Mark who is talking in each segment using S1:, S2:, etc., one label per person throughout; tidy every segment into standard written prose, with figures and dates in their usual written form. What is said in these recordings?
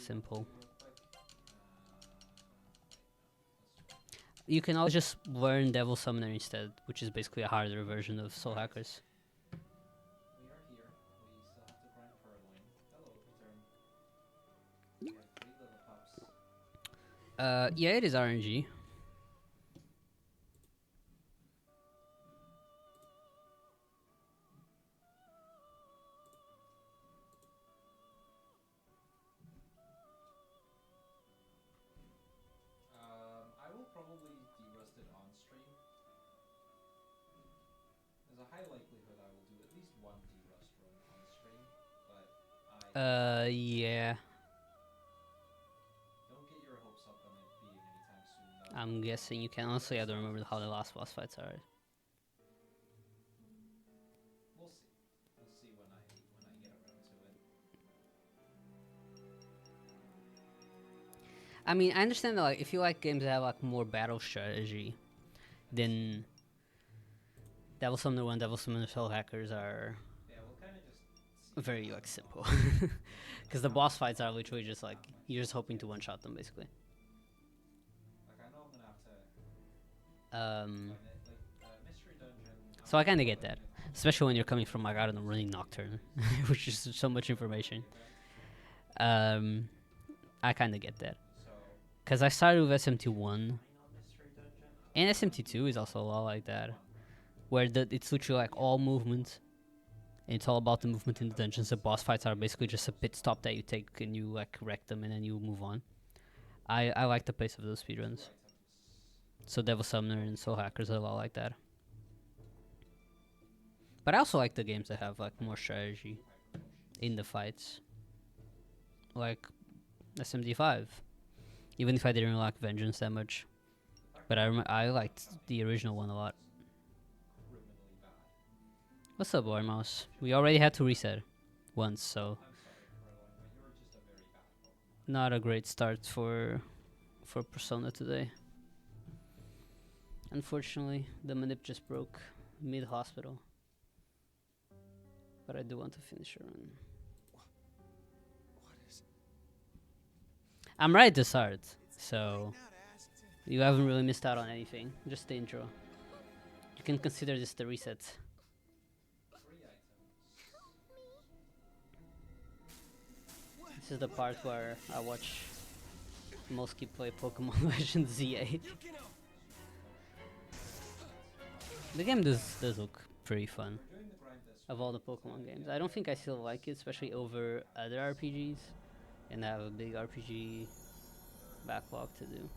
S1: simple. You can always just learn Devil Summoner instead, which is basically a harder version of Soul Hackers.
S2: We are here. We still have to grind Purloin. Hello, return. We have 3 little pups.
S1: Yeah, it is RNG.
S2: I will probably derust it on stream. There's a high likelihood I will do at least one derust run on stream, but
S1: Yeah.
S2: don't get your hopes up on it being anytime soon.
S1: I'm guessing you can. Honestly, I don't remember how the last boss fights are.
S2: We'll see. We'll see when I get around to it.
S1: I mean, I understand that like if you like games that have like more battle strategy, then Devil Summoner 1, Devil Summoner Soul Hackers are
S2: Yeah, we'll kind of just see
S1: very like simple, because the boss fights are literally just like you're just hoping to one-shot them basically.
S2: Like I know I'm gonna have to Mystery Dungeon.
S1: So I kind of get that, especially when you're coming from like I don't know, running Nocturne, which is so much information. I kind of get that, because I started with SMT1, and SMT2 is also a lot like that, where it's literally like all movement. And it's all about the movement in the dungeons. The boss fights are basically just a pit stop that you take and you like wreck them and then you move on. I like the pace of those speedruns. So Devil Summoner and Soul Hackers are a lot like that. But I also like the games that have like more strategy in the fights. Like SMD5. Even if I didn't really like Vengeance that much. But I liked the original one a lot. What's up, War Mouse? We already had to reset once, so not a great start for Persona today. Unfortunately, the manip just broke mid-hospital. But I do want to finish a run. I'm right to start, so you haven't really missed out on anything. Just the intro. You can consider this the reset. This is the part where I watch Mosky play Pokemon Legends Z8. The game does look pretty fun. Of all the Pokemon games, I don't think I still like it, especially over other RPGs, and I have a big RPG backlog to do.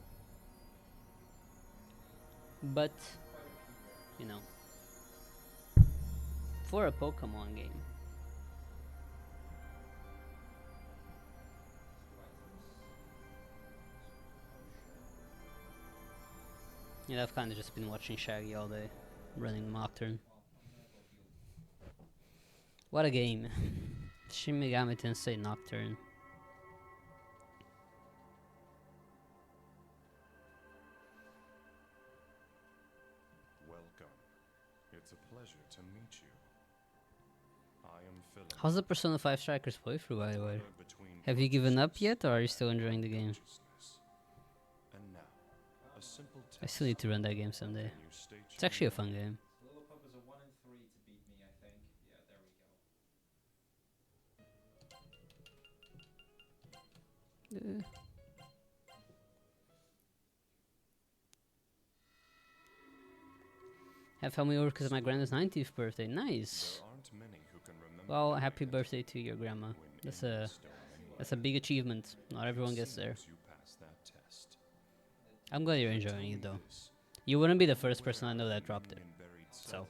S1: But, you know, for a Pokemon game, yeah, I've kind of just been watching Shaggy all day, running Nocturne. What a game. Shin Megami Tensei Nocturne.
S3: Welcome. It's a pleasure to meet you. I am Philip.
S1: How's the Persona 5 Strikers playthrough, by the way? Have you given up yet, or are you still enjoying the game?
S3: And now, a simple
S1: I still need to run that game someday. It's actually a fun game.
S2: Little Pup is a 1 in 3 to beat me, I think. Yeah, there we go.
S1: Have family over because of my grandma's 90th birthday. Nice. Well, happy birthday to your grandma. That's a big achievement. Not everyone gets there. I'm glad you're enjoying it though. You wouldn't be the first person I know that dropped it. So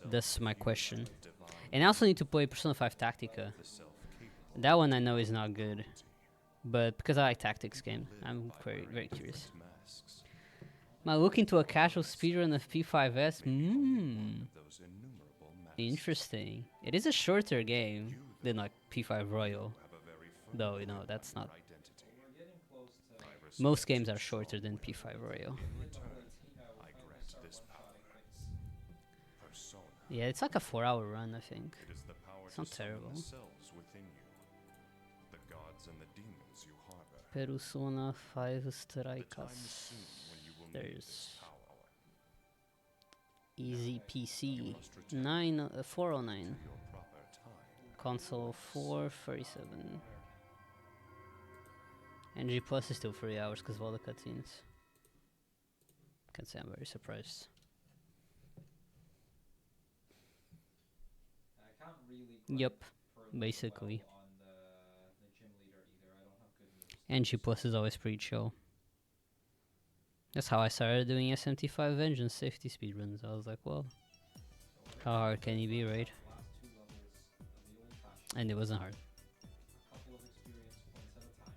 S1: that's my question. And I also need to play Persona 5 Tactica. That one I know is not good, but because I like tactics games, I'm very curious. Am I looking to a casual speedrun of P5S? Interesting. It is a shorter game than like P5 Royal, though, you know, that's not. Most games are shorter than P5 Royal. Yeah, it's like a 4-hour run, I think. It's not
S3: to summon
S1: terrible.
S3: the selves within you, the gods and the demons you harbor.
S1: Persona 5
S3: The
S1: strike
S3: time is
S1: us.
S3: soon when you will need this
S1: There's
S3: power.
S1: Easy PC
S3: You must return
S1: 409.
S3: to your proper time.
S1: Console 437. And G Plus is still 3 hours because of all the cutscenes. Can't say I'm very surprised.
S2: I can't really grind
S1: Yep,
S2: for a little
S1: basically.
S2: while on the gym leader either. I don't have good moves.
S1: And G Plus is always pretty chill. That's how I started doing SMT5 Vengeance safety speedruns. I was like, well, how hard can you be, right?
S2: Last two levels of the old fashioned.
S1: And it wasn't hard.
S2: A couple of experience points at a time.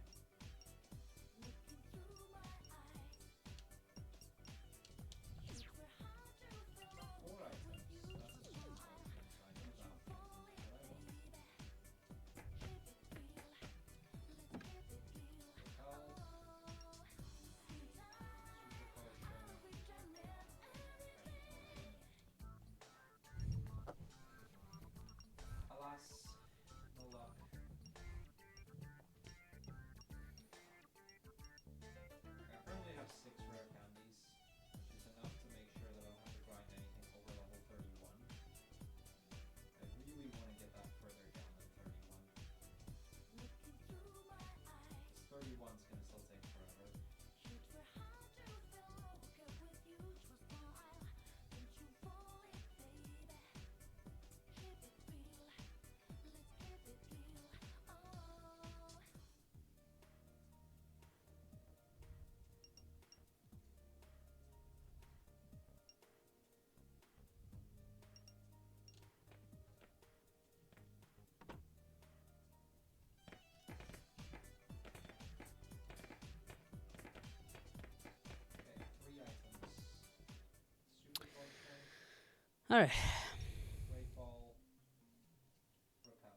S2: 4 items. That's a strong potion. I know that. But I won't. Health. Super potion. Alas, no luck. I currently have 6 rare candies, which is enough to make sure that I don't have to grind anything over level 31. I really want to get that further down than 31. Because 31 is going to still take forever. Okay, 3 items. Super potion,
S1: Alright.
S2: great ball, repel.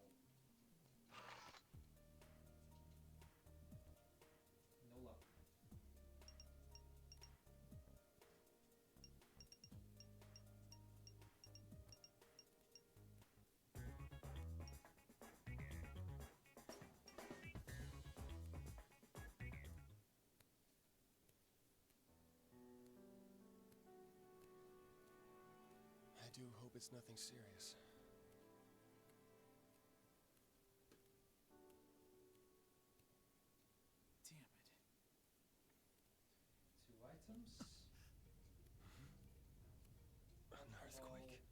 S2: No luck.
S3: I do hope it's nothing serious.
S2: Damn it. 2 items.
S3: An earthquake.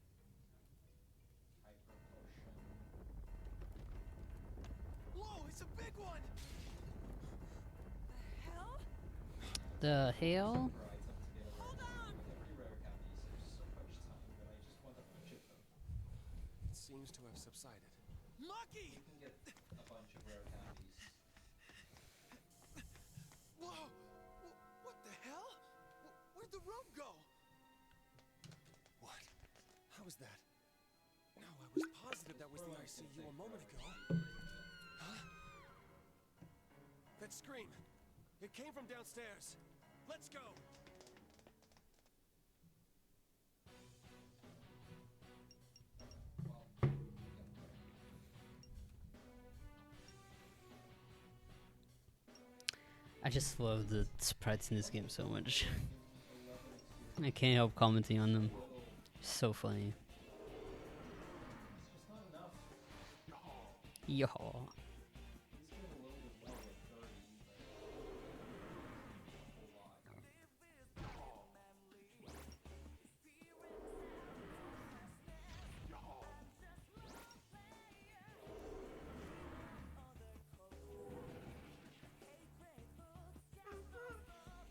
S2: Hyper potion.
S3: Whoa, it's a big one!
S1: The hell?
S2: Per item to get a rare candy. With every rare candy saves so much time, but I just want a bunch of them.
S3: It seems to have subsided. Mucky!
S2: You can get a bunch of rare candies.
S3: Whoa! What the hell? Where'd the rope go? What? How was that? No, I was positive that was the ICU a moment ago. Huh? That scream! It came from downstairs. Let's go!
S2: Well, yeah.
S1: I just love the sprites in this game so much.
S2: 11 experience.
S1: I can't help commenting on them.
S2: Little.
S1: So funny.
S2: It's just not enough.
S1: Yo.
S2: He's getting a little bit more with 30, but a whole lot.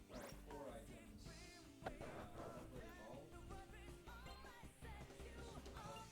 S2: Alright, 4 items. Great ball. Super potion. Ultra ball.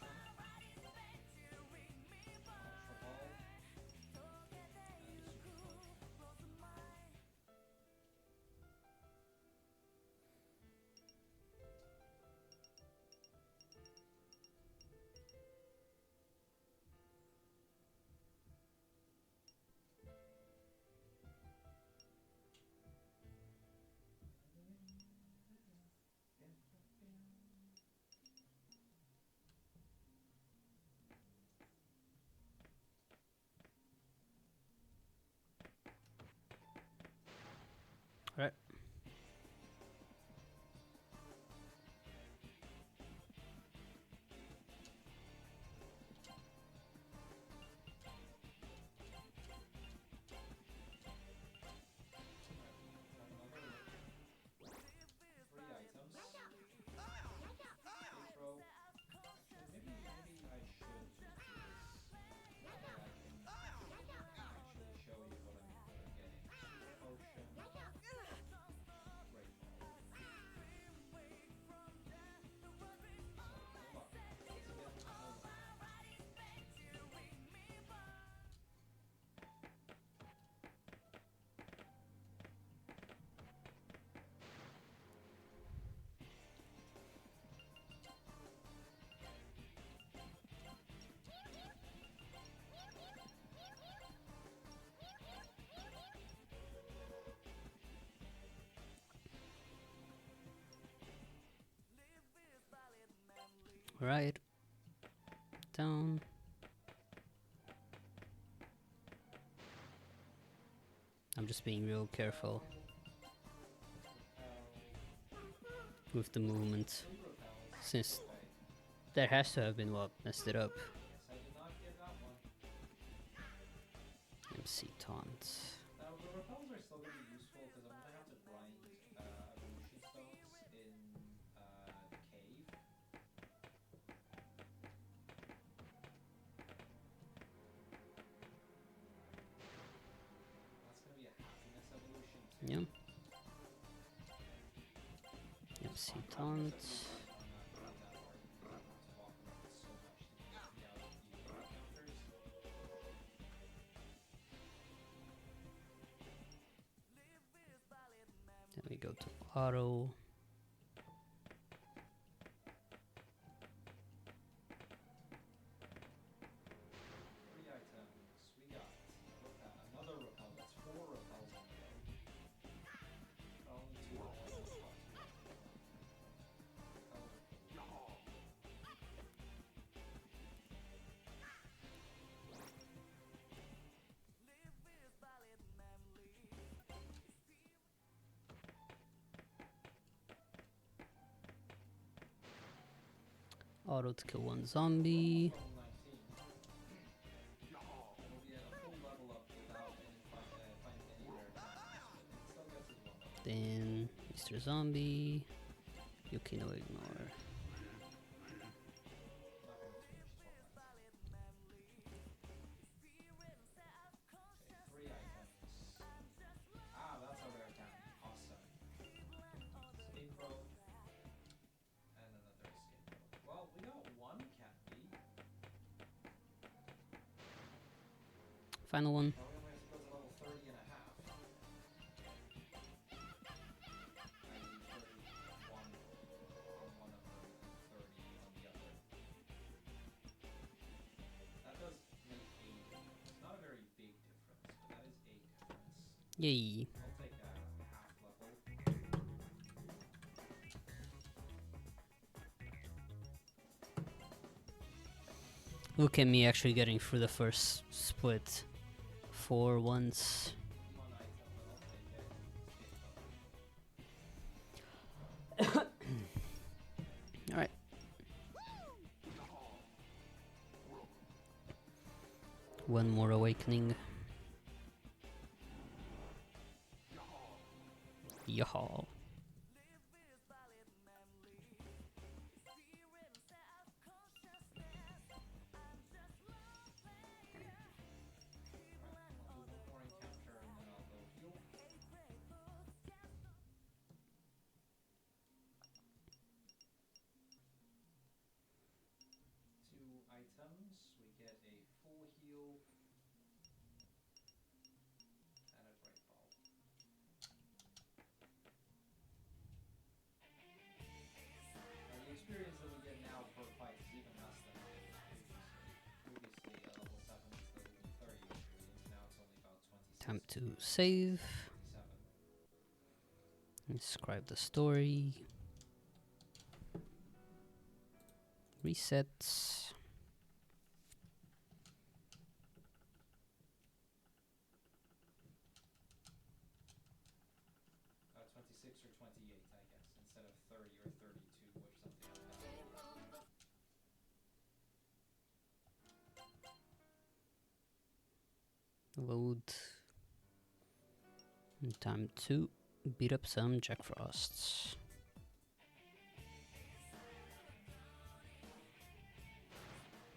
S1: Right.
S2: Three items. Intro. Actually, maybe I should just do this. That way I can actually show you what I'm getting. Super potion. Great ball. So good luck. Once again, no luck.
S1: Right. Down. I'm just being real careful with the movement,
S2: Three repels.
S1: since
S2: Okay.
S1: there has to have been what messed it up.
S2: Yes, I did not get that one.
S1: MC taunt.
S2: Now the repels are still going to be useful because I'm going to have to grind evolution stones in the cave. That's going to be a happiness evolution too.
S1: Yep. MC taunt. Then we go to auto.
S2: Three items. We got another repel. That's four repels in a row. Only two repels.
S1: Auto to kill one zombie.
S2: From 19. It'll be a full level up without finding any rare gems, but it still gets his one level.
S1: Then Mr. Zombie. Yukino ignore.
S2: Not gonna change 12 items. Okay, 3 items. Ah, that's a rare candy. Awesome. Escape rope. And another escape rope. Well, we got one candy.
S1: Final one.
S2: Now we only have to go to level 30 and a half. I need 31 on one of them and 30 on the other. That does make it's not a very big difference, but that is a difference.
S1: Yay.
S2: I'll take a half level.
S1: Look at me actually getting through the first split for once.
S2: One item, but I'll take it.
S1: Alright. One more awakening. Yahaw.
S2: I'll do one more encounter and then I'll go heal. Two items. We get a full heal and a great ball. Now the experience that we get now per fight is even less than previously. Previously, a level 7 is the level 30 experience. Now it's only about 26.
S1: Time to save.
S2: 27.
S1: Describe the story. Reset.
S2: 26 or 28, I guess, instead of 30 or 32 or something like that.
S1: Load. And time to beat up some Jack Frosts.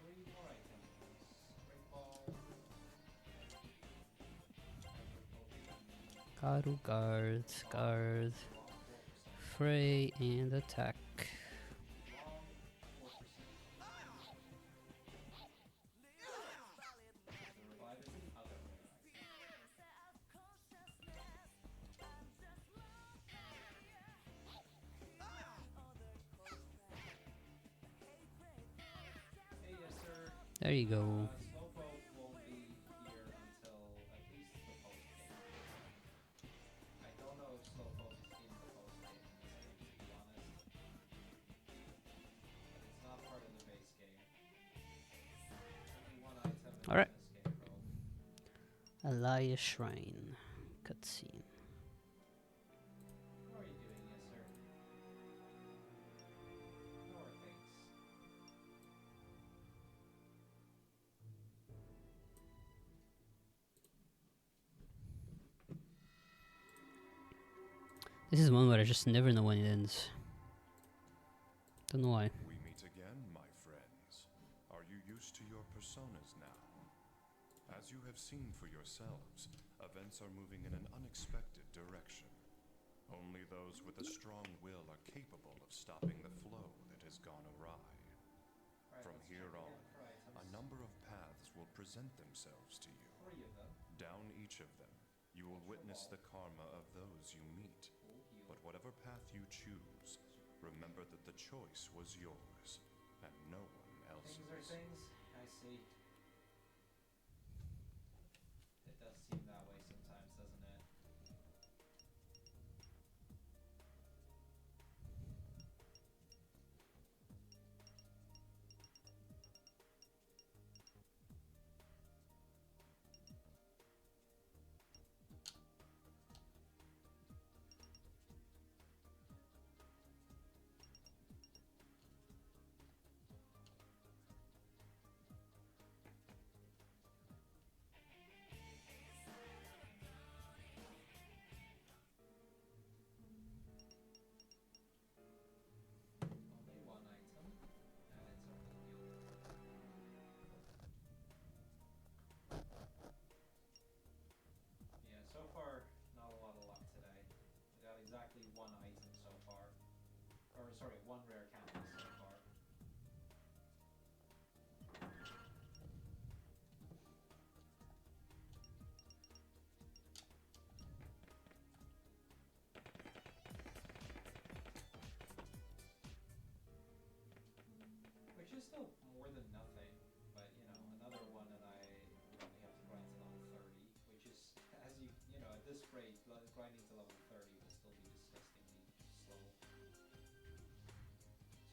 S2: 3 more items. Great ball.
S1: Garu, guard, guard, fray, and attack.
S2: Long 4%. The revive is the other rare item. Hey, yes, sir.
S1: There you go.
S2: Slowpoke won't be here until at least the post game. I don't know if Slowpoke is in the post game in this game, to be honest. But it's not part of the base game. Only one item in
S1: Alright.
S2: this game, bro.
S1: Elias Shrine. Cutscene.
S2: What are you doing, yes, sir? Ignore things.
S1: This is one where I just never know when it ends. Don't know why.
S4: We meet again, my friends. Are you used to your personas now? As you have seen for yourselves, events are moving in an unexpected direction. Only those with a strong will are capable of stopping the flow that has gone awry.
S2: Right,
S4: From
S2: let's
S4: here
S2: check
S4: on,
S2: again for items.
S4: a number of paths will present themselves to you.
S2: 3 of them.
S4: Down each of them, you will witness the karma of those you meet.
S2: Full heal.
S4: But whatever path you choose, remember that the choice was yours, and no one else's.
S2: Things are things. I see. It does seem that way sometimes, doesn't it? Only one item, and it's a full heal. Yeah, so far, not a lot of luck today. We got exactly one item so far. Or, sorry, one rare candy so far. Which is still more than nothing, but you know, another one and I would only have to grind to level 30, which is, as you know, at this rate, grinding to level 30 will still be disgustingly slow.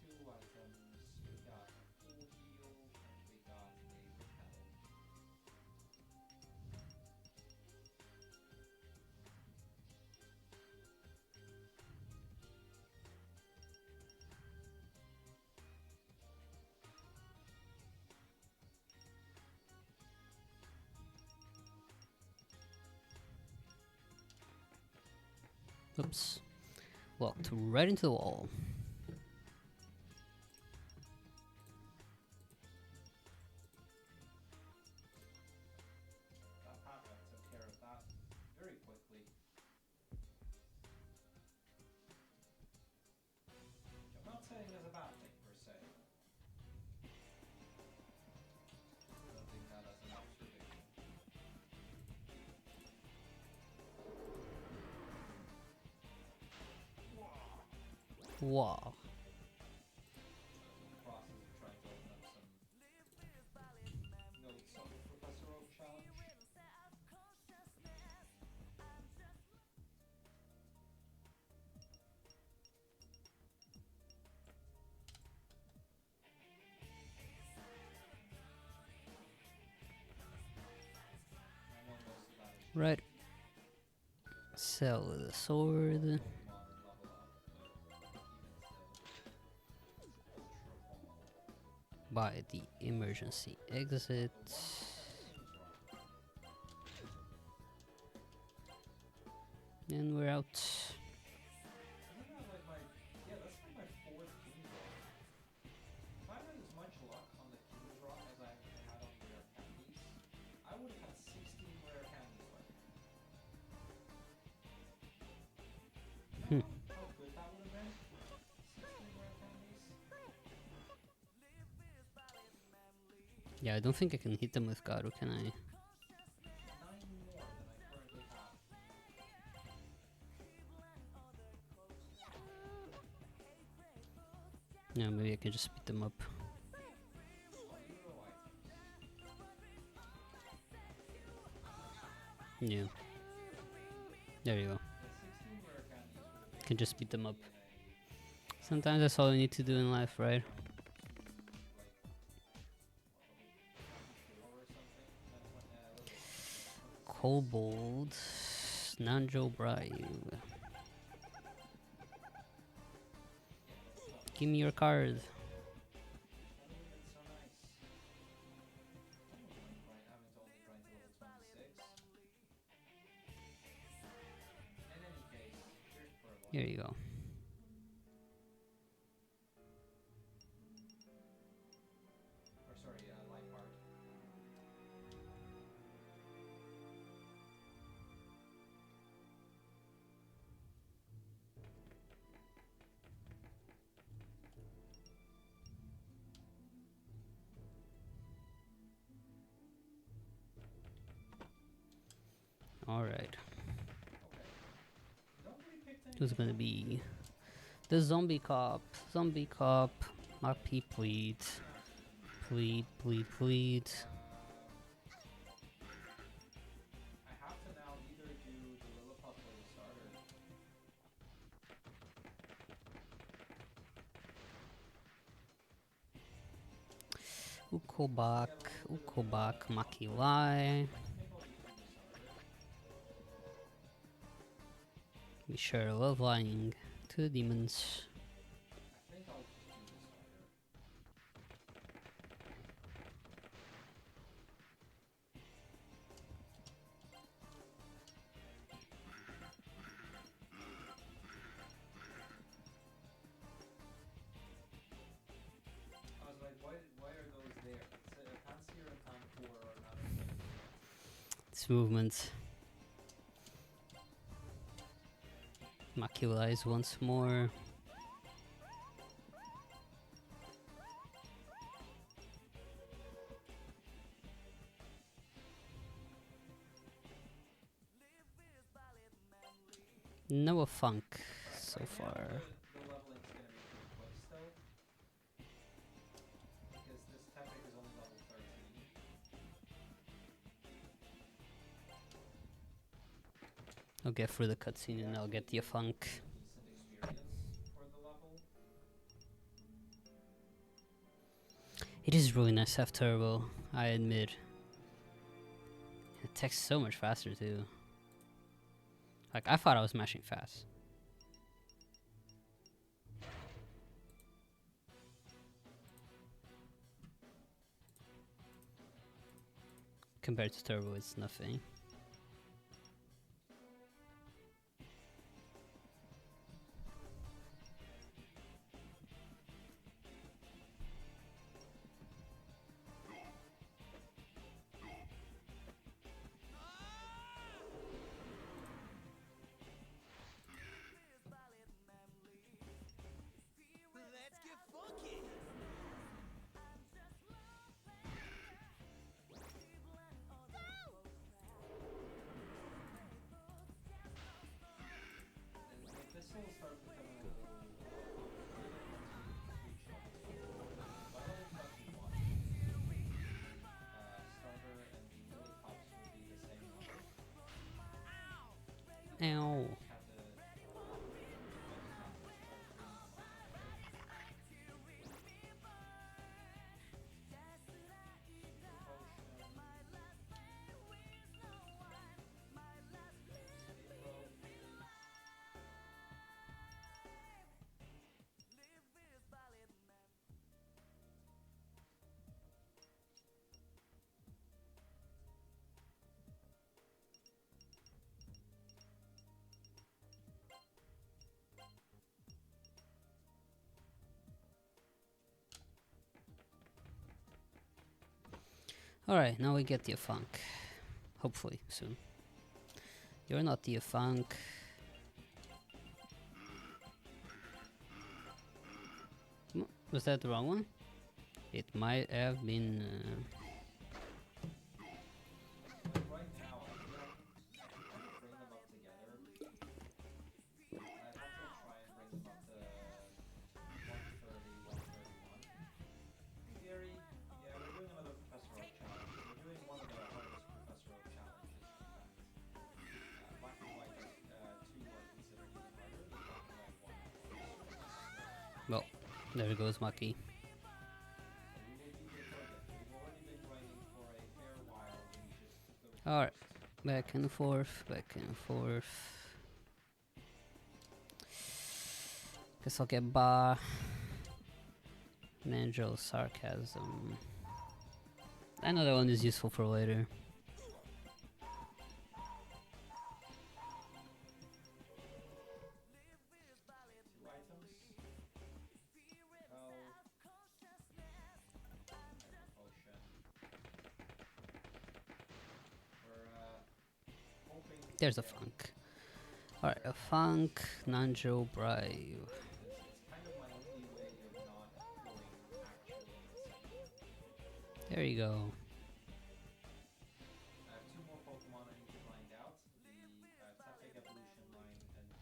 S2: 2 items, we got a full heal, and we got a repel.
S1: Oops. Walked right into the wall.
S2: That Papa took care of that very quickly. Which I'm not saying is a bad thing per se. Noting that as an observation.
S1: Wow.
S2: Process of trying to open up some notes on the Professor Oak challenge. I know most of that is
S1: Right. Sell the sword.
S2: modern
S1: by the emergency exit. And we're out.
S2: Isn't that like my, yeah, that's like my fourth king draw. If I had as much luck on the king draw as I had on rare candies, I would have had 16 rare candies by now.
S1: Hmm.
S2: How good that would have been? 16 rare candies?
S1: Yeah, I don't think I can hit them with Garu, can I?
S2: 9 more than I currently have.
S1: Yeah, maybe I can just beat them up.
S2: Hero items.
S1: Yeah. There you go.
S2: The 16 rare candies would have
S1: Can just beat them up.
S2: been in a
S1: Sometimes that's all you need to do in life, right?
S2: or something.
S1: Kobold, Nanjo Bribe. Give me your card.
S2: That would have been so nice. I wouldn't mind having to only grind to level 26. In any case, here's Purloin.
S1: Here you go.
S2: Or sorry, Light Heart.
S1: Alright.
S2: Okay. Nobody picked any.
S1: Who's gonna be the zombie cop? Zombie cop. Mappy, plead. Plead, plead, plead.
S2: I have to now either do the Lilliput or the starter.
S1: Ukobak, Ukobak, Makilai.
S2: I think I'll just do the starter.
S1: Be sure of lying to the demons.
S2: I think I'll just do the starter. I was like, why are those there? Panseer and Tanfour are not okay.
S1: It's movement. Maculize once more. No funk so
S2: Right now,
S1: far.
S2: the leveling's gonna be pretty quick still. Because this Tepic is only level 13.
S1: I'll get through the cutscene and I'll get the funk.
S2: Decent experience for the level.
S1: It is really nice to have turbo, I admit. It takes so much faster too. Like, I thought I was mashing fast. Compared to turbo, it's nothing.
S3: Let's get funky!
S2: And like, this will start becoming a little complicated once we reach level 21. By level 21, starter and the Lily Pops will be the same level.
S1: Ow.
S2: Have to
S1: Alright, now we get the funk. Hopefully, soon. You're not the funk. Was that the wrong one? It might have been.
S2: Like right now, I feel like I can kind of bring them up together. I'd have to try and bring them up to 130, 131. In theory, yeah, we're doing another Professor Oak challenge. We're doing one of the hardest Professor Oak challenges, in fact. Black and White 2 are considered even harder than Black and White 1, of course.
S1: Well, there goes Maki.
S2: We will beat the target. We've already been grinding for a fair while. We just took the
S1: Alright.
S2: request.
S1: Back and forth, back and forth. Guess I'll get Ba. Nanjo Sarcasm. I know that one is useful for later.
S2: Two items. Hell. Potion. We're hoping.
S1: There's a
S2: get-
S1: funk. Alright, a funk, Nanjo Brave.
S2: It's kind of my only way of not going actually insane.
S1: There you go.
S2: I have 2 more Pokemon I need to grind out. The Tepig evolution line and the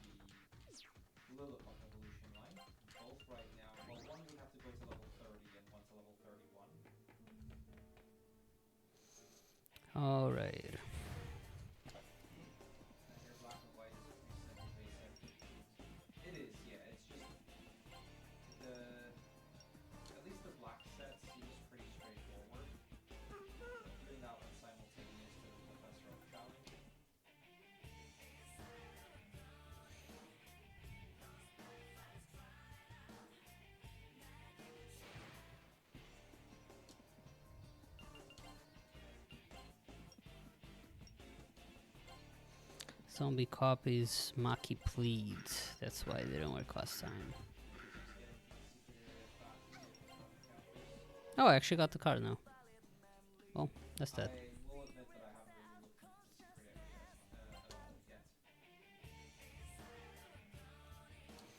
S2: Lillipup evolution line. Both right now. Well, one would have to go to level 30 and one to level 31.
S1: Alright.
S2: And here Black and White is pretty simple basic. It is, yeah, it's just at least the black set seems pretty straightforward. Doing that one simultaneous to the Professor Oak challenge.
S1: Zombie copies, Maki pleads. That's why they didn't work last time. Oh, I actually got the card now. Well, that's that.
S2: I will admit that I haven't really looked into the secret areas at all yet.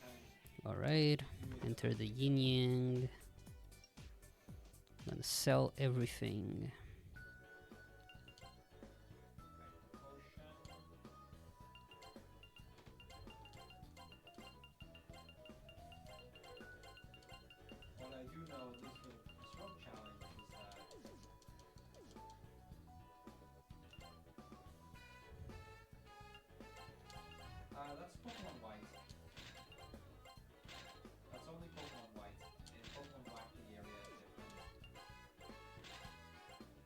S2: Kind of
S1: Alright,
S2: doing
S1: enter the yin yang. Gonna sell everything.
S2: What I do know, at least for the Stroke challenge, is that that's Pokemon White. That's only Pokemon White. In Pokemon Black, the area is different.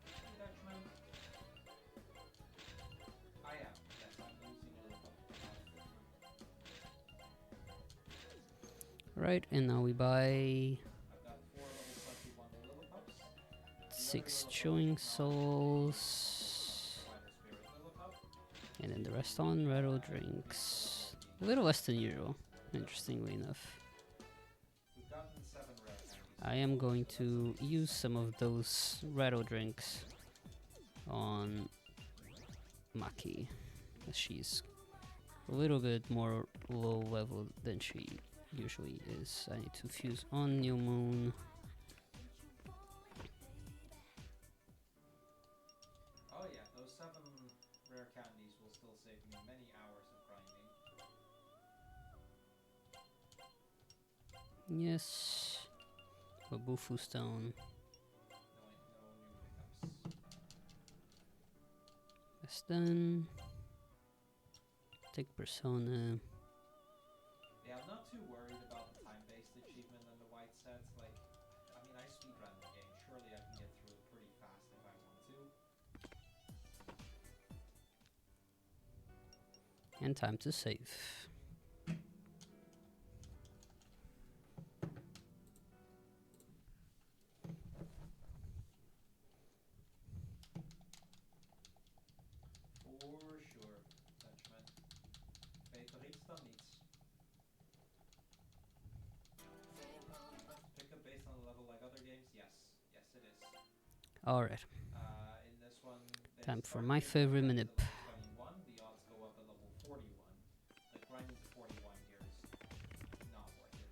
S2: Hey, Dutchman. I am. Yes, I'm losing a little bit.
S1: Right, and now we buy
S2: I've got 4 level 21 Lillipups.
S1: 6 chewing souls.
S2: Spider Spirit Lillipup.
S1: And then the rest on rattle drinks. A little less than usual, interestingly enough.
S2: We've gotten 7 rare candies.
S1: I am going to use some of those rattle drinks on Maki, as she's a little bit more low level than she usually is. I need to fuse on New Moon.
S2: Oh yeah, those 7 rare candies will still save me many hours of grinding.
S1: Yes. Babufu Stone.
S2: No new pickups.
S1: That's done. Take Persona.
S2: Yeah, I'm not too worried about the time-based achievement and the white sets. Like, I mean, I speedrun the game. Surely I can get through it pretty fast if I want to.
S1: And time to save.
S2: For sure, Dutchman. Beter iets dan niets. Pickup based on the level like other games? Yes. Yes, it is.
S1: Alright. Time for my favorite minip.
S2: 21, the odds go up at level 41. Like grinding to 41 here is not worth it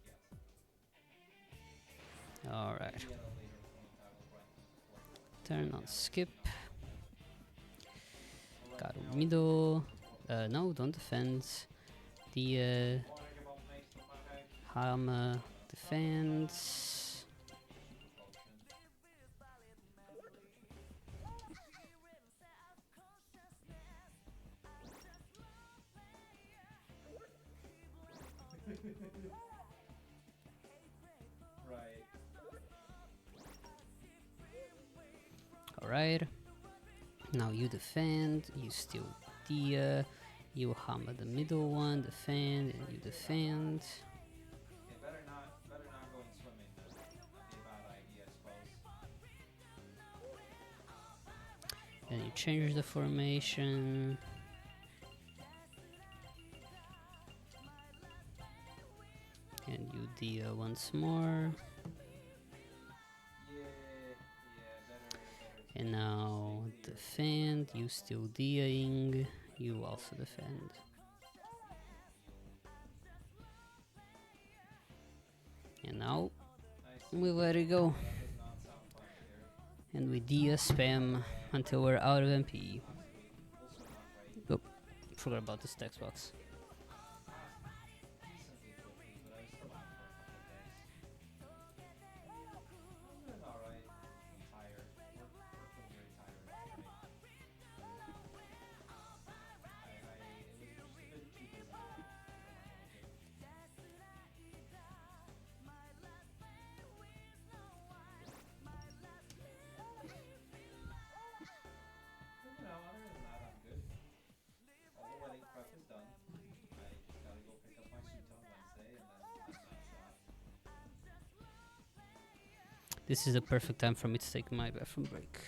S2: yet.
S1: Alright.
S2: Maybe at a later point I will grind to 41.
S1: Turn on skip.
S2: But
S1: Got
S2: right now,
S1: middle. No, don't defend. The Hammer defense.
S2: Right.
S1: Alright. Now you defend. You steal the. You hammer the middle one, defend, and you defend.
S2: Okay, better not going swimming then. That'd be a bad idea, I suppose.
S1: Then you change the formation. And you deal once more.
S2: Yeah, better.
S1: And now defend. You still dealing. You also defend. And now
S2: Nice.
S1: we let it go.
S2: That does not sound fun here.
S1: And we dia spam until we're out of MP.
S2: Also not right.
S1: Forgot about this text box.
S2: Decently quickly, but I was still out for a couple of days. I'm doing alright. I'm tired. We're feeling very tired today. It was just a bit too busy for my own good. But you know, other than that, I'm good. All the wedding prep is done. I just gotta go pick up my suit on Wednesday, and then that's that.
S1: This is the perfect time for me to take my bathroom break.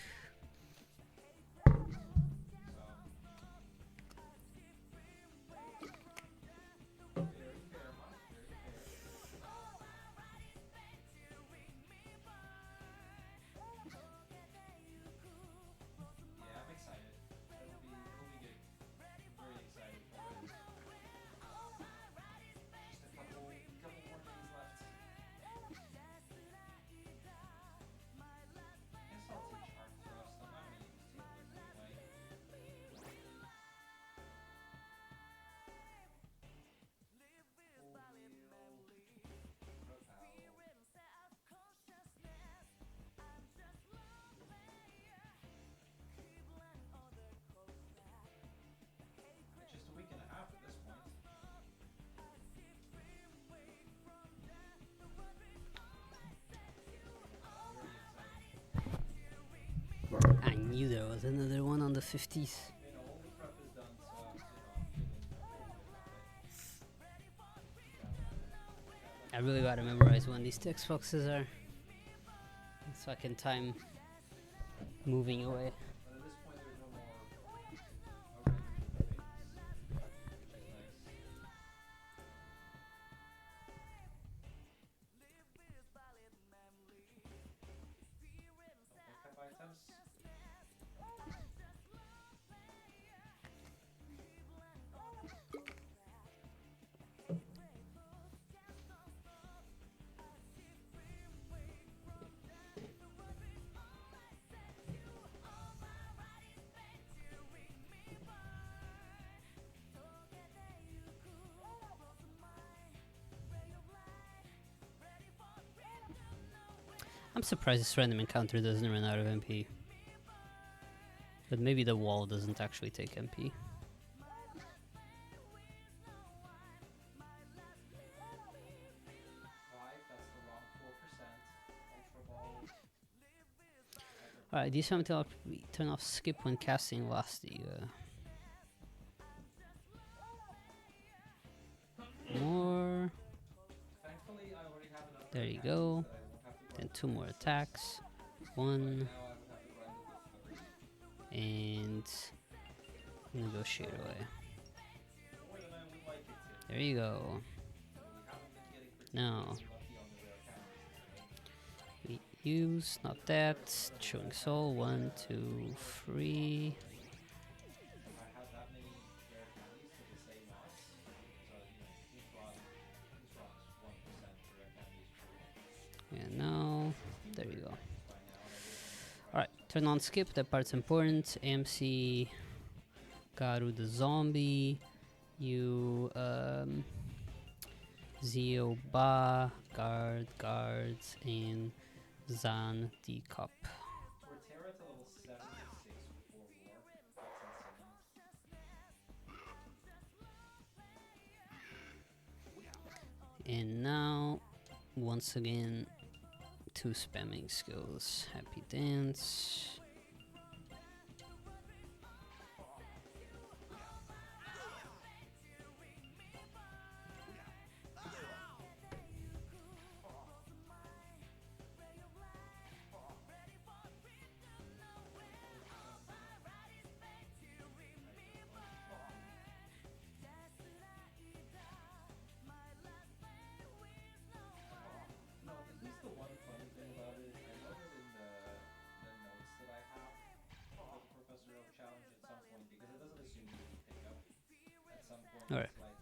S2: So, very fair, Mike. Very fair. Yeah, I'm excited. It'll be good. I'm very excited for it. Just a couple more days left. I guess I'll teach art thrust. I'm not gonna use tables anyway. It's just a week and a half at this point. Very exciting.
S1: I knew there was another one on the 50s.
S2: You know, all the prep is done, so I'm feeling good about it.
S1: I really gotta memorize when these text boxes are, so I can time moving away.
S2: But at this point, there's no more things, which is nice. Okay, pep items.
S1: I'm surprised this random encounter doesn't run out of MP. But maybe the wall doesn't actually take MP.
S2: 5, that's the wrong 4%. Ultra ball.
S1: Alright, these until we turn off skip when casting Lasty. More.
S2: Thankfully, I already have enough
S1: There you
S2: attacks
S1: go.
S2: that I won't have to
S1: Then
S2: grind
S1: 2 more
S2: with
S1: attacks.
S2: Right
S1: 1
S2: now, I would have to grind it with 3.
S1: and negotiate away.
S2: More than I would like it to.
S1: There you go.
S2: We haven't been getting
S1: Now
S2: particularly lucky on the rare counters today.
S1: we use not that. Chewing soul. 1, 2, 3. Turn on skip, that part's important. MC Garu the zombie. You Zio Ba, guards, and Zan the cop.
S2: For Terra to level 76 before war, that's insane.
S1: And now, once again, 2 spamming skills. Happy dance.
S2: No, at least the one funny thing about it, I wrote it in the notes that I have for the Professor Oak challenge at some point, because it doesn't assume you pick up. At some point,
S1: Alright.
S2: it's like,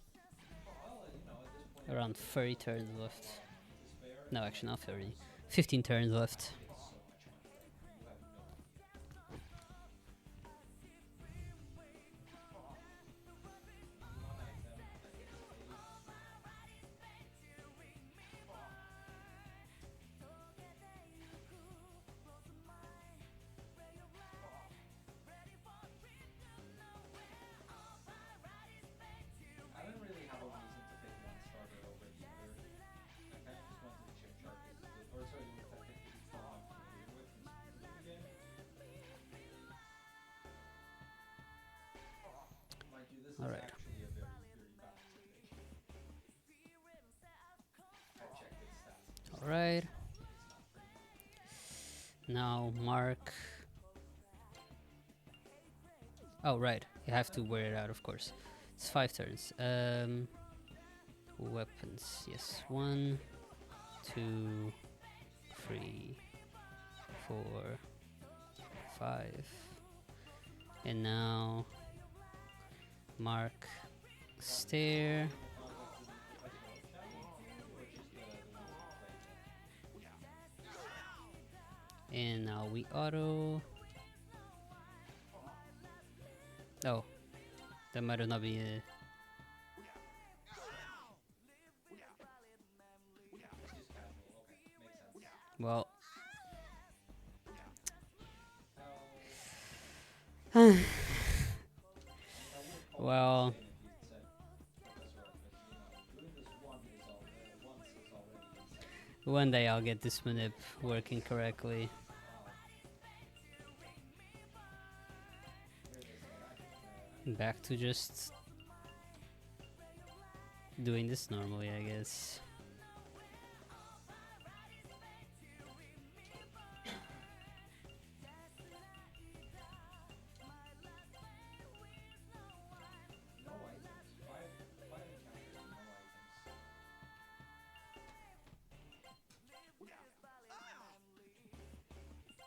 S2: well, you know, at this point,
S1: Around
S2: there's
S1: 30
S2: a
S1: turns
S2: lot
S1: left.
S2: of money to spare.
S1: No, actually not 30. 15 turns left.
S2: It's so much money right now. You have no idea. One item that gets paid. I didn't really have a reason to pick one starter over the other. I kind of just wanted the chip chart because, or sorry, the tactic because it's the one I'm familiar with from Speedrun again. Mind you, this
S1: Alright.
S2: is actually a very, very bad tactic. I checked its stats.
S1: Alright.
S2: It's not pretty.
S1: Now, Mark. Oh, right. You have to wear it out, of course. It's 5 turns. Weapons. Yes. 1, 2, 3, 4, 5. And now, Mark. Stare. And now we auto. Oh, that might have not been it. Well, well, one day I'll get this manip working correctly. Back to just doing this normally, I guess.
S2: No items. Five encounters, no items.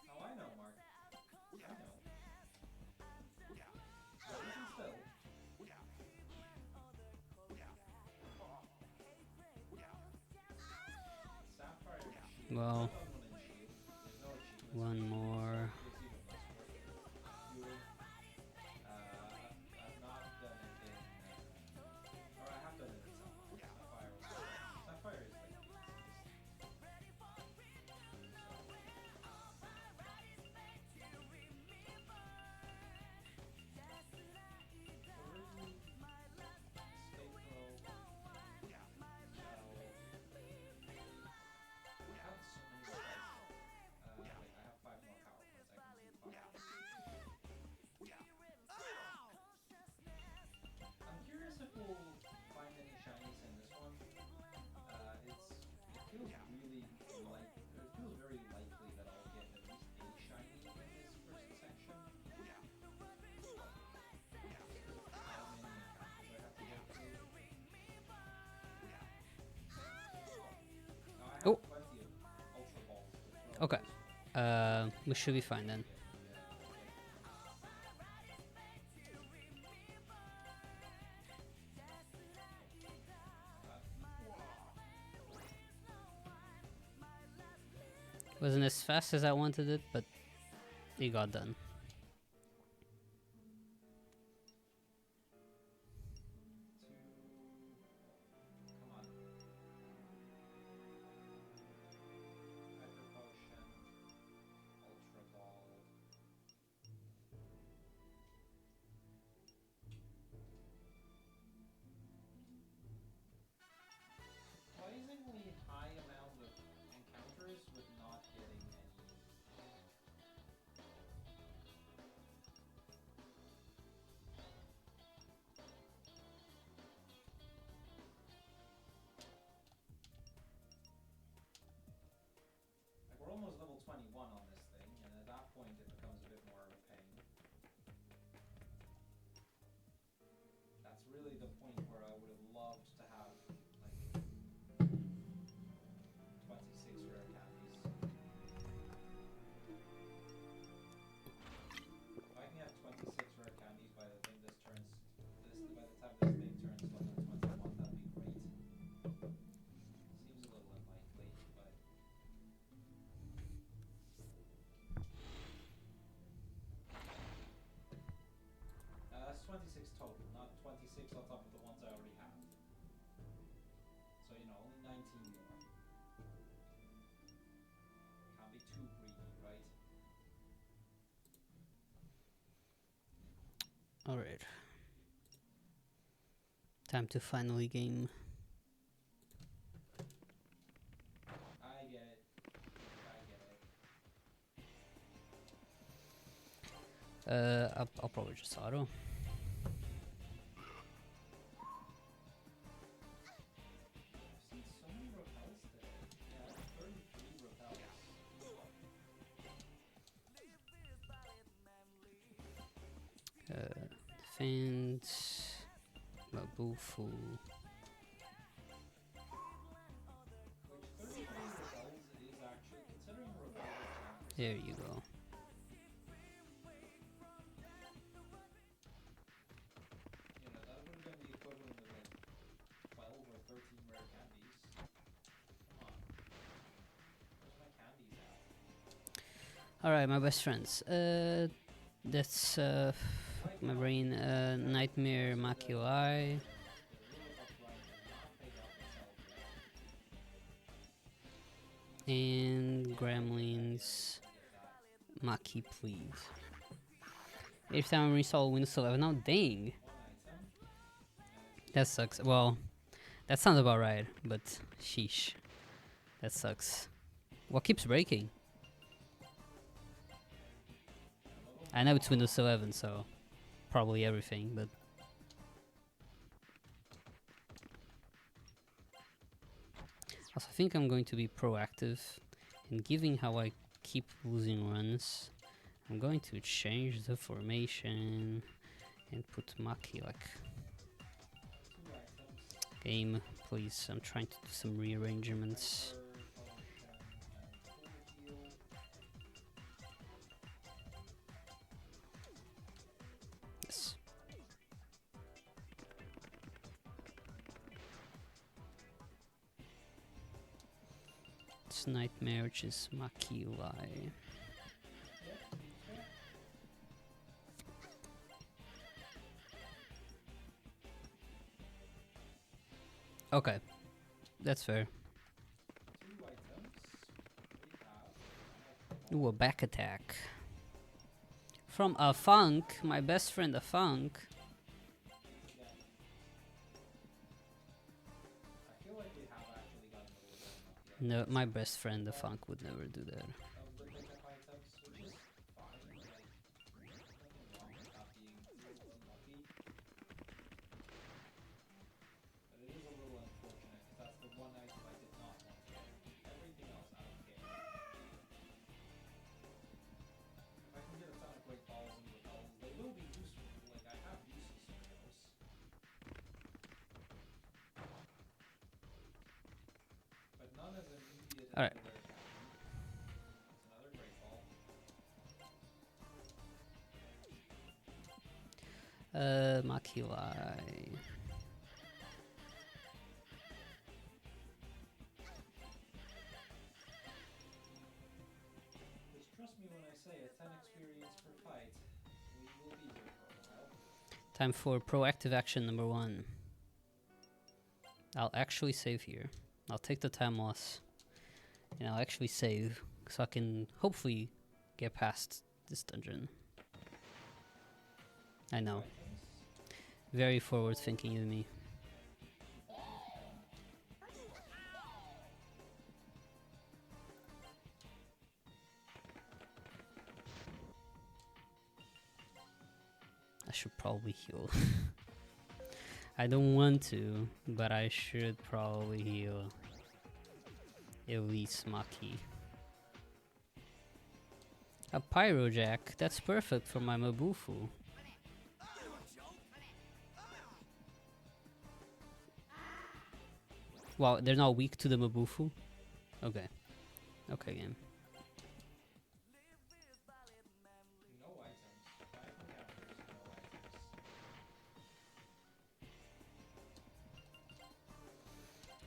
S2: Oh, I know, Mark. I know. But even still. Sapphire shield.
S1: Well,
S2: I've done one in shield. There's no achievements.
S1: one more.
S2: It's even less work. Good. I've not done it in, or I have done it in Sapphire. Sapphire is like I'm curious if we'll find any shinies in this one. It feels really like, it feels very likely that I'll get at least a shiny in this first section. How many encounters I have to get through. Now I have
S1: Oh.
S2: plenty of ultra balls to throw.
S1: Okay. We should be fine then. Wasn't as fast as I wanted it, but They got done.
S2: Come on. Hyper Potion. Ultra Ball. Surprisingly high amount of encounters with not getting any. Like, we're almost level 21 on this thing, and at that point it becomes a bit more of a pain. That's really the point where I would have loved to have, like, 26 rare candies. If I can have 26 rare candies by the time this thing turns level 21, that'd be great. Seems a little unlikely, but that's 26 total, not 26 on top of the ones I already have. So, you know, only 19 more. Can't be too greedy, right?
S1: Alright. Time to finally game.
S2: I get it. I get it.
S1: I'll probably just auto.
S2: I've seen so many repels today. Yeah, 33 repels.
S1: Defense. Mabufu.
S2: Which 33 repels is actually, considering repels.
S1: There you go.
S2: You know, that would have been the equivalent of like 12 or 13 rare candies. Come on. Where's my candies at?
S1: Alright, my best friends. That's my brain. Nightmare Makiwai.
S2: The rule of grind has not paid off itself yet.
S1: And Gremlins. Maki, please. Every time I reinstall Windows 11 now, dang.
S2: One item.
S1: That sucks. Well, that sounds about right, but sheesh. That sucks. What keeps breaking? I know it's Windows 11, so probably everything, but also I think I'm going to be proactive, and given how I keep losing runs, I'm going to change the formation and put Maki like
S2: 2 items.
S1: game, please. I'm trying to do some rearrangements. Yes. It's Nightmare, which is Maki Lai. Okay, that's fair.
S2: 2 items. We have
S1: Ooh, a back attack. From a Funk, my best friend a Funk.
S2: again. I feel like we have actually gotten a little bit unlucky.
S1: No, my best friend a Funk would never do that.
S2: Of the pickup items, which is fine. Like, nothing wrong with that being a little unlucky. But it is a little unfortunate because that's the one item I did not want to get. Everything else, I don't care. If I can get a ton of great balls and repels, they will be useful. Like, I have uses for those. But none as immediate as
S1: Alright.
S2: the rare candy. It's another great ball.
S1: Maki Lai.
S2: Just trust me when I say a 10 experience
S1: Time for proactive action number 1. I'll actually save here. I'll take the time loss. And I'll actually save so I can hopefully get past this dungeon. I know. Very forward thinking of me. I should probably heal. I don't want to, but I should probably heal. At least Maki. A Pyro Jack, that's perfect for my Mabufu. Wow, they're not weak to the Mabufu? Okay. Okay, game.
S2: No items. 5 encounters, no items.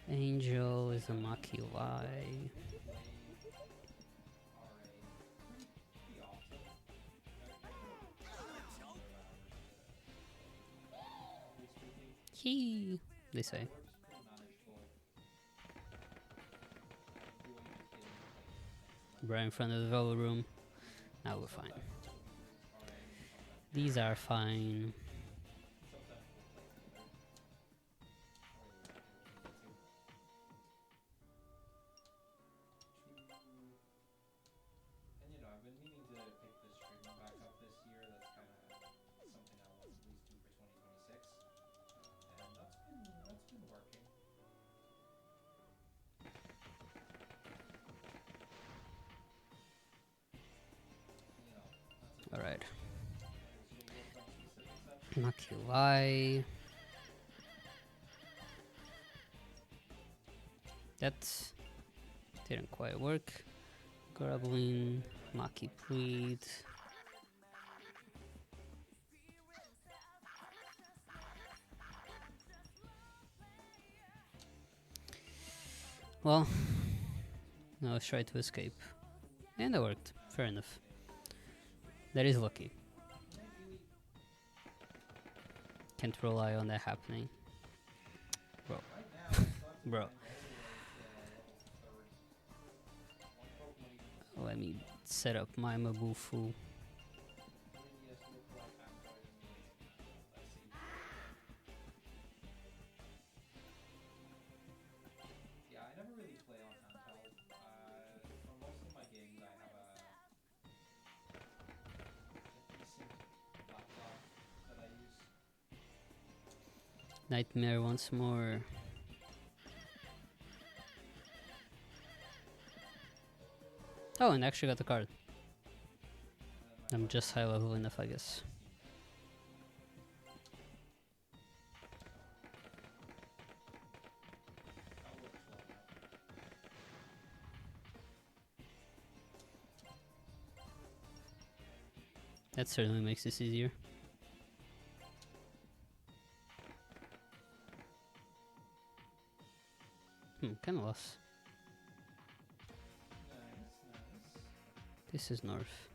S1: Angel is a Maki Y.
S2: Play RA pretty often.
S1: He, they say. Right in front of the Velo room. Now we're fine. These are fine.
S2: And you know, I've been meaning to pick the streaming back up this year. That's kind of something I want to at least do for 2026, and that's been working. You know, that's
S1: All right.
S2: a
S1: Maki Y. That didn't quite work. Grubbling, Maki Plead. Well, now let's try to escape. And that worked. Fair enough. That is lucky. Can't rely on that happening. Bro. Bro. Let me set up my Mabufu.
S2: Yeah, I never really play on handheld. For most of my games, I have a decent laptop that I use.
S1: Nightmare once more. Oh, and I actually got the card. I'm just high level enough, I guess. That certainly makes this easier. Kinda lost. This is north.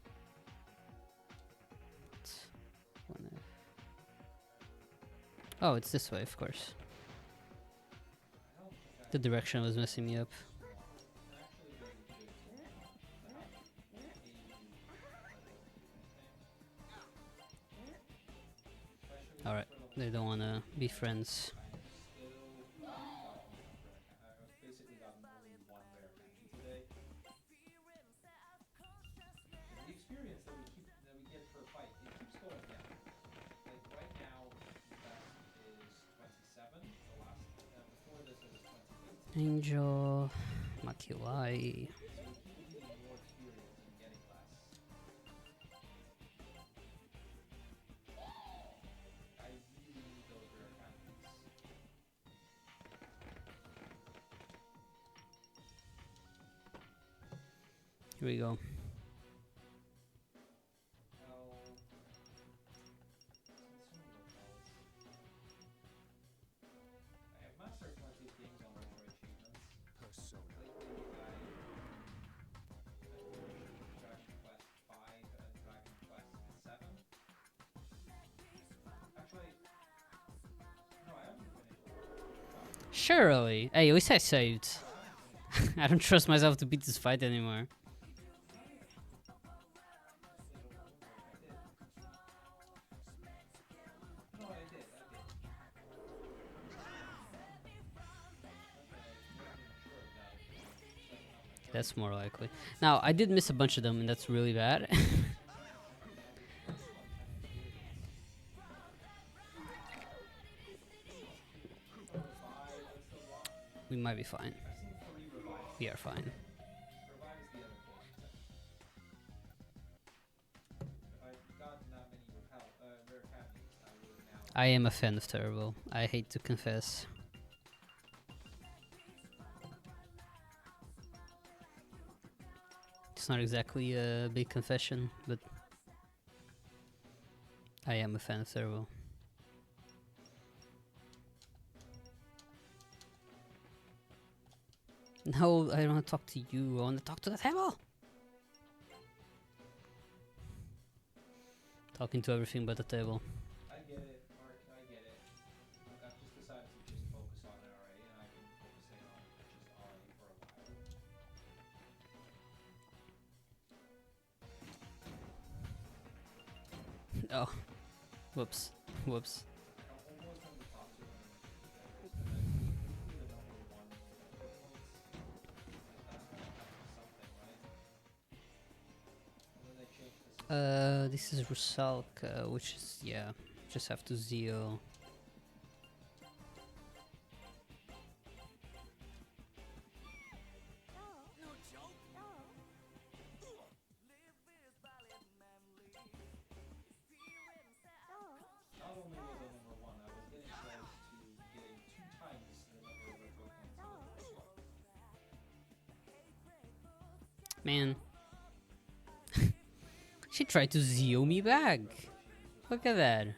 S1: It's 1F. Oh, it's this way, of course. The direction was messing me up. Alright, they don't wanna be friends. Angel, Maki Y. Here we go.
S2: Actually,
S1: Surely. Hey, at least I saved. I don't trust myself to beat this fight anymore.
S2: No, I did.
S1: That's more likely. Now, I did miss a bunch of them, and that's really bad. We might be fine. We are fine. I am a fan of Terrible. I hate to confess. It's not exactly a big confession, but I am a fan of Terrible. No, I don't want to talk to you. I want to talk to the table. Talking to everything but the table.
S2: I get it, Mark. I get it. Look, I've just decided to just focus on RA, and I've been focusing on just RA for a while.
S1: Oh, whoops, whoops.
S2: I'm almost on the top 200 competitors, and I think the number one footnotes, that's gonna count for something, right? And then they change the system.
S1: This is Rusalka, which is, yeah, just have to zeal.
S2: Not only was I number one, I was getting close to getting 2 times the number of retro points in the first one.
S1: Man. She tried to zeal me back. Look at that.
S2: Now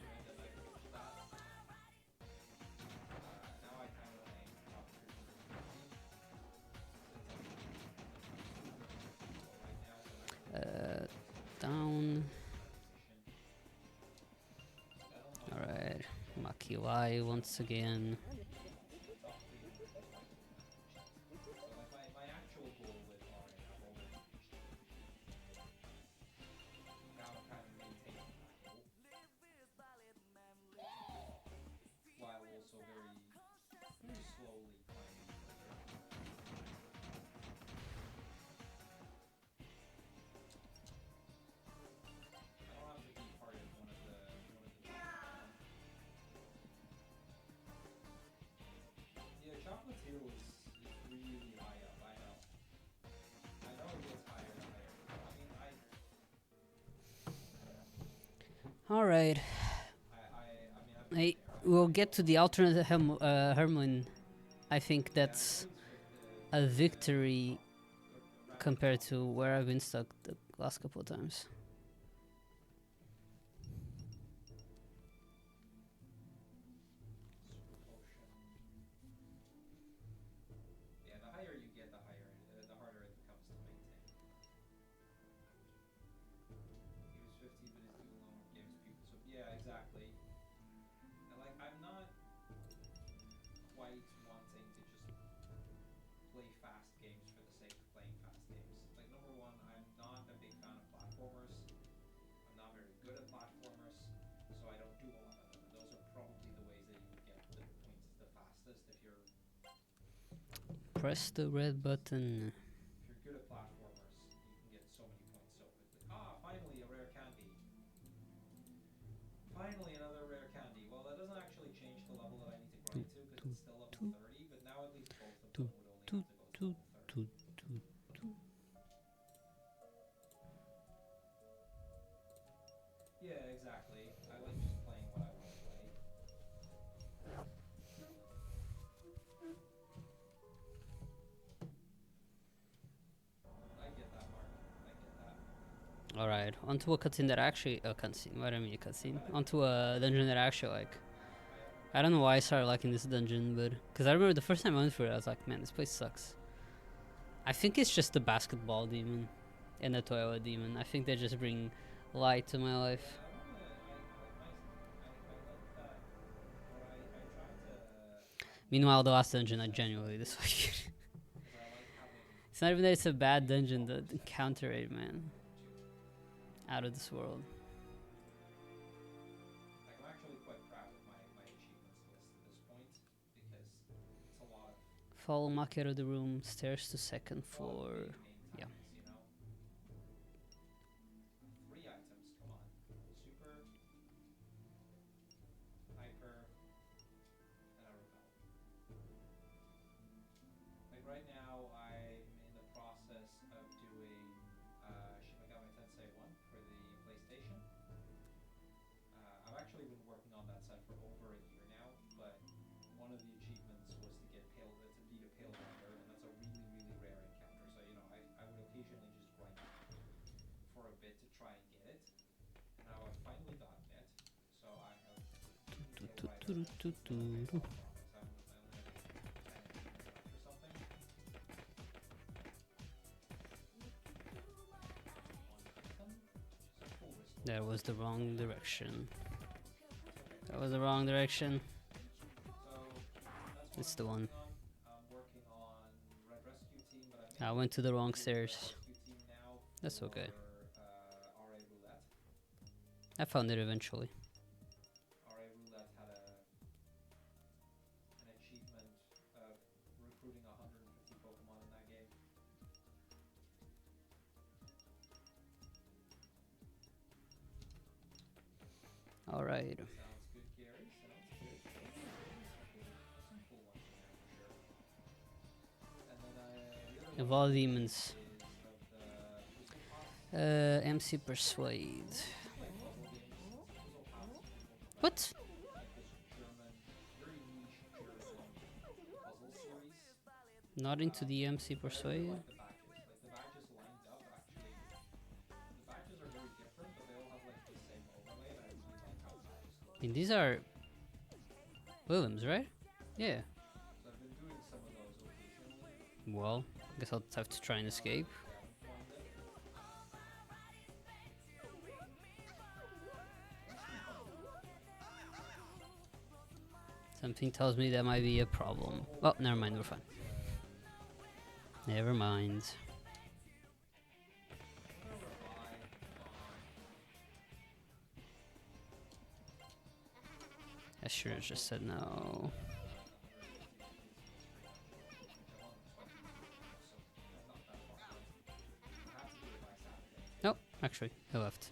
S2: I kind of aim top 350.
S1: Down. Alright. Makilai once again.
S2: My actual goal with RA, I've already reached. Now I'm kind of maintaining that goal. While also very slowly climbing further. I don't have to be part of one of the yeah, Chocolatier is really high up, I know. I know it gets higher and higher. I mean,
S1: Alright.
S2: I've
S1: Hey, we'll get to the alternate Hermelin. I think that's a victory compared to where I've been stuck the last couple of times.
S2: yeah, the higher you get, the harder it becomes to maintain. Games 50, but it's too long. Games people. So yeah, exactly. And like, I'm not quite wanting to just play fast games for the sake of playing fast games. Like, number one, I'm not a big fan of platformers. I'm not very good at platformers, so I don't do a lot of them. And those are probably the ways that you would get the points the fastest if you're
S1: Press the red button.
S2: good at platformers. You can get so many points so quickly. Ah, finally a rare candy. Finally another rare candy. Well, that doesn't actually change the level that I need to grind to because it's still level 30, but now at least both of them would only have to go to level 30. Yeah, exactly. I like just playing what I want to play. I get that, Mark. I get that.
S1: Alright, onto a cutscene that actually... a cutscene, what do I mean a cutscene? Onto a dungeon that I actually like. I don't know why I started liking this dungeon, but... Because I remember the first time I went through it, I was like, man, this place sucks. I think it's just the basketball demon and the toilet demon. I think they just bring light to my life. Meanwhile, the last dungeon I genuinely dislike.
S2: Because I like having
S1: It's not even that it's a bad dungeon. The encounter rate, man, out of this world.
S2: like I'm actually quite proud of my achievements list at this point because it's a lot of
S1: Follow Maki out of the room. Stairs to second floor.
S2: main
S1: Yeah.
S2: titles, you know. 3 items, come on. Super, hyper, and a repel. Like right now, I'm in the process of doing Shin Megami Tensei 1 for the PlayStation. I've actually been working on that set for over a year now, but one of the achievements was to get to beat a pale grinder, and that's a really, really rare encounter. So you know, I would occasionally just grind for a bit to try and get it, and now I've finally gotten it. So I have beaten Pale Rider. It's been a bit long progress. I only have 10 achievements left or something. One item, which is a full restore.
S1: That was the wrong direction.
S2: Okay.
S1: That was the wrong direction.
S2: So that's
S1: It's
S2: what
S1: the one.
S2: I'm working on Red Rescue Team, but I'm
S1: I went to the wrong
S2: Red
S1: stairs.
S2: Rescue Team now.
S1: That's okay.
S2: RA Roulette.
S1: I found it eventually.
S2: RA Roulette had an achievement of recruiting 150 Pokemon in that game.
S1: All right.
S2: Sounds good, Gary. Sounds good. There's some cool ones in there for sure. And then the other
S1: Of
S2: one
S1: all demons.
S2: is of the Puzzle Pass.
S1: MC Persuade.
S2: Like puzzle games. Puzzle Pass is people
S1: What?
S2: like this German, very niche German puzzle series.
S1: Not into the MC Persuade?
S2: Like the badges. Like the badges lined up actually. The badges are very different, but they all have like the same overlay, and I really like how the badges look.
S1: I mean, these are Williams, right? Yeah.
S2: So I've been doing some of those occasionally.
S1: Well, I guess I'll have to try and escape.
S2: I haven't found it.
S1: Something tells me that might be a problem. Oh, never mind, we're fine. Never mind.
S2: I'm gonna rely on
S1: I should have just said no. Nope, actually, I left.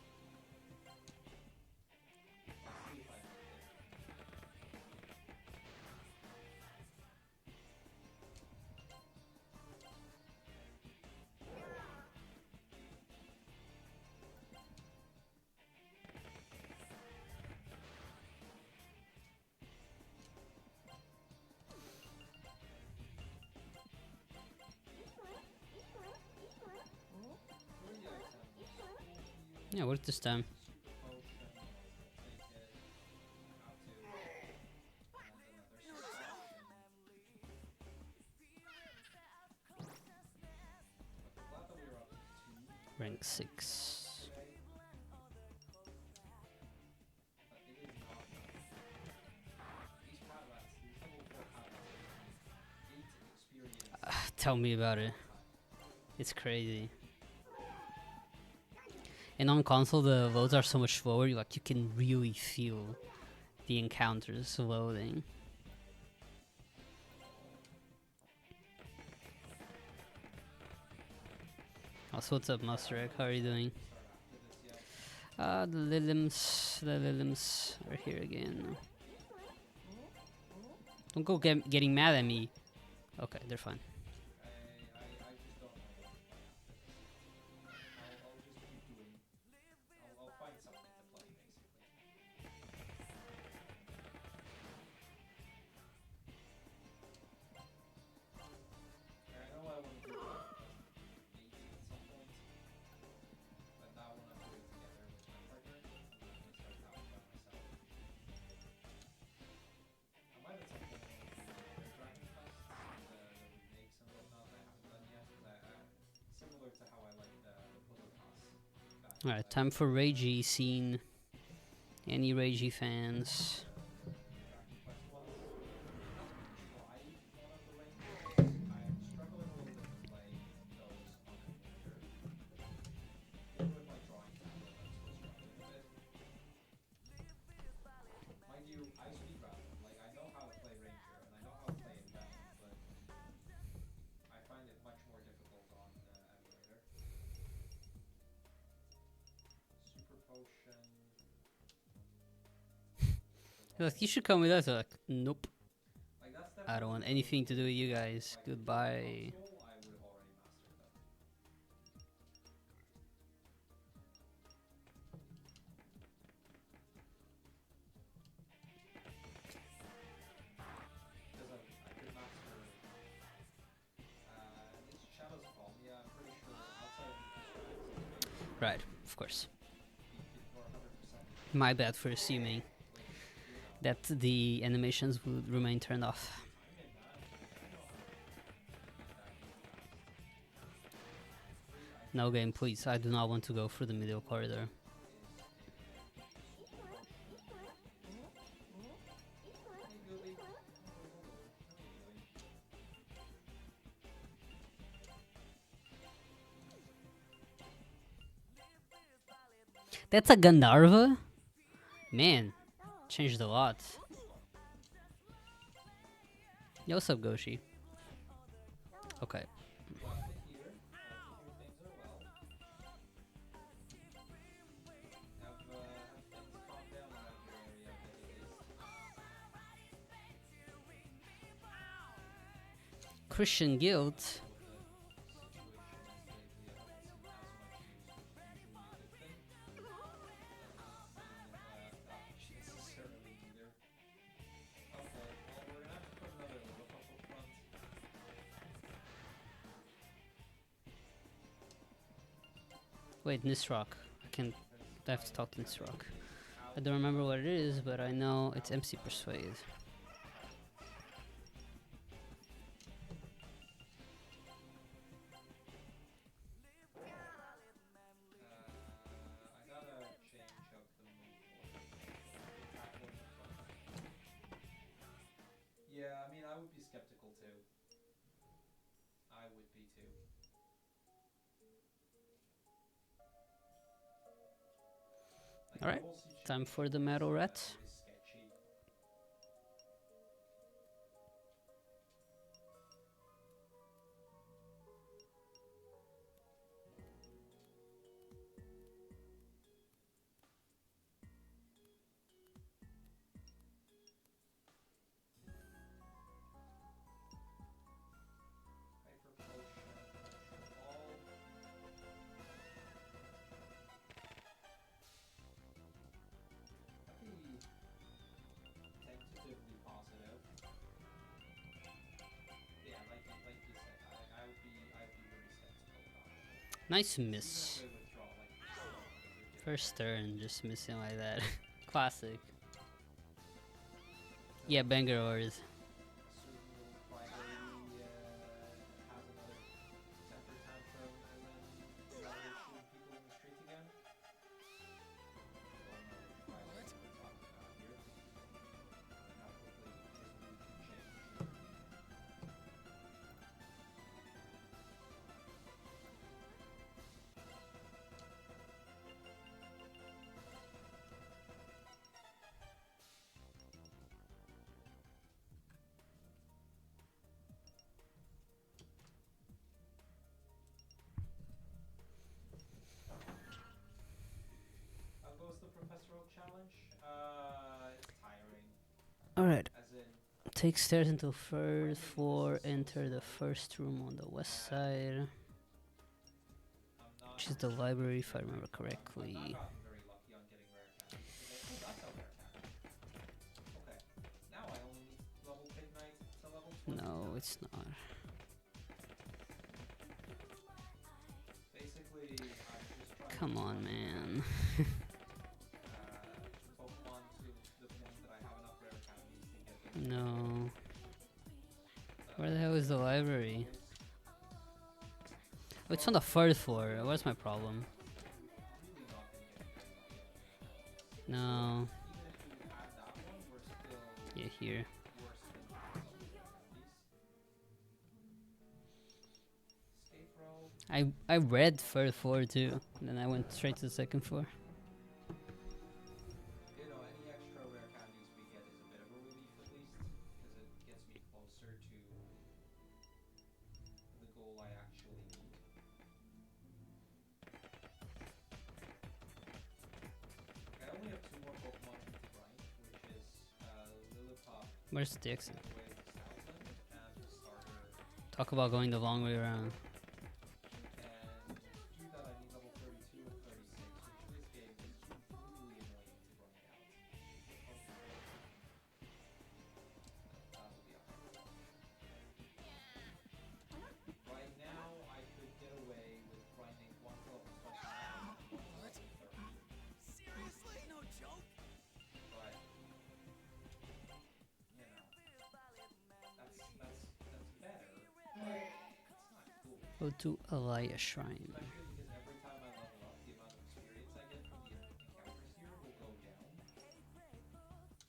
S1: Yeah, what's this time? Rank 6. Tell me about it. It's crazy. And on console, the loads are so much slower. You can really feel the encounters loading. Also, what's up, Master? How are you doing? The Lilims are here again. Don't go getting mad at me. Okay, they're fine.
S2: I'll find something to play, basically. I know I want to do 8 at some point, but that one I'm doing together with my partner. I'm not going to start that one by myself. I might at some point want to do other Dragon Quests, the remakes and whatnot that I haven't done yet, because similar to how I like the Puzzle Pass.
S1: Alright, time for Ragey scene. Any Ragey fans?
S2: potion.
S1: Like, you should come with us. Like, nope.
S2: Like that's
S1: I don't want
S2: definitely
S1: anything to do with you
S2: like,
S1: guys.
S2: if it were on
S1: Goodbye.
S2: console, I would have already mastered them. Because I could master at least Shadow's Fall. Yeah, I'm pretty sure outside of the
S1: Right, of course.
S2: or 100%.
S1: My bad for assuming that the animations would remain turned off.
S2: I'm in that. I know how to beat that game fast.
S1: No game, please. I do not want to go through the middle corridor. That's a Gandharva? Man, changed a lot. Yo, what's up, Goshi? Okay. Christian Guild. Wait, Nisrock. I have to talk to Nisrock. I don't remember what it is, but I know it's MC Persuade.
S2: Yeah, I mean, I would be skeptical too. I would be too. Like,
S1: Alright, time for the Metal Rat.
S2: sketchy. Hyper potion. All. I'd be tentatively positive. Yeah, like you said, I would be very skeptical about it.
S1: Nice
S2: Even
S1: miss.
S2: if they withdraw, like,
S1: First turn, just missing like that. Classic. Yeah, banger ores.
S2: a certain little crybaby has another temper tantrum and then started shooting people in the street again. Don't know which crybaby we're talking about here. And how quickly his mood can change. How goes the professorial challenge? It's tiring.
S1: Alright.
S2: As in,
S1: Take stairs until third floor, enter the first room on the west side,
S2: I'm not.
S1: which is the library if I remember correctly.
S2: I've not gotten very lucky on getting rare candies today. Oh, that's a rare candy. Okay. Now I only need level Pig Knight to level 20.
S1: No, it's not.
S2: Basically, I'm just trying
S1: Come
S2: to
S1: on, man.
S2: Pokemon to the point that I have enough rare candies to get them.
S1: No. Where the hell is the library? Oh, it's on the third floor. What's my problem?
S2: Really not been getting very lucky on rare candies.
S1: No.
S2: Even if we had that one, we're still
S1: Yeah, here.
S2: worse than some of the rare candies. Escape rope.
S1: I read third floor too. Then I went straight to the second floor.
S2: You know, any extra rare candies we get is a bit of a relief at least, because it gets me closer to the goal I actually need.
S1: Where's the exit?
S2: way to Southend, and the starter.
S1: Talk about going the long way around.
S2: And to do that, I need level 32 and 36, which this game is really annoying to grind out. That'll be alright. Right now, I could get away with grinding one to level 29 and one to level 30.
S3: Seriously? No joke?
S2: But, you know, that's better, but it's not cool.
S1: Go to Alaya Shrine.
S2: Especially because every time I level up, the amount of experience I get from the encounters here will go down. Emerald Sea Glass,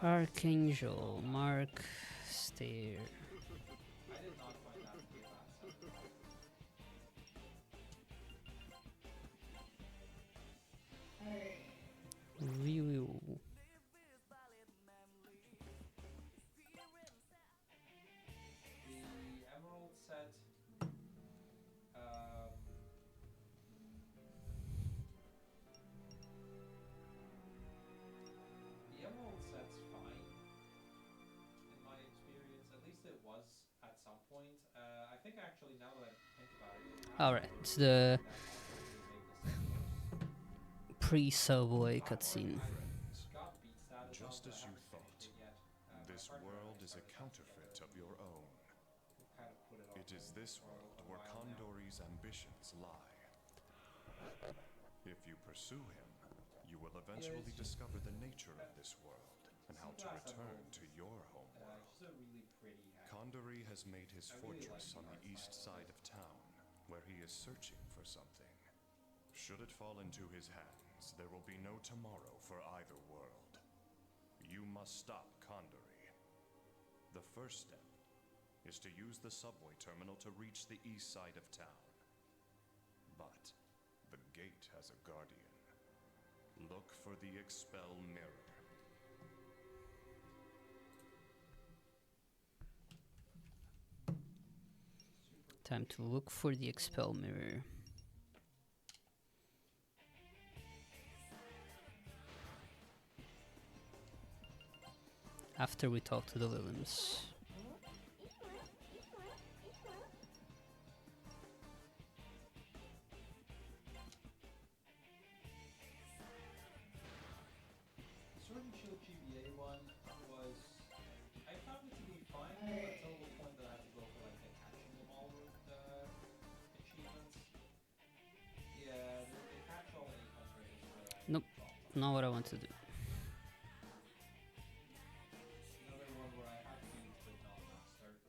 S1: Archangel, Mark, Stair.
S2: I did not find that to be a bad sound.
S1: Ryu.
S2: The Emerald set, the Emerald set's fine, in my experience. At least it was at some point. I think actually, now that I think about it,
S1: Alright, it's the
S2: that possibly made the set worse.
S1: pre-subway cutscene.
S2: Got beat status
S4: Just
S2: on,
S4: as
S2: but I
S4: you
S2: haven't
S4: thought,
S2: finished it yet. My
S4: this
S2: partner and I
S4: world is a
S2: started that
S4: counterfeit
S2: together.
S4: of your own.
S2: We kind of put it off
S4: It is this
S2: for a
S4: world
S2: while
S4: where
S2: now.
S4: Condori's ambitions lie. If you pursue him, you will eventually
S2: it's-
S4: discover the nature of this world and how to
S2: Sea Glass
S4: return
S2: Emerald.
S4: to your homeworld.
S2: She's a really pretty hack.
S4: Condori has made his
S2: I really
S4: fortress
S2: like
S4: on
S2: the
S4: the
S2: art
S4: east
S2: style of
S4: side of town, where he is searching for something. Should it fall into his hands, there will be no tomorrow for either world. You must stop Condori. The first step is to use the subway terminal to reach the east side of town. But the gate has a guardian. Look for the Expel Mirror.
S1: Time to look for the Expel Mirror. After we talk to the Lilims.
S2: Sword and Shield GBA one was, I found it to be fine until the point that I had to go for like the catching them all achievements. Yeah, the catch all 800 is where I
S1: Nope.
S2: dropped off.
S1: Not what I want to do.
S2: Another one where I have beat but not mastered.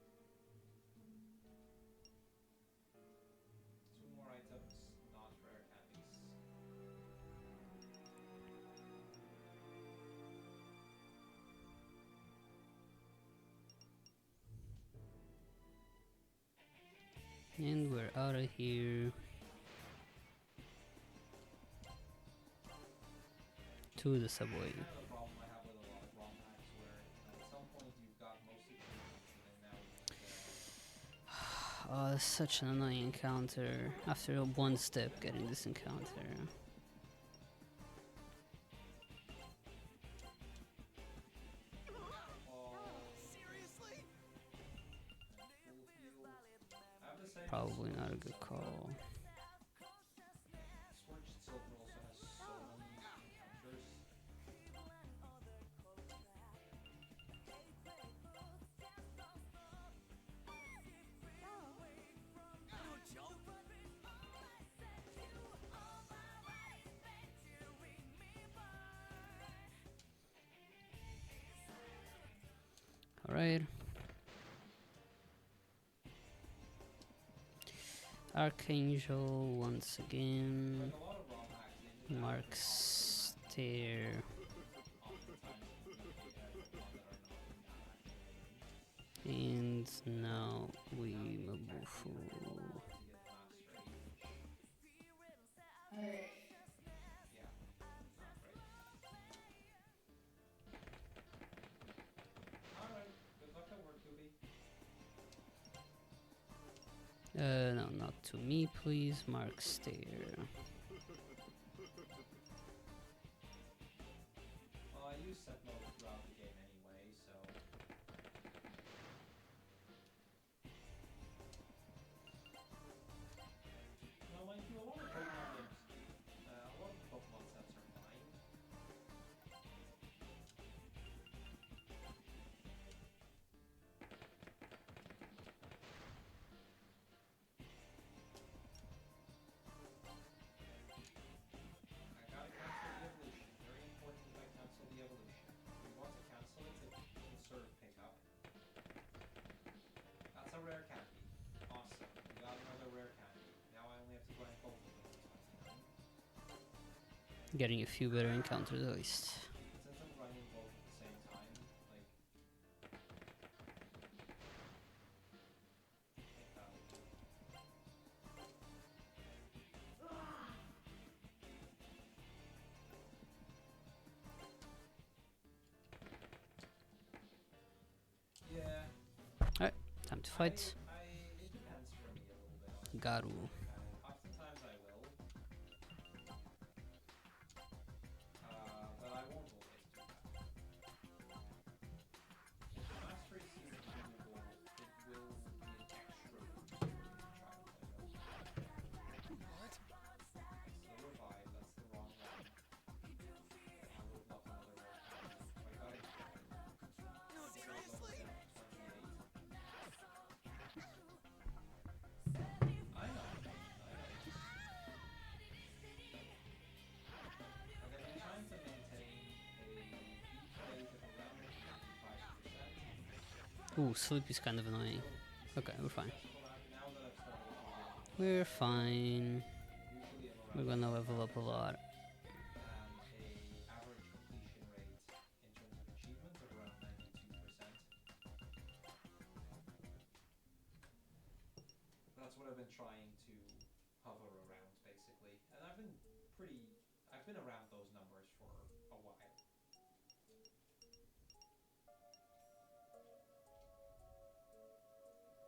S2: 2 more items, not rare candies.
S1: And we're out of here. To the subway.
S2: Kind of the problem I have with a lot of ROM hacks where at some point you've got most achievements and then now you
S1: Oh, that's such an annoying encounter. After one step getting this encounter.
S3: Seriously?
S2: full heal. I have to say
S1: Probably not a good call.
S2: Scorched Silver also has so many encounters.
S3: No joke?
S1: Alright. Archangel once again.
S2: Like a lot of ROM hacks, they just
S1: Mark Stair.
S2: oftentimes implement the one that are not in that actually.
S1: And now we Mabufu.
S2: Yeah, not great. Alright, good luck at work, Doobie.
S1: No, not to me, please. Mark Stair.
S2: use set mode throughout the game anyway, so. No, mind you, a lot of Pokemon games, a lot of the Pokemon sets are fine. I gotta cancel the evolution. Very important that I cancel the evolution. We want to cancel it to conserve pickup. That's a rare candy. Awesome. We got another rare candy. Now I only have to grind both of them to 29.
S1: Getting a few better encounters at least.
S2: Since I'm grinding both at the same time, like. I think that'll do. Yeah.
S1: Time to fight.
S2: It depends for me a little bit.
S1: Garu.
S2: Oftentimes I will. But I won't always do that. If the mastery seems doable, it will be an extra boost for me to try and play those.
S3: What?
S2: It's the revive, that's the wrong one. I would love another rare candy. I got it.
S3: No, seriously?
S2: 28. I know. Like, I've been trying to maintain a beat rate of around 55%.
S1: Ooh, sleep is kind of annoying. Okay, we're fine.
S2: Now that I've started working,
S1: We're fine.
S2: usually I'm
S1: We're
S2: around
S1: gonna level up a lot.
S2: and a average completion rate in terms of achievement of around 92%. That's what I've been trying to hover around, basically. And I've been around those numbers for a while.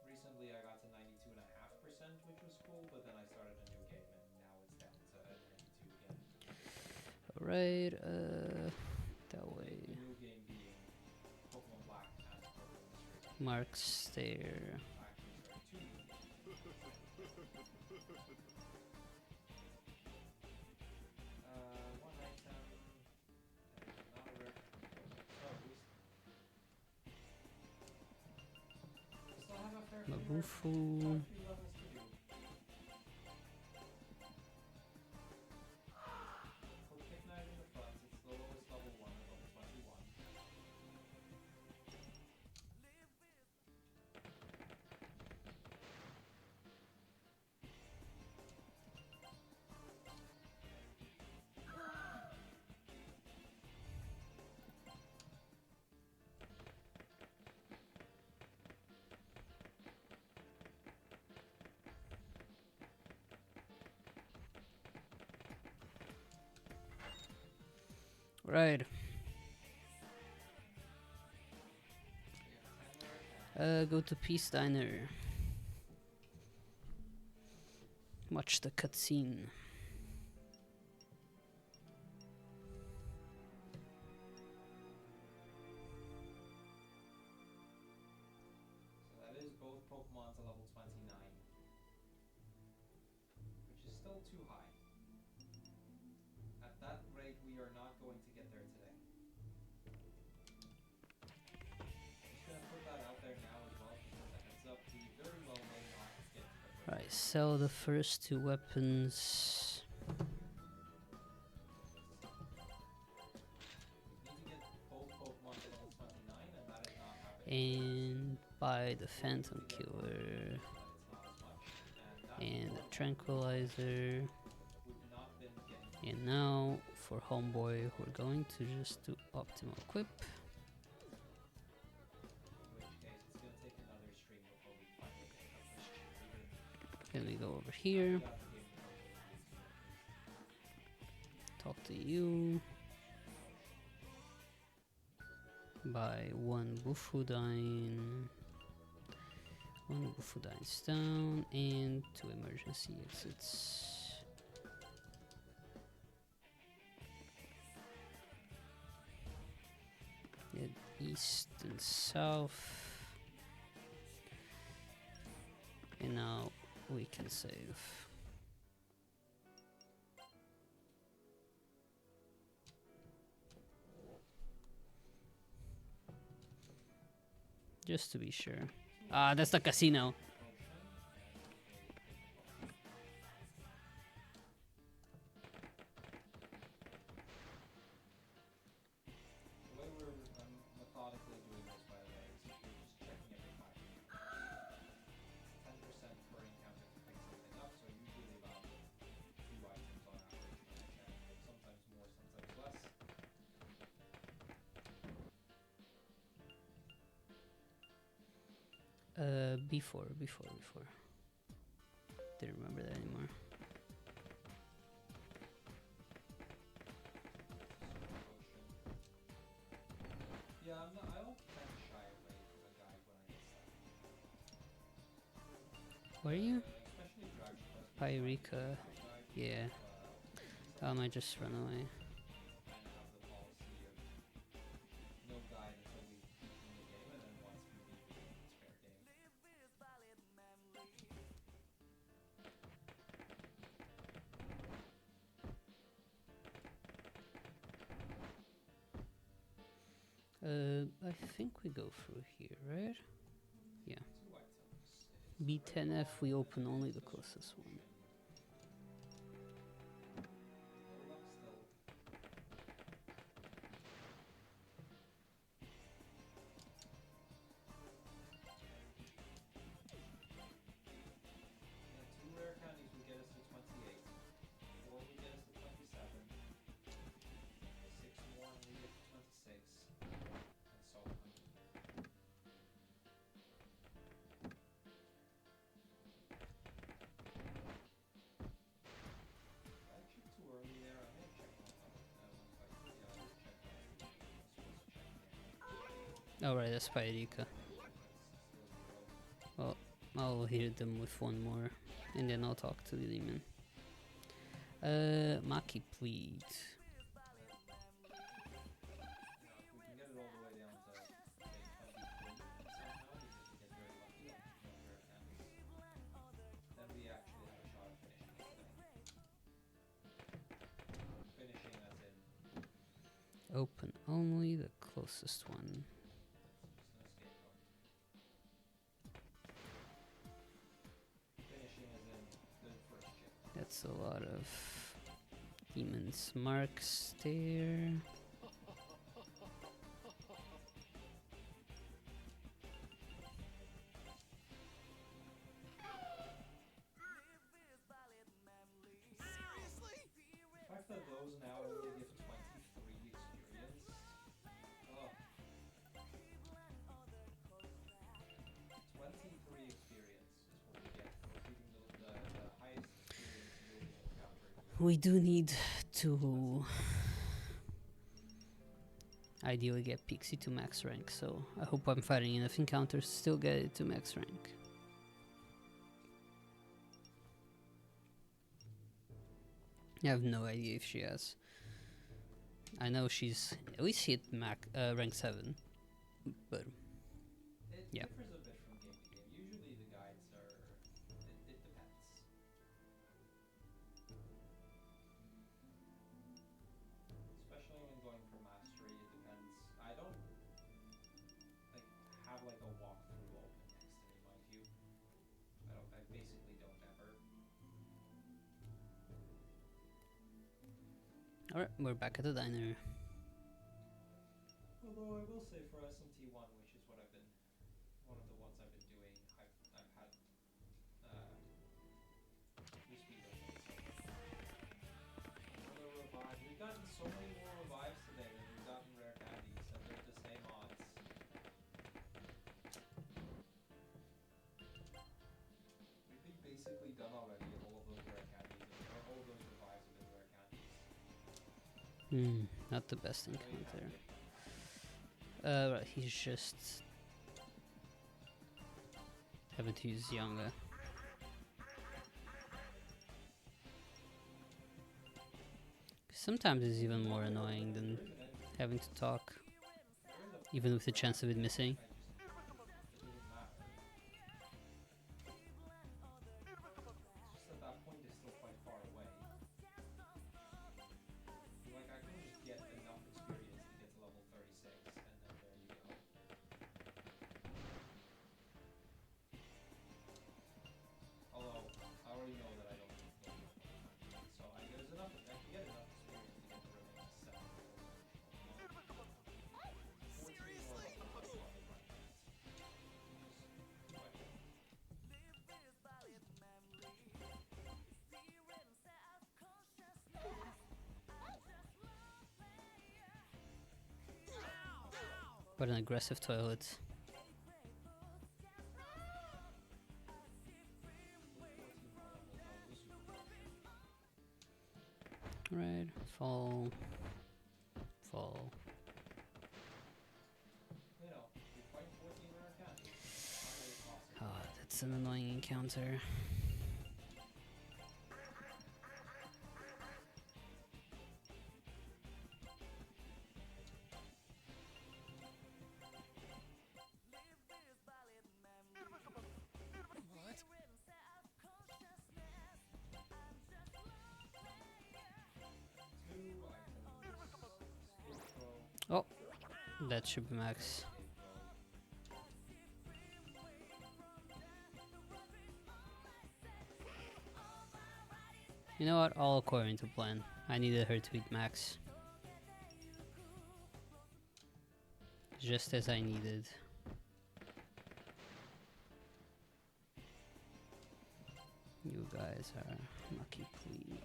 S2: Recently I got to 92.5%, which was cool, but then I started a new game and now it's down to 92 again.
S1: Alright, that way.
S2: The new game being Pokemon Black and Pokemon Mystery.
S1: Marks there.
S2: Actually, sorry, two new games. One item, and not a rare. Oh, we still have a fair few more,
S1: Mabufu.
S2: quite a few levels to do. Put Kick Knight in the front, it's the lowest level one at level 21.
S1: Right. Go to Peace Diner. Watch the cutscene.
S2: So that is both Pokemon to level 29, which is still too high. At that rate, we are not going to get there today. Just gonna put that out there now as well, just as a heads up. We very well may not get to the first.
S1: Right, sell the first two weapons.
S2: We need to get both Pokemon to level 29, and that is not happening.
S1: And buy the Phantom Killer.
S2: But it's not as much.
S1: And the Tranquilizer.
S2: We've not been getting.
S1: And now, for Homeboy, we're going to just do Optimal Equip.
S2: In which case, it's gonna take another stream before we finally get our first cheerleader.
S1: Then we go over here.
S2: We got the game from
S1: Talk to you. Buy one Bufudine. One Bufudine Stone and two emergency exits. east and south. And now we can save. Just to be sure. Ah, that's the casino.
S2: The way we're methodically doing this, by the way, is we're just checking every 5 minutes. 10% per encounter to pick something up, so usually about 2 items on average when I check. Sometimes more, sometimes less.
S1: Before. Didn't remember that anymore.
S2: Yeah, I don't tend to shy away from a guide when I get stuck.
S1: Where are you?
S2: Especially Dragon Quest.
S1: Pyreka.
S2: Guide,
S1: Yeah. I might just run away.
S2: kind of have the policy of no guide until we beat the game, and then once we beat the game, it's fair game.
S1: I think we go through here, right?
S2: 2 items.
S1: B10F, we open only the closest one.
S2: No luck still. Yeah, 2 rare candies will get us to 28. 4 will get us to 27. 6 more and we get to 26. And so on. I checked too early there. I may have checked one level. Yeah, I did check last week. I was supposed to check now.
S1: Alright, that's Pyreka.
S2: It's still 0.
S1: Well, I'll hit them with one more, and then I'll talk to the demon. Maki plead.
S2: Now, if we can get it all the way down to, say, 23 somehow, because we get very lucky on rare candies, then we actually have a shot at finishing this thing. Finishing as in,
S1: Open only the closest one.
S2: just an escape rope. Finishing as in the first chip.
S1: That's a lot of demons marks there.
S2: The fact that those now only give 23 experience. Oh. 23 experience is what we get for beating the highest experience you'll encounter here.
S1: We do need to ideally get Pixie to max rank, so I hope I'm fighting enough encounters to still get it to max rank. I have no idea if she has. I know she's at least hit rank 7, but
S2: It
S1: Yeah.
S2: differs a bit from game to game. Usually the guides are... It depends. Especially when going for mastery, it depends. I don't have like a walkthrough open next to me, mind you. I basically don't ever.
S1: alright, we're back at the diner.
S2: Although I will say for SMT1, which is what I've been, one of the ones I've been doing, I've had new speedrun modes. Another revive. We've gotten so many more revives today than we've gotten rare candies, and they're the same odds. We've basically done already all of those rare candies, and all of those revives have been rare candies.
S1: Not the best
S2: So there you
S1: encounter.
S2: have it.
S1: Right, he's just having to use Younger. Sometimes it's even more annoying than having to talk.
S2: There is a
S1: even with the chance of it missing.
S2: It doesn't matter. It's just that point is still quite far away. Like, I couldn't just get enough experience to get to level 36, and then there you go. Although, I already know that I don't need to get Pokemon. So I can get enough experience to get the remaining 7 of those original Pokemon. 14 more levels of Pokemon right now. Just quite a lot.
S1: What an aggressive toilet. Right, fall. Fall.
S2: You know, you fight 14 rare candies. Not really possible.
S1: Oh, that's an annoying encounter.
S3: What?
S1: Oh, that should be max. You know what? All according to plan. I needed her to eat max. Just as I needed. You guys are lucky, please.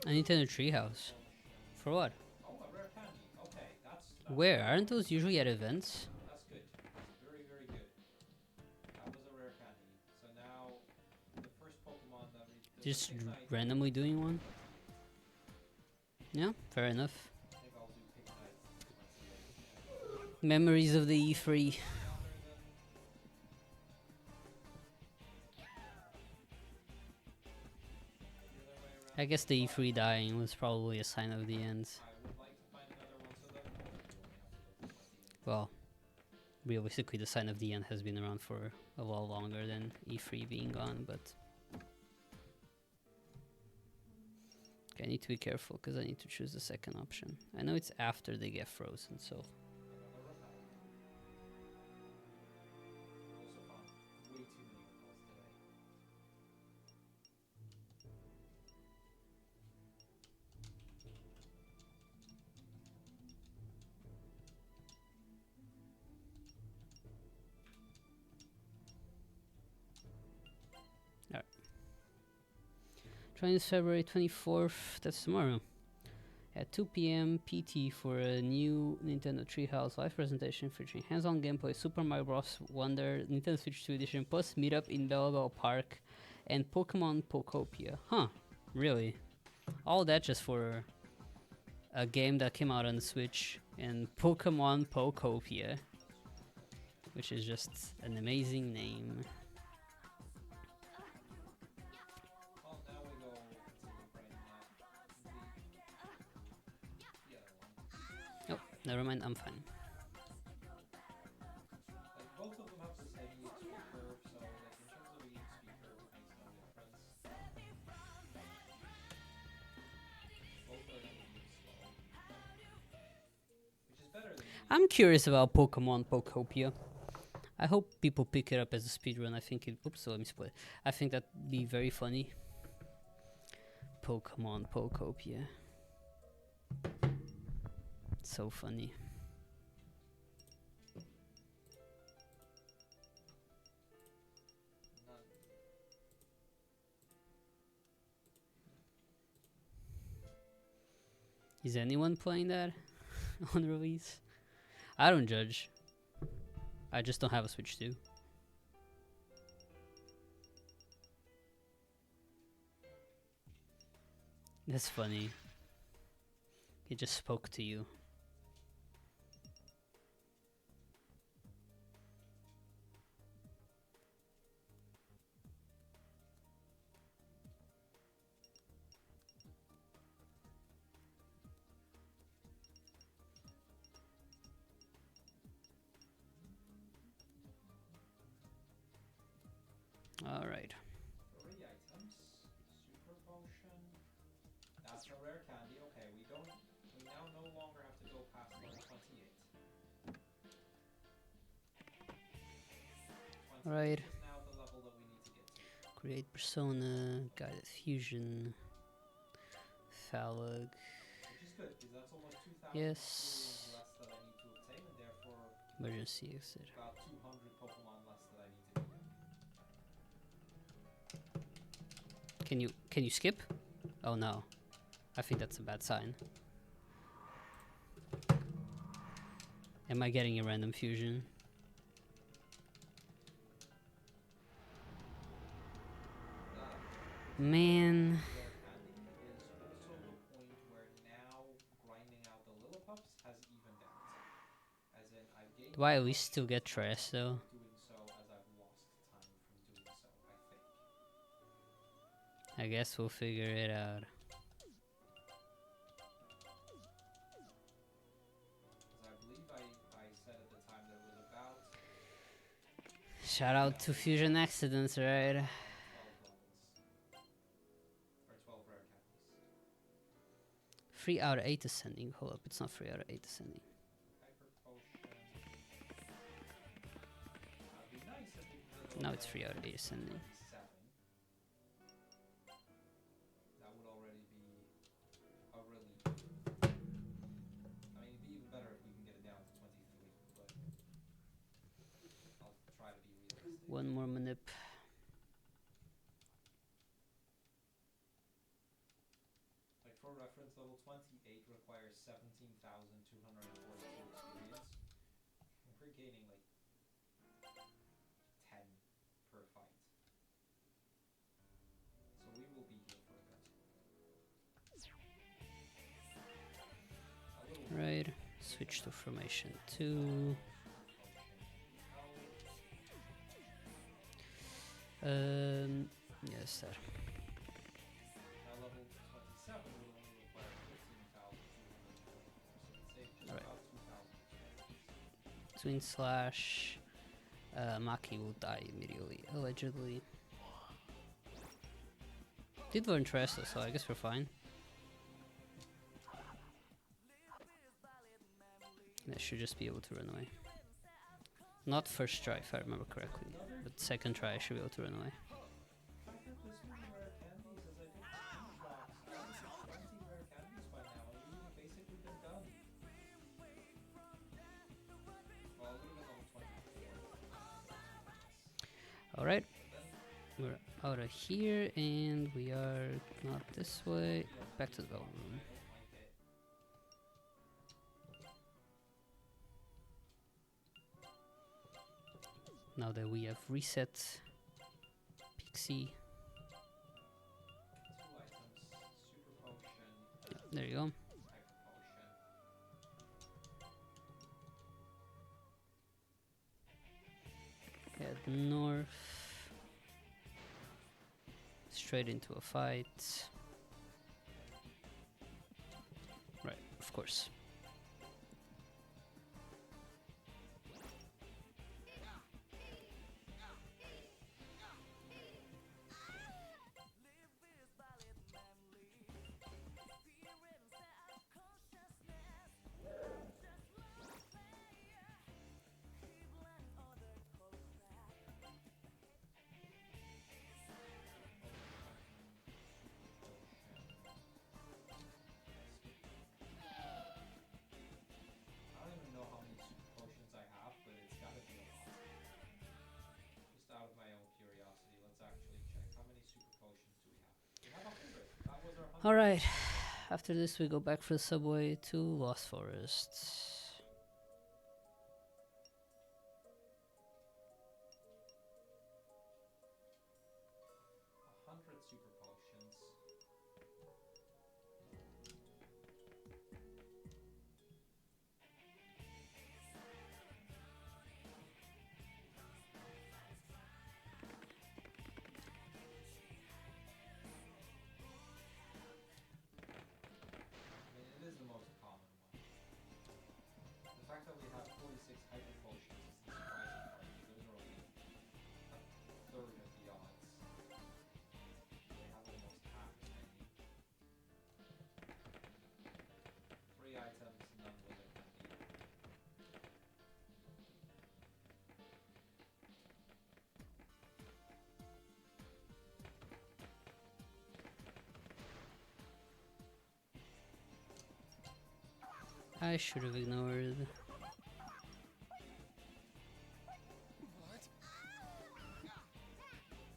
S1: A Nintendo Treehouse. For what?
S2: Oh, a rare candy. Okay, that's
S1: Where? Aren't those usually at events?
S2: that's good. That's very, very good. That was a rare candy. So now, the first Pokemon that
S1: Just
S2: Pignite,
S1: randomly doing one? Yeah, fair enough.
S2: I think I'll do Pignite once a day.
S1: Memories of the E3.
S2: Rather than the other way around.
S1: I guess the E3 dying was probably a sign of the end.
S2: I would like to find another one so that both of you only have to go to 28.
S1: Well, realistically, the sign of the end has been around for a lot longer than E3 being gone, but okay, I need to be careful because I need to choose the second option. I know it's after they get frozen, so
S2: Another repel. Also found way too many repels today.
S1: trying this February 24th, that's tomorrow, at 2 p.m. PT for a new Nintendo Treehouse live presentation featuring hands-on gameplay, Super Mario Bros. Wonder, Nintendo Switch 2 Edition, plus meetup in Belleville Park, and Pokemon Pokopia. Huh, really? All that just for a game that came out on the Switch, and Pokemon Pokopia, which is just an amazing name.
S2: Well, now we go to the brain the other one.
S1: Oh, never mind, I'm fine.
S2: Like, both of them have the same EX speaker, so like in terms of EX speaker, it makes no difference. Both are gonna be slow, which is better than
S1: I'm curious about Pokemon Pokopia. I hope people pick it up as a speedrun. I think it. Oops, let me split. I think that'd be very funny. Pokemon Pokopia. So funny.
S2: none.
S1: Is anyone playing that on release? I don't judge. I just don't have a Switch 2. That's funny. He just spoke to you. All right.
S2: 3 items. Super potion. That's a rare candy. Okay, we now no longer have to go past level 28. 28
S1: Right.
S2: is now the level that we need to get to.
S1: Create persona, guided fusion, phallic.
S2: Which is good, because that's almost 2,000
S1: Yes.
S2: experience less that I need to obtain, and therefore
S1: Emergency exit.
S2: about 200 Pokemon less that I need to do.
S1: Can you skip? Oh no. I think that's a bad sign. Am I getting a random fusion? Man.
S2: Rare candy is also the point where now grinding out the Lillipups has evened out. As in, I've gained
S1: Why
S2: as
S1: we
S2: much
S1: still get
S2: time
S1: trash though?
S2: from doing so as I've lost time from doing so, I think.
S1: I guess we'll figure it out.
S2: Because I believe I said at the time that it was about
S1: Shout out to Fusion Accidents, right?
S2: 12 levels. Or 12 rare candies.
S1: 3 out of 8 ascending. Hold up, it's not 3 out of 8 ascending.
S2: Hyper potion. That'd be nice if we could go
S1: Now it's
S2: down
S1: 3 out of
S2: to
S1: 8 ascending.
S2: 27. That would already be a relief. I mean, it'd be even better if we can get it down to 23, but I'll try to be realistic.
S1: One more manip.
S2: Like, for reference, level 28 requires 17,242 experience. We're gaining like 10 per fight. So we will be here for a bit. A little
S1: Right. Switch to formation 2. Yes, sir.
S2: Now level 27 will only require 15,244, so it's save just
S1: Alright.
S2: about 2,000 experience.
S1: Twin slash. Maki will die immediately, allegedly. Did learn Tresta, so I guess we're fine. And I should just be able to run away. Not first try, if I remember correctly, but second try I should be able to run away.
S2: I heard this many rare candies as I did 2 drops. I would have 20 rare candies by now, and we would have basically been done. Well, it would have been level 24.
S1: Alright, we're out of here, and we are not this way. Back to the development room. Now that we have reset Pixie,
S2: 2 items, super potion,
S1: there you go.
S2: hyper potion.
S1: Head north, straight into a fight. Right, of course.
S2: I don't even know how many super potions I have, but it's gotta be a lot. Just out of my own curiosity, let's actually check. How many super potions do we have? We have 100. That was our 100.
S1: Alright, after this we go back for the subway to Lost Forest.
S2: 100 super potions.
S1: I should have ignored.
S3: What?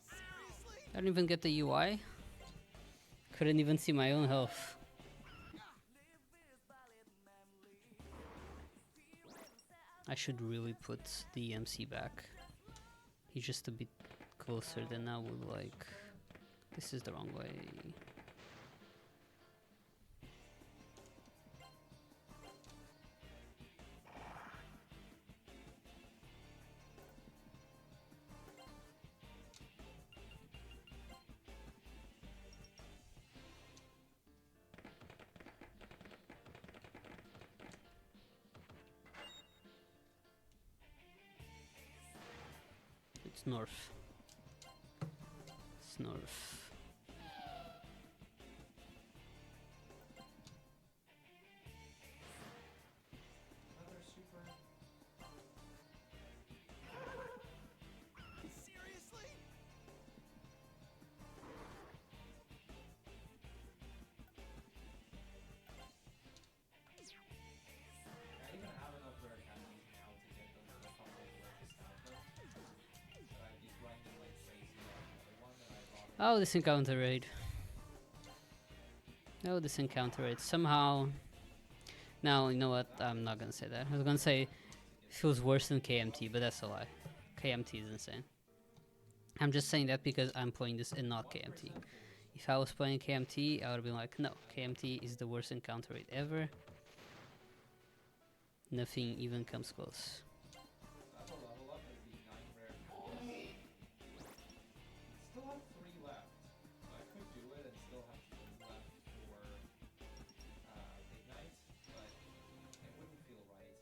S3: Seriously?
S1: I don't even get the UI. Couldn't even see my own health. I should really put the MC back. He's just a bit closer than I would like. This is the wrong way. It's north. It's north.
S2: Another super.
S3: Seriously?
S2: I even have enough rare candies now to get the fucking nostalgia. But I'd be grinding like crazy on another one that I bought.
S1: Oh, this encounter raid. Oh, this encounter raid. Somehow. No, you know what? I'm not gonna say that. I was gonna say feels worse than KMT, but that's a lie. KMT is insane. I'm just saying that because I'm playing this and not KMT. If I was playing KMT, I would have been like, no, KMT is the worst encounter raid ever. Nothing even comes close.
S2: That's a level up, it'd be 9 rare candies. Still have 3 left. So I could do it and still have 3 left for Big Night, but it wouldn't feel right.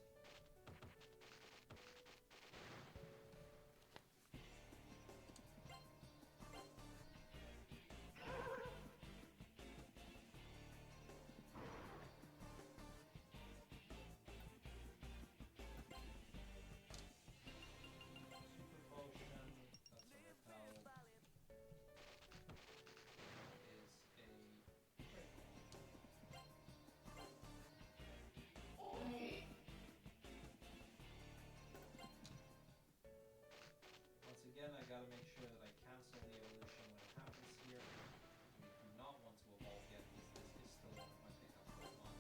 S2: Super Potion, that's a repel. That is a critical. Once again, I gotta make sure that I cancel the evolution when it happens here. We do not want to evolve yet, because this is still one of my pickup Pokemon.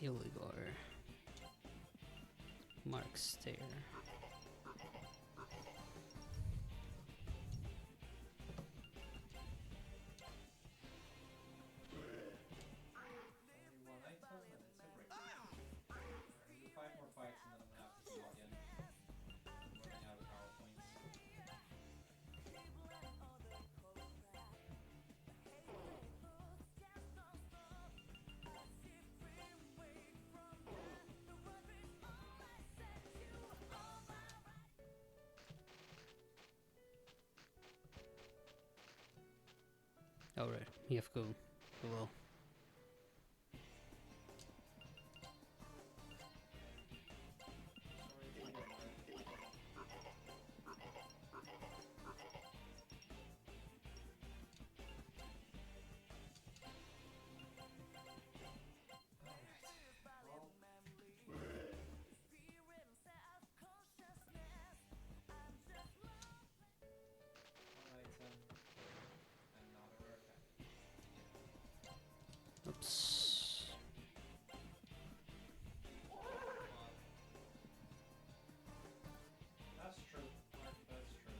S1: Illigor. Mark Stare.
S2: Only one item, and it's a break. Alright, do 5 more fights, and then I'm gonna have to log in. I'm running out of power points.
S1: Alright, you have to go below.
S2: Sorry for your mark. One item, and not a rare candy.
S1: Oops.
S2: That's true, Mark, that's true.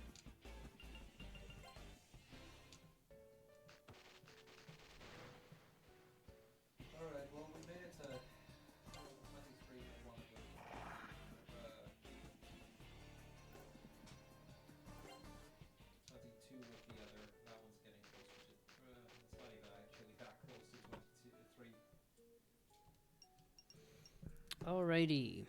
S2: Alright, well, we made it to 23 with one of them. 22 with the other. That one's getting closer to. It's not even actually that close to 23.
S1: Alrighty.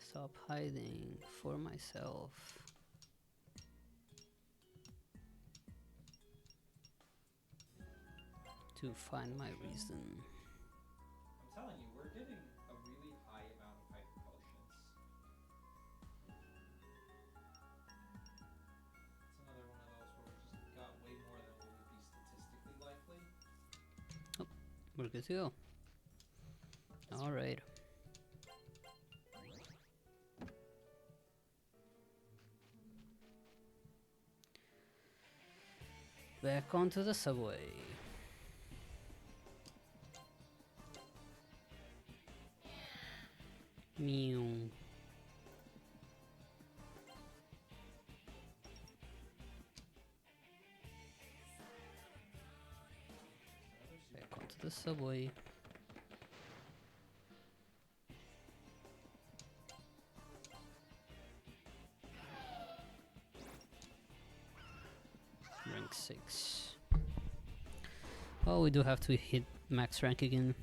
S1: Stop hiding for myself. To find my reason.
S2: I'm telling you, we're getting a really high amount of hyper potions. It's another one of those where we just got way more than what would be statistically likely.
S1: We're good to go. Alright. Back onto the subway. Meow. Back onto the subway. Rank 6. Well, we do have to hit max rank again.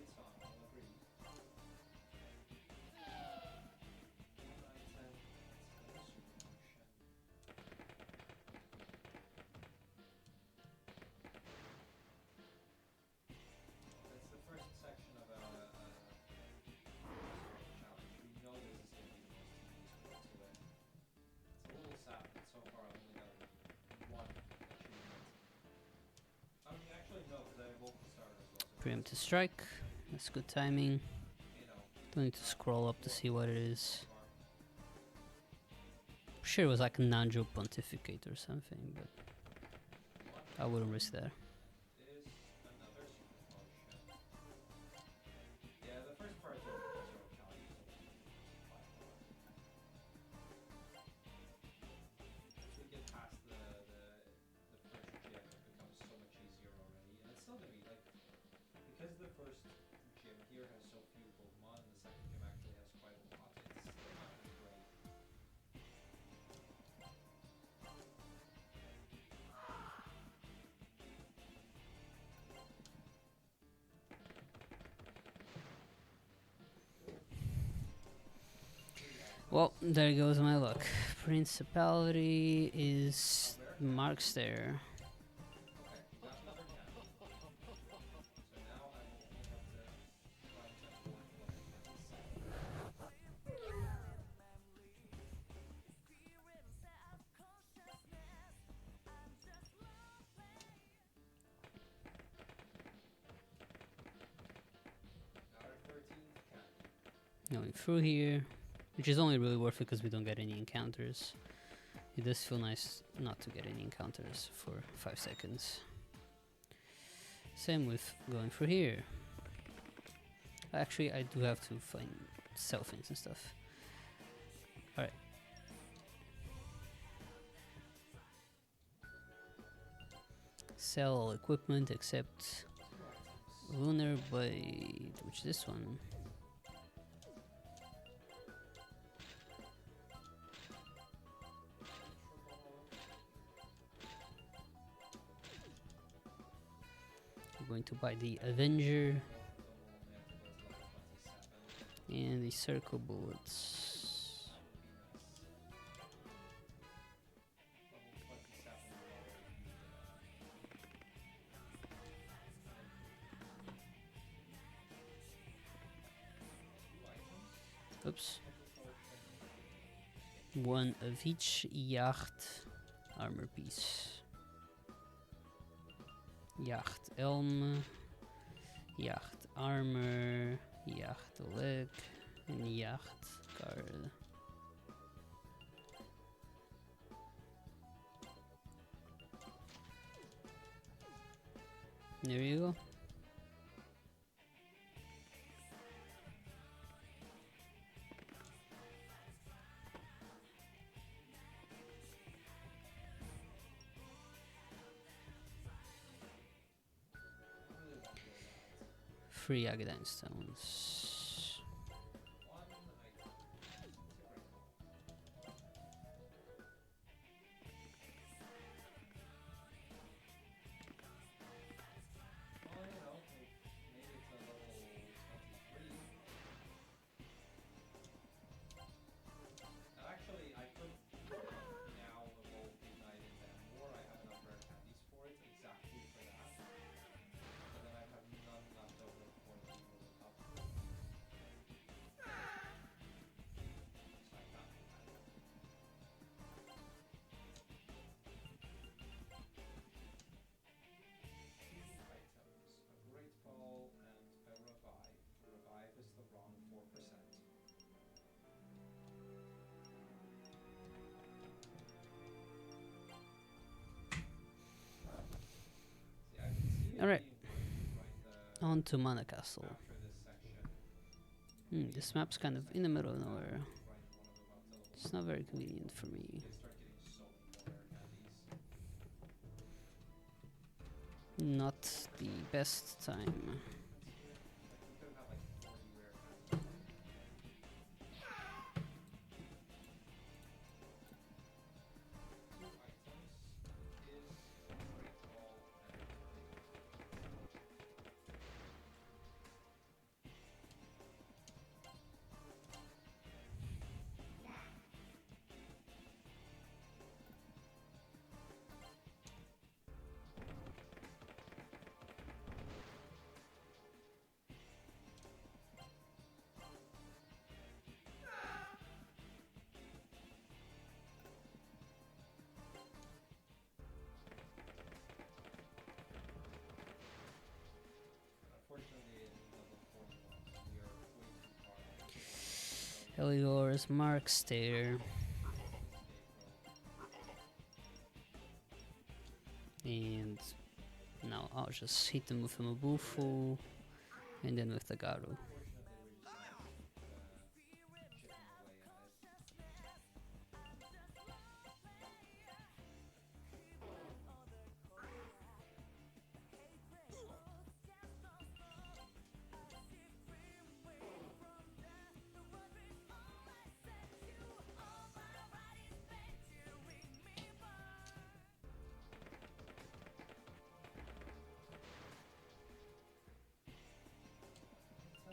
S2: It's on, I'll agree. 9, 10, it's super potion. That's the first section of a challenge. We know this is going to be the most tedious part to it. It's a little sad that so far I've only got one achievement. I mean, actually no, because I have both the starter as well. So
S1: Preemptive strike. That's good timing.
S2: you know,
S1: Don't need to scroll up to see what it is.
S2: so far.
S1: I'm sure it was like a Nanjo pontificate or something, but
S2: What
S1: I wouldn't risk that.
S2: is another super potion? Yeah, the first part of the zero challenge is by far. Once we get past the first gym, it becomes so much easier already, and it's still gonna be like, because the first gym here has so few Pokemon, and the second gym actually has quite a lot. It's still not gonna be great.
S1: Well, there goes my luck. Principality is marks there.
S2: Okay, we got another 10. So now I will only have to try and catch one for like 27. Got our 13th candy.
S1: Going through here, which is only really worth it because we don't get any encounters. It does feel nice not to get any encounters for 5 seconds. Same with going through here. Actually, I do have to sell things and stuff. Alright. Sell all equipment except Lunar Blade, which is this one. I'm going to buy the Avenger and the Circle Bullets. Oops. One of each yacht armor piece. Yacht Elm, Yacht Armor, Yacht Leg, and Yacht Guard. There you go. Free Agadine Stones. Alright,
S2: right,
S1: on to Mana Castle.
S2: after this section,
S1: This map's kind of in the middle of nowhere.
S2: grind one of them up to level
S1: It's not very convenient for me.
S2: they start getting so many more rare candies.
S1: Not the best time.
S2: Like we could have had like 40 rare candies. Two items is great all and unfortunately in level 41 we are way too far out. So
S1: Helior's Mark's there. And now I'll just hit them with a Mabufu and then with the Garu.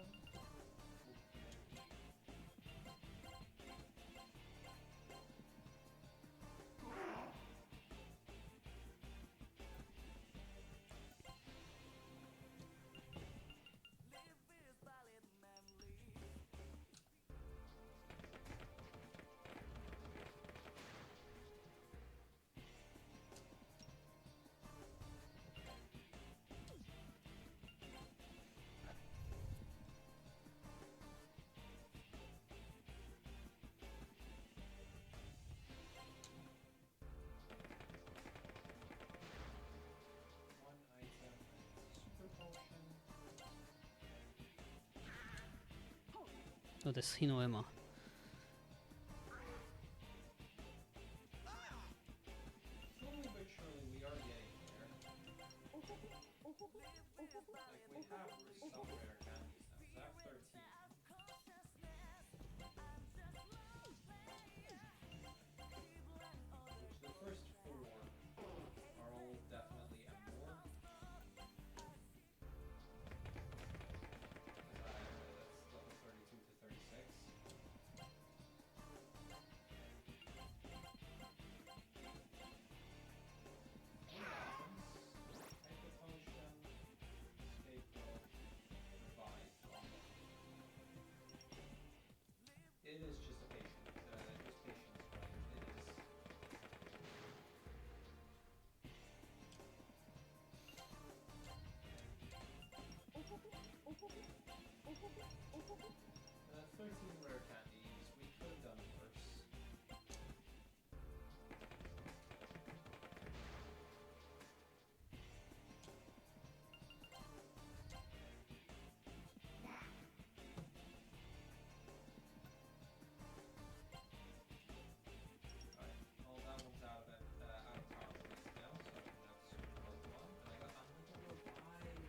S2: unfortunately we're just chipping away at it. One item and super potion.
S1: Oh, this Hinoema.
S2: Slowly but surely we are getting there. Like we have some rare candies now. So I have 13. Which the first 4 are all definitely M4. That's level 32 to 36. Hyper potion, scapegoat, revive, combo. It is just a patient. Just patience, right? It is. That's 13 rare candies. We could have done worse. Alright, well that one's out of it, out of power list now, so I can have super Pokemon, and I got another revive.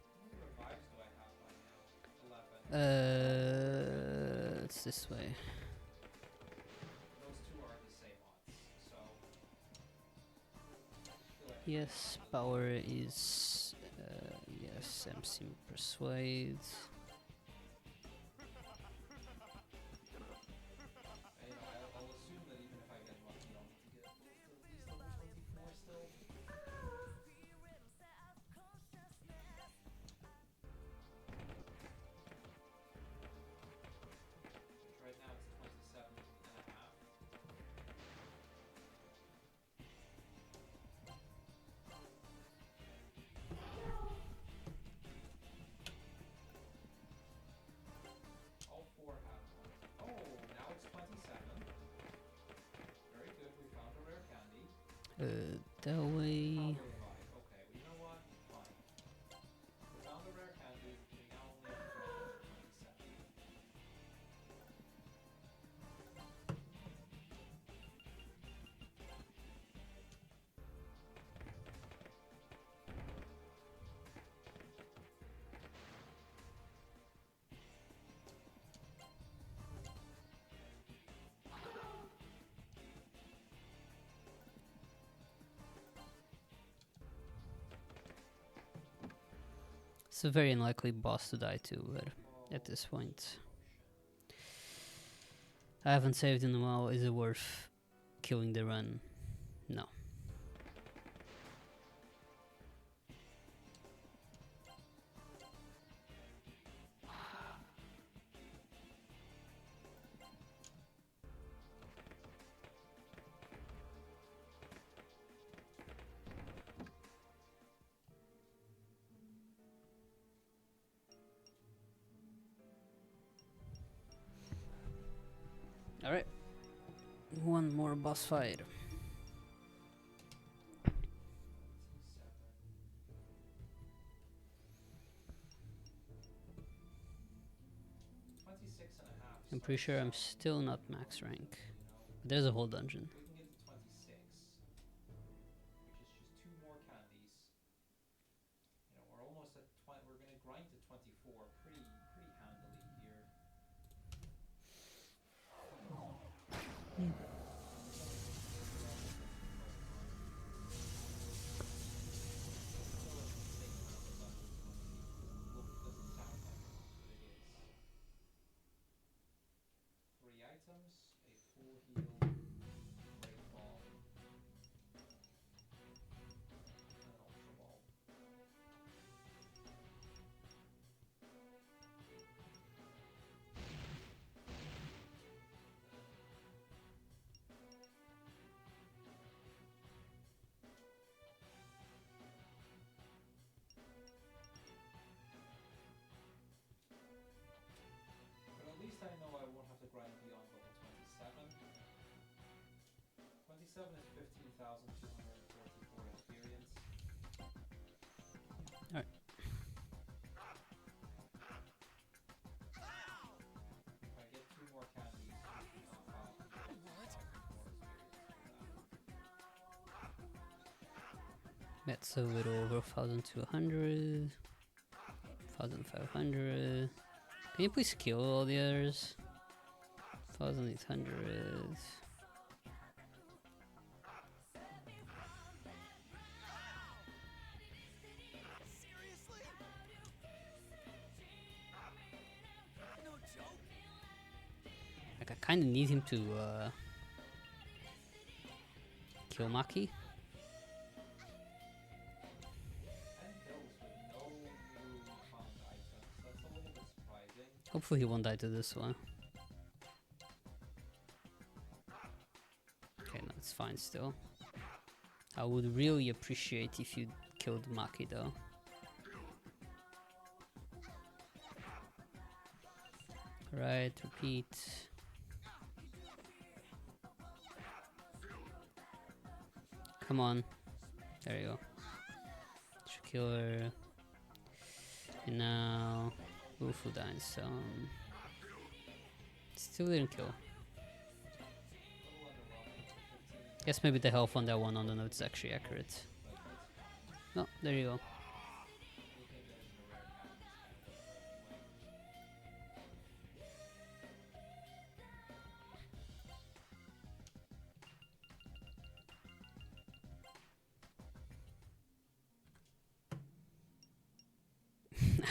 S2: How many revives do I have by now? 11.
S1: It's this way.
S2: Those two are the same odds, so I feel like
S1: Yes, power is. Yes, MC Persuade.
S2: I'll assume that even if I get lucky, I'll need to get both at least level 24 still. Which right now it's 27 and a half. All 4 have one. Oh, now it's 27. Very good, we found a rare candy.
S1: That way.
S2: Power revive. Okay, we
S1: It's a very unlikely boss to die to, but at this point, I haven't saved in a while. Is it worth killing the run? No. Alright. One more boss fight.
S2: 26.5.
S1: I'm pretty sure I'm still not max rank. But there's a whole dungeon.
S2: We can get to 26, which is just 2 more candies. You know, we're almost at 20. We're gonna grind to 24 pretty handily here. Items, a full heal, great ball, and an ultra ball. But at least I know I won't have to grind beyond level 27. 27 is 15,244 experience.
S1: Alright.
S2: If I get 2 more candies, knock off 1,000 more experience.
S1: That's a little over 1,200. 1,500. Can you please kill all the others? 1,800. Like, I kind of need him to kill Maki.
S2: And kills with no new found items. That's a little bit surprising.
S1: Hopefully he won't die to this one. Okay, no, it's fine still. I would really appreciate if you killed Maki though. Right, repeat. Come on. There you go. Should kill her. And now Wufu dies, so still didn't kill. Guess maybe the health on that one on the note is actually accurate. No, there you go.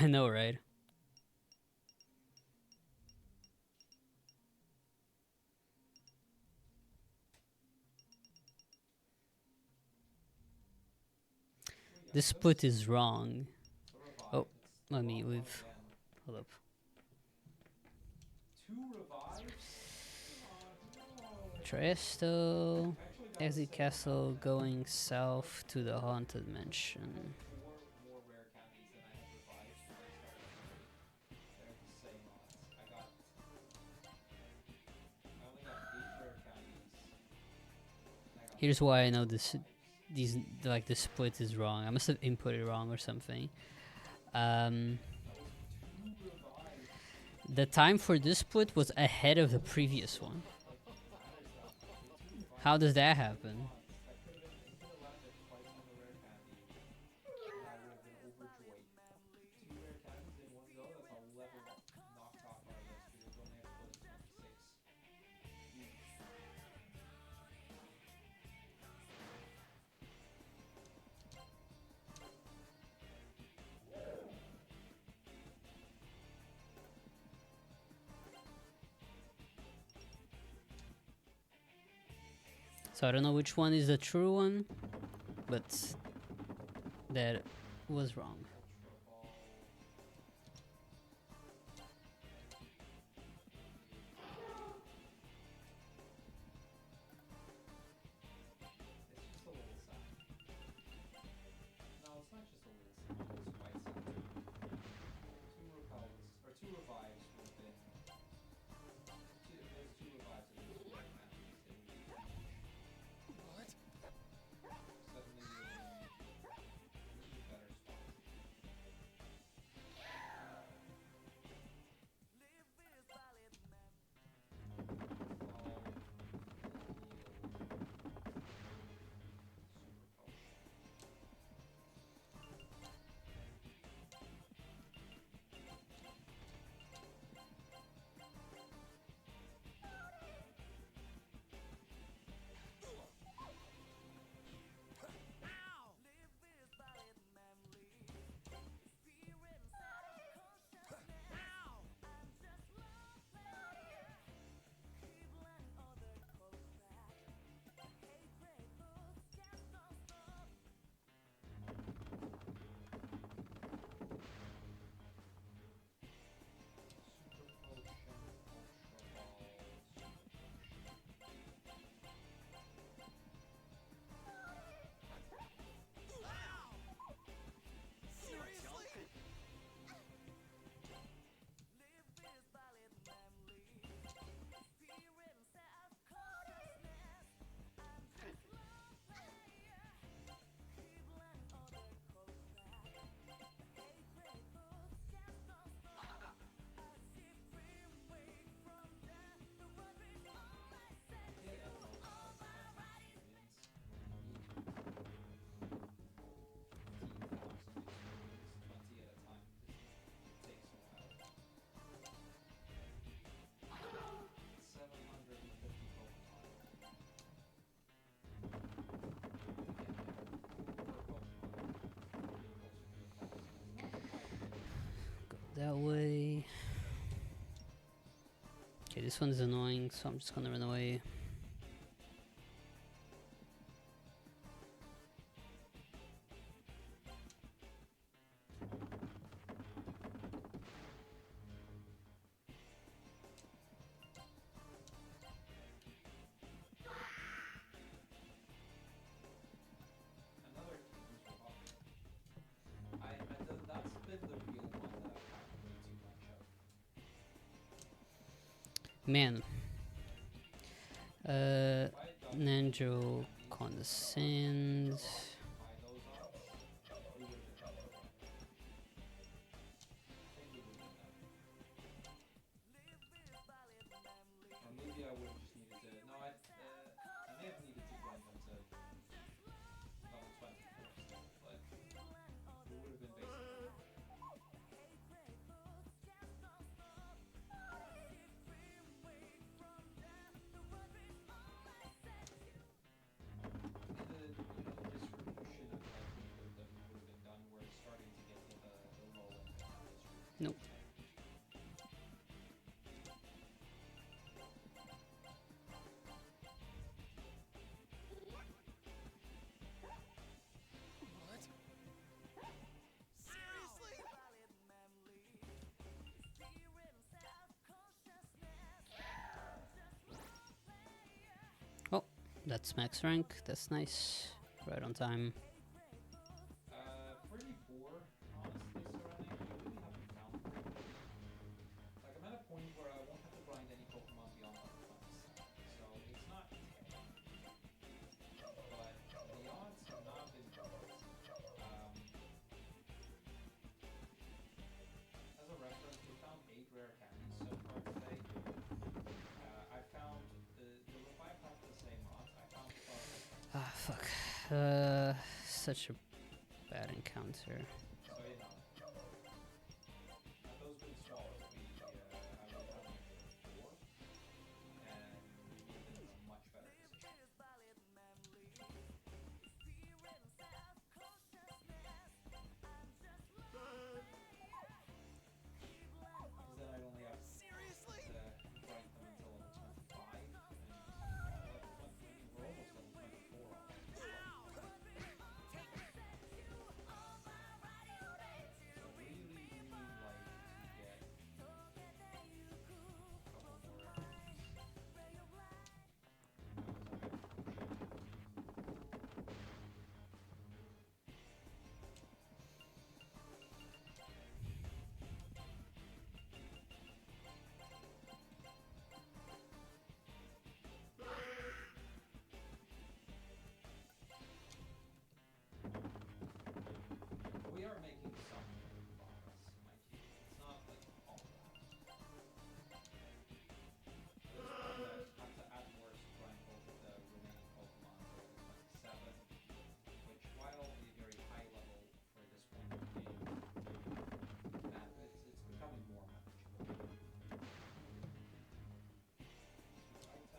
S1: I know, right? This split is wrong. Oh, let me leave. Hold up.
S2: 2 revives?
S1: Triesto, exit castle, going south to the haunted mansion.
S2: 4 more rare candies than I had revived when I started. They're the same odds. I only got 8 rare candies. I got
S1: Here's why I know this. The split is wrong. I must have input it wrong or something. The time for this split was ahead of the previous one. How does that happen?
S2: I could have landed twice on the rare candy, and I would have been overjoyed. 2 rare candies in one go, that's a level knocked off our list because we only have split at 26.
S1: So I don't know which one is the true one, but that was wrong.
S2: Ultra Ball. It's just a little sad. No, it's not just a little sad. It's quite sad. Two repels or two revives would have been. If there's two revives and there's rare candies, it would be huge.
S3: What?
S2: Suddenly you're in a better spot.
S1: That way. Okay, this one's annoying, so I'm just gonna run away.
S2: Another King's Rock. That's been the real one that I've had way too much of.
S1: Man.
S2: If I had done
S1: Nanjo
S2: candies
S1: condescend.
S2: by those odds, we would have been done before. I think we would have been done. Or maybe I would have just needed to. No, I may have needed to grind them to level 20 first, but we would have been basically. The distribution of likelihood that we would have been done, we're starting to get to the low end of that distribution.
S1: Nope.
S3: What? Seriously?
S1: Oh, that's max rank. That's nice. Right on time.
S2: Pretty poor, honestly, surrounding. I really haven't found pretty good. Like, I'm at a point where I won't have to grind any Pokemon beyond level 27, so it's not terrible. But the odds have not been great. As a reference, we found 8 rare candies so far today. I found the revive have the same odds. I found 12.
S1: Ah, fuck. Such a bad encounter.
S2: So, you know, had those been swallows, I would have had an extra 4, and we would have been in a much better position. Because then I'd only have
S3: Seriously?
S2: to grind them until level 25, and we're almost level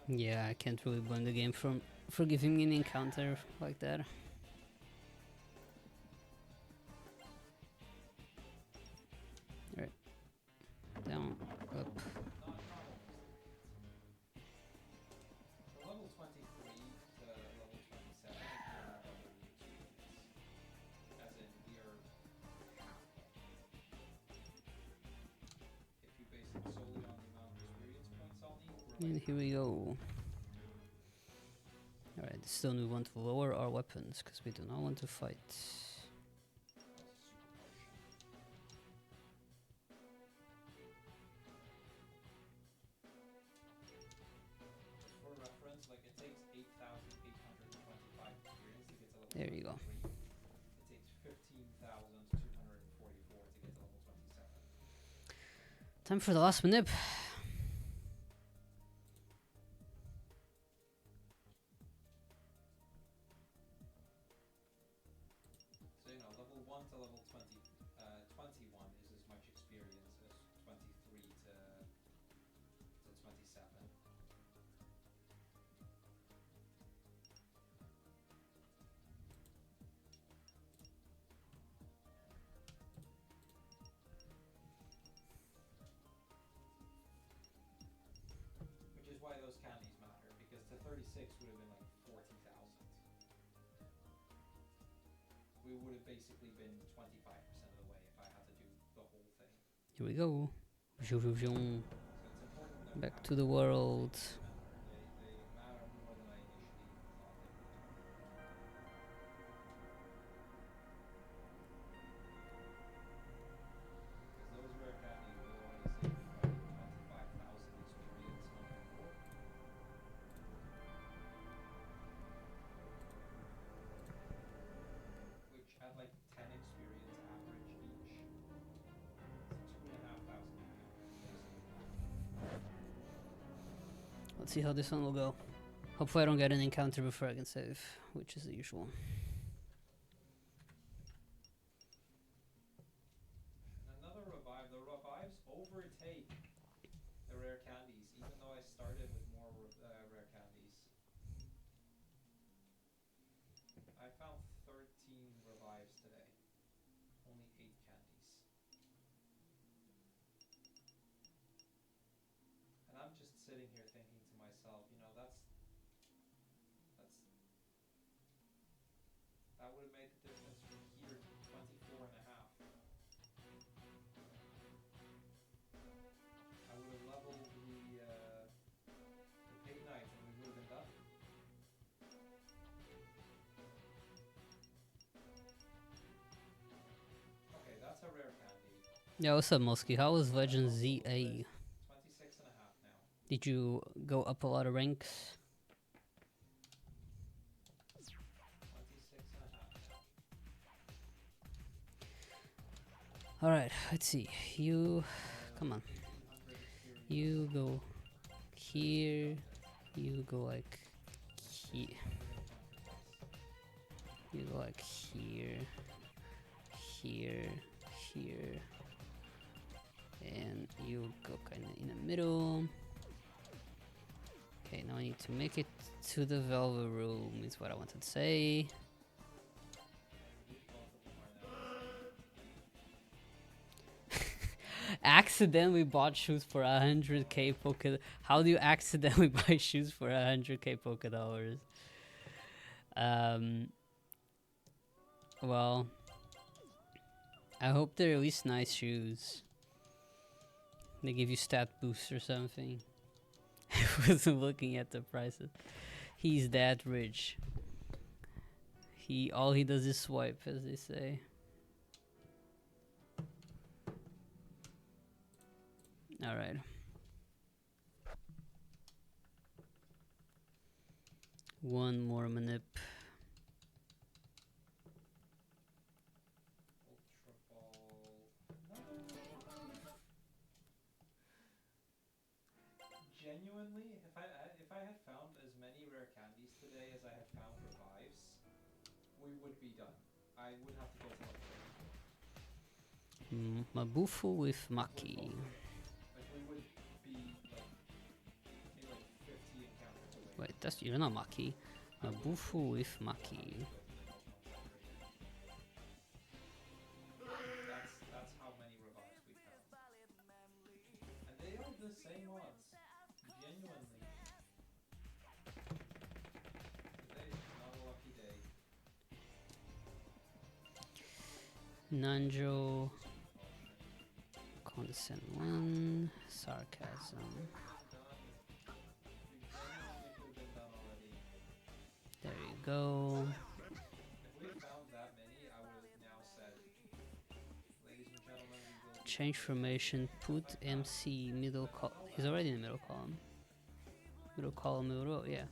S1: Yeah, I can't really blame the game for giving me an encounter like that. Right. Down, up.
S2: Not almost. From level 23 to level 27 is nearly double the experience. As in, we are halfway. If you base it solely on the amount of experience points I'll need, we're
S1: And
S2: like
S1: here we go. Alright, still we want to lower our weapons because we do not want to fight.
S2: that was a super potion. Just for reference, like it takes 8,825 experience to get to level
S1: There you go.
S2: 23. It takes 15,244 to get to level 27.
S1: Time for the last manip.
S2: So you know, level 1 to level 21 is as much experience as 23 to 27. Which is why those candies matter, because to 36 would have been like 40,000. We would have basically been 25% of the way if I had to do the whole thing.
S1: Here we go. Zoom, zoom, zoom.
S2: So it's important to note
S1: Back
S2: how
S1: to the world.
S2: candies matter. They matter more than I initially thought they would. Because those rare candies will already save me probably 25,000 experience, not more. Which at like 10 experience average each, it's 2,500 encounters basically.
S1: Let's see how this one will go. Hopefully I don't get an encounter before I can save, which is the usual.
S2: And another revive. The revives overtake the rare candies, even though I started with more rare candies. I found 13 revives today. Only 8 candies. And I'm just sitting here thinking to myself, you know, that would have made the difference from here to 24 and a half. I would have leveled the pig knight and we would have been done. Okay, that's a rare candy.
S1: Yeah, what's up, Mosky? How was Legend ZA?
S2: 26 and a half now.
S1: Did you go up a lot of ranks?
S2: 26 and a half now.
S1: Alright, let's see. You... Come on.
S2: 1,800 experience.
S1: You go here. You go like here. You go like here. Here. Here. And you go kinda in the middle. Okay, now I need to make it to the Velvet Room, is what I wanted to say. Accidentally bought shoes for 100k Poké. How do you accidentally buy shoes for 100k Poké dollars? Well, I hope they're at least nice shoes. They give you stat boosts or something. I wasn't looking at the prices. He's that rich. All he does is swipe, as they say. All right. One more manip.
S2: Ultra Ball. No. Genuinely, if I had found as many rare candies today as I had found revives, we would be done. I would have to go to level 30.
S1: Mabufu with Maki.
S2: Like we would be like maybe like 50 encounters
S1: That's you're not Maki. Mabufu with Maki.
S2: That's how many revives we found. And they are the same odds. Genuinely. Today is not a lucky day.
S1: Nanjo,
S2: Potion.
S1: Condescend 1, Sarcasm.
S2: Done. You genuinely could have been done already.
S1: There you go.
S2: If we found that many, I would have now said, ladies and gentlemen, we will be
S1: Change formation, put MC middle column. He's already in the middle column. Middle column, middle row, yeah.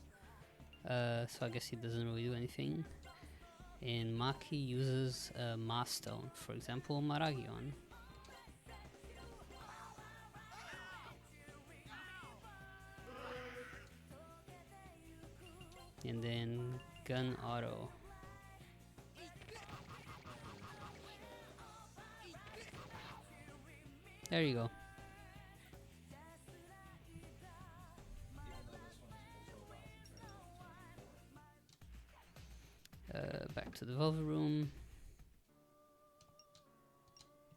S1: So I guess he doesn't really do anything. And Maki uses Milestone, for example, Maragion. And then Gun Auto. There you go.
S2: even though this one is also about 24.
S1: Back to the Velvet Room.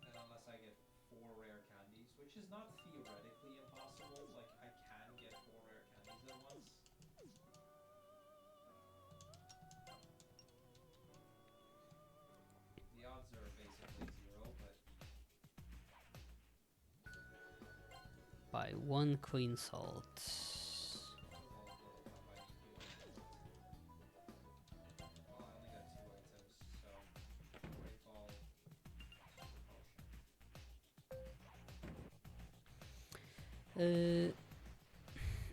S2: And unless I get 4 rare candies, which is not theoretically impossible, like I can get 4 rare candies at once. The odds are basically 0, but
S1: By 1 clean salt.
S2: well, I need to. Well, I only got 2 items, so Great Ball, Super Potion.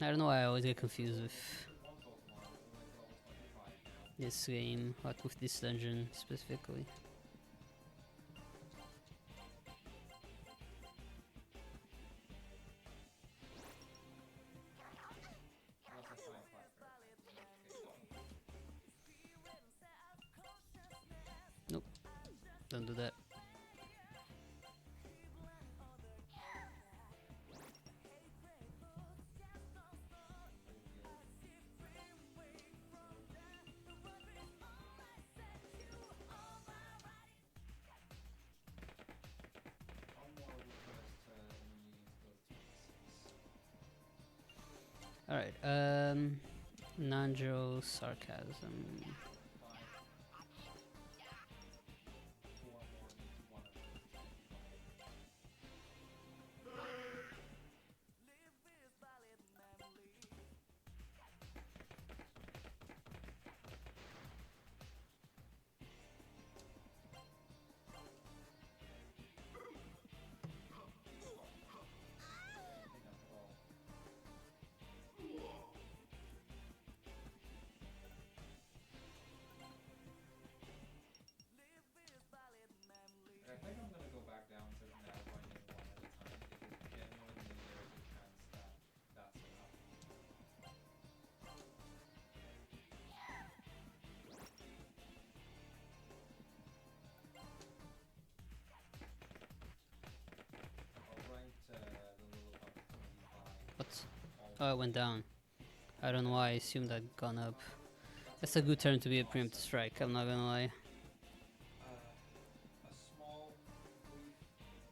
S1: I don't know why I always get confused with
S2: One Pokemon, we're like level 25 now.
S1: this game, like with this dungeon specifically.
S2: Unless I find 5 rare candies, okay.
S1: Don't do that.
S2: One more would put us to only needing to go to 26.
S1: Alright, Nanjo, Sarcasm.
S2: Fine. 4 more needs 1 of them. Anything up at all. I think I'm gonna go back down to now finding 1 at a time because genuinely there is a chance that that's enough. I'll rank the Lillipup to 25.
S1: What?
S2: All
S1: Oh, it went down. I don't know why I assumed I'd gone up. That's a good turn to be a preemptive strike, I'm not gonna lie.
S2: a small, brief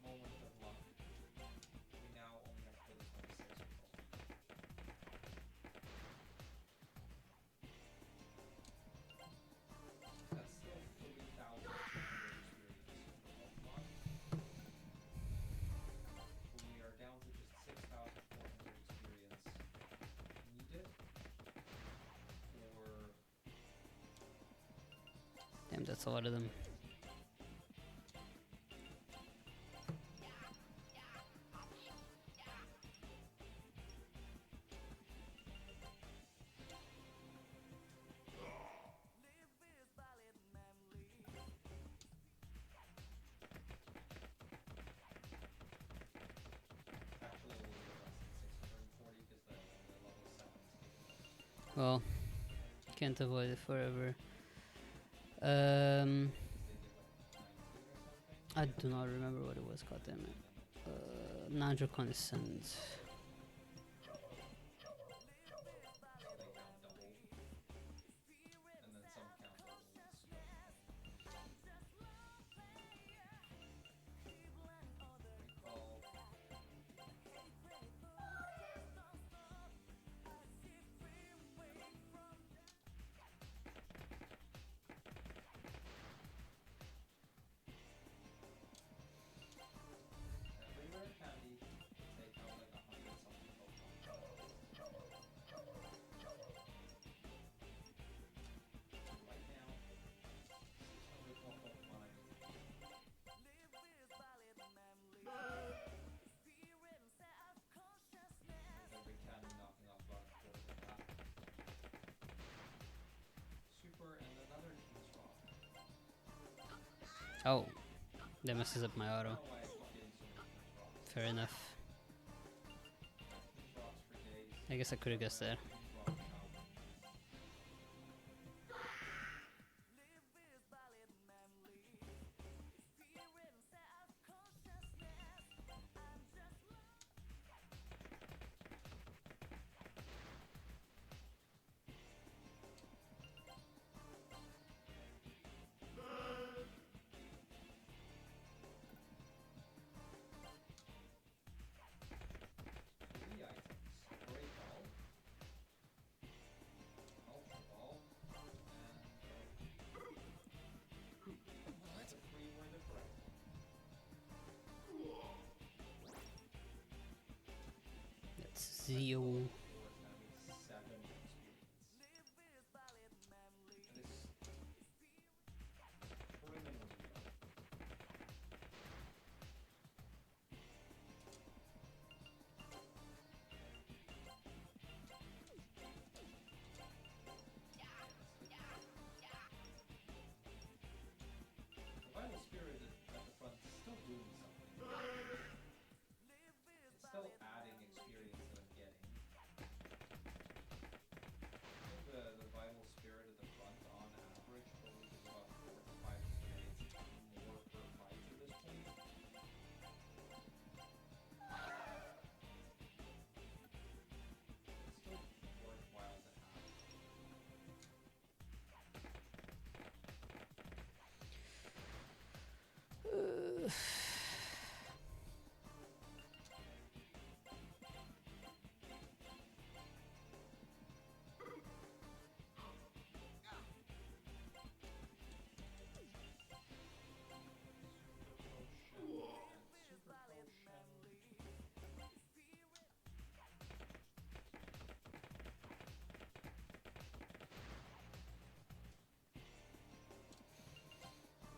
S2: moment of luck. We now only have to go to 26 with all. That's still 3,200 experience for Pokemon. We are down to just 6,400 experience needed for
S1: Damn, that's a lot of them.
S2: actually a little bit less than 640 because the level 7 is capable.
S1: Well, can't avoid it forever.
S2: They give like 19 or something.
S1: I do not remember what it was, goddammit. Nanjo Condescend.
S2: So they count double.
S1: Oh, that messes up my
S2: I
S1: auto.
S2: don't know why I keep getting so many King's Rocks.
S1: Fair enough.
S2: King's Rocks for days.
S1: I guess I could have guessed that.
S2: King's Rock Shout. Three items. Great Ball. Ultra Ball. And
S3: What?
S2: the three were the correct one.
S1: That's Zio.
S2: Four is gonna be 7 experience. That is criminally low. The Vital Spirit at the front is still doing something. It's still adding experience that I'm getting. I think the Vital Spirit at the front, on average, probably gives about 4 to 5 experience more per fight at this point. It's still worthwhile to have. Super Potion.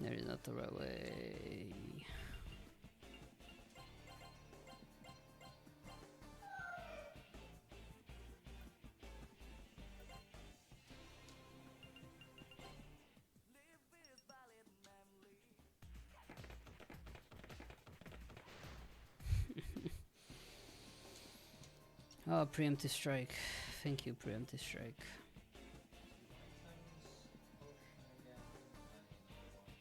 S1: That is not the right way. Oh, preemptive strike. Thank you, preemptive strike.
S2: 2 items, potion again, and another one.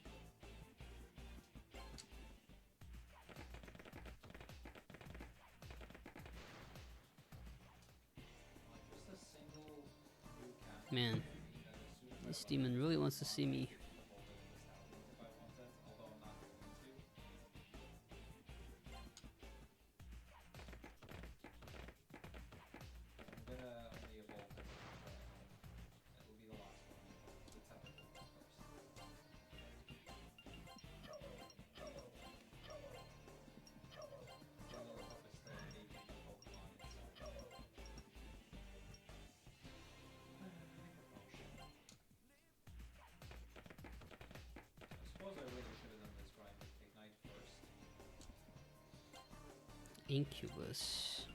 S2: Just a single new camp.
S1: Man,
S2: That as soon as I
S1: this
S2: run
S1: demon
S2: out
S1: really
S2: of
S1: wants to see me.
S2: I can hold it in the Stallions if I want it, although I'm not going to. I'm gonna only evolve this one when I home. It will be the last one I evolve. The technical one first. Lillipup is still engaging the Pokemon itself. Hyper Potion. I suppose I really should have done this grind with Ignite first.
S1: Incubus.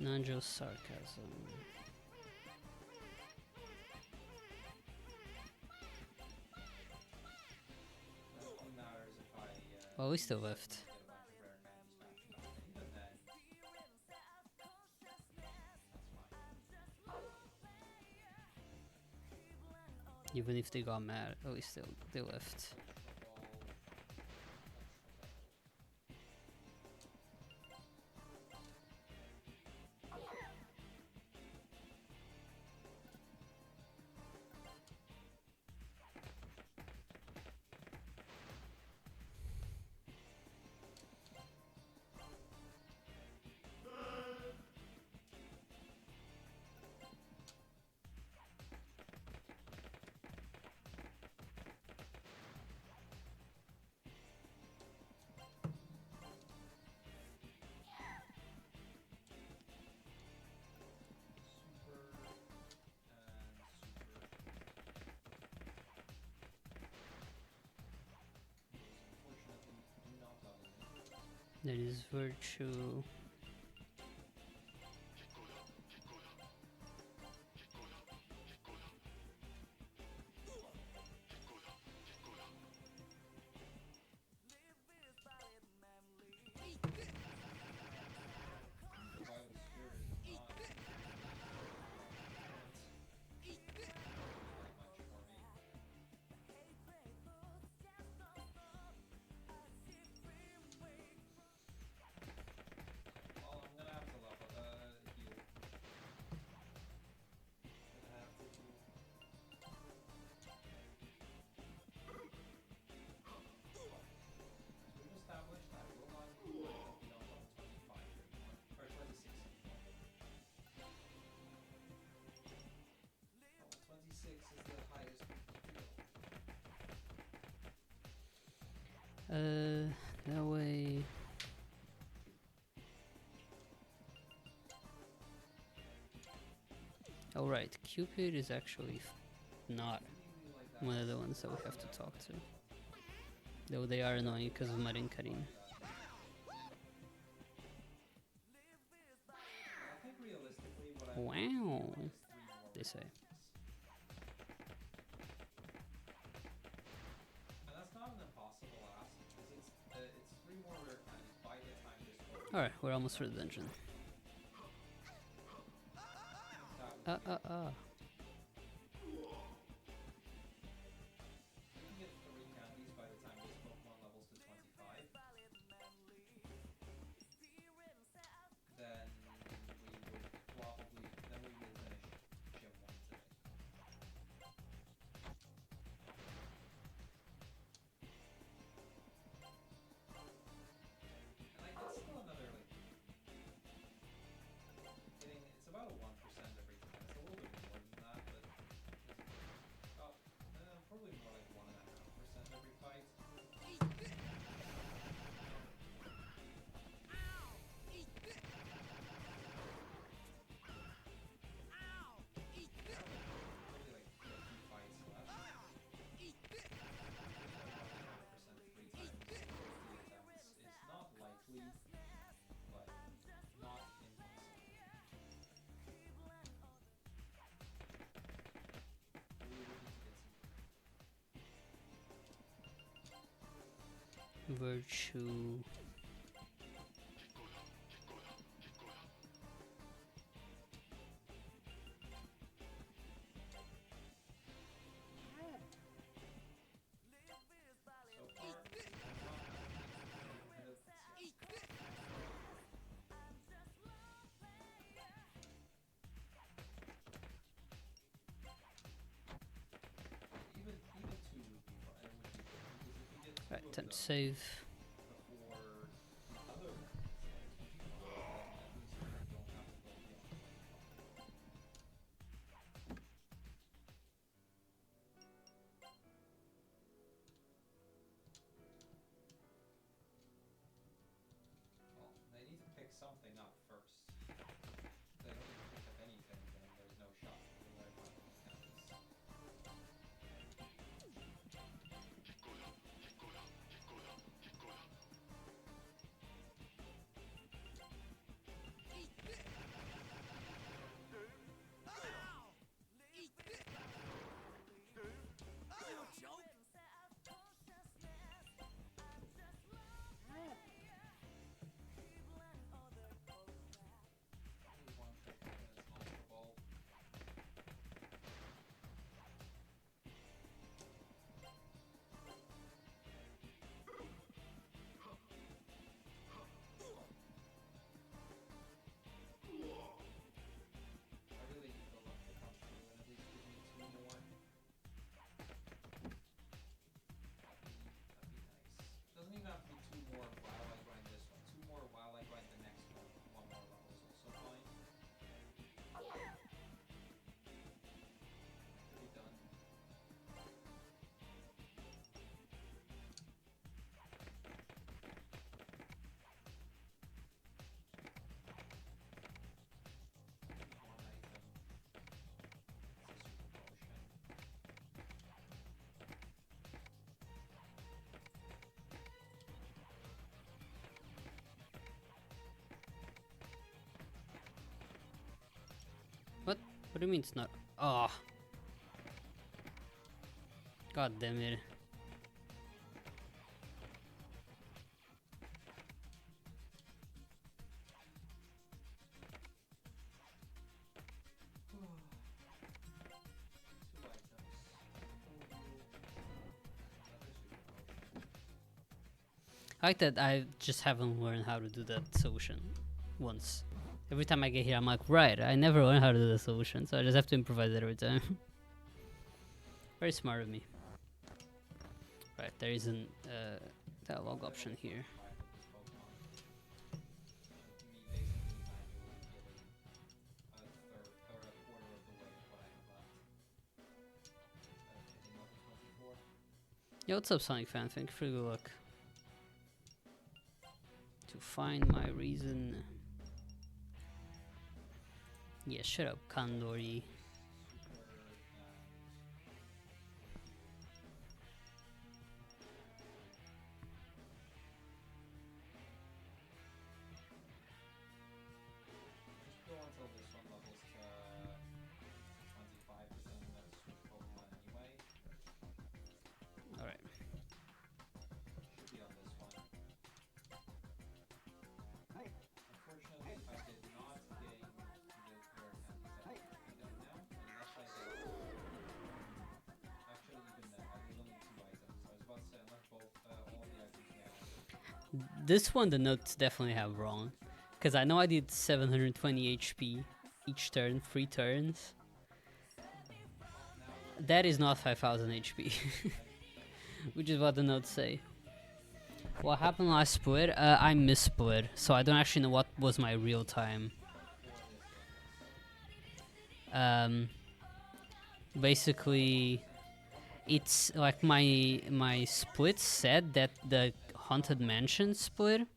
S1: Nanjo Sarcasm.
S2: That only matters if I
S1: Oh, we still
S2: suddenly
S1: left.
S2: get a bunch of rare candies back to back. And even then, that's fine.
S1: Even if they got mad, oh, they left.
S2: Ultra Ball. Ultra Ball. Super and super. Those unfortunately do not level me.
S1: That is Virtue. That way. Oh right, Cupid is actually not one of the ones that we have to talk to. Though they are annoying because of Marin Karin.
S2: I think realistically, what I
S1: Wow,
S2: is 3 more
S1: they say.
S2: and that's not an impossible ask, because it's 3 more rare candies by the time this goes.
S1: Alright, we're almost through the dungeon.
S2: That would be If we can get 3 candies by the time this Pokemon levels to 25, then we will finish Gym 1 today. And like that's still another it's about a 1% every time. It's a little bit more than that, but probably more like 1.5% every fight. Probably like 50 fights left. 1.5% 3 times 50 attempts is not likely, but not impossible. We would need to get some
S1: Virtue.
S2: so far. Even 2 would be fine. Would be good because if we get 2
S1: Right,
S2: of
S1: time
S2: them
S1: to save.
S2: before the other ones get 25, then at least we don't have to go beyond 25. Well, they need to pick something up first. If they don't even pick up anything, then there's no shot for the rare Pokemon candies. Only one Pokemon and it's an Ultra Ball. I really need the luck to come through and at least give me 2 more. That'd be nice. Doesn't even have to be 2 more while I grind this one. 2 more while I grind the next one. 1 more level is also fine. Could be done. One item. It's a super potion.
S1: What? What do you mean it's not? Oh. God damn it.
S2: Two items. Another super potion.
S1: I like that I just haven't learned how to do that solution once. Every time I get here, I'm like, right, I never learned how to do the solution, so I just have to improvise it every time. Very smart of me. Right, there isn't a dialogue option here.
S2: Five with this Pokemon. Me basically manually killing a third or a quarter of the way of what I have left. Hitting level 24.
S1: Yo, what's up, Sonic fan? Thank you for the good luck. find my reason. Yeah, shut up, Kandori.
S2: Just go until this one levels to 25 because then that's switch Pokemon anyway.
S1: Alright.
S2: Should be on this one. Unfortunately, I did not gain the rare candies that need to be done now, unless I get. Actually, even then, I need only 2 items. I was about to say, unless both, all the items now.
S1: This one the notes definitely have wrong. Because I know I did 720 HP each turn, 3 turns. That is not 5000 HP. Which is what the notes say. What happened last split? I missplit, so I don't actually know what was my real time. Basically, it's like my split said that the Haunted Mansion split.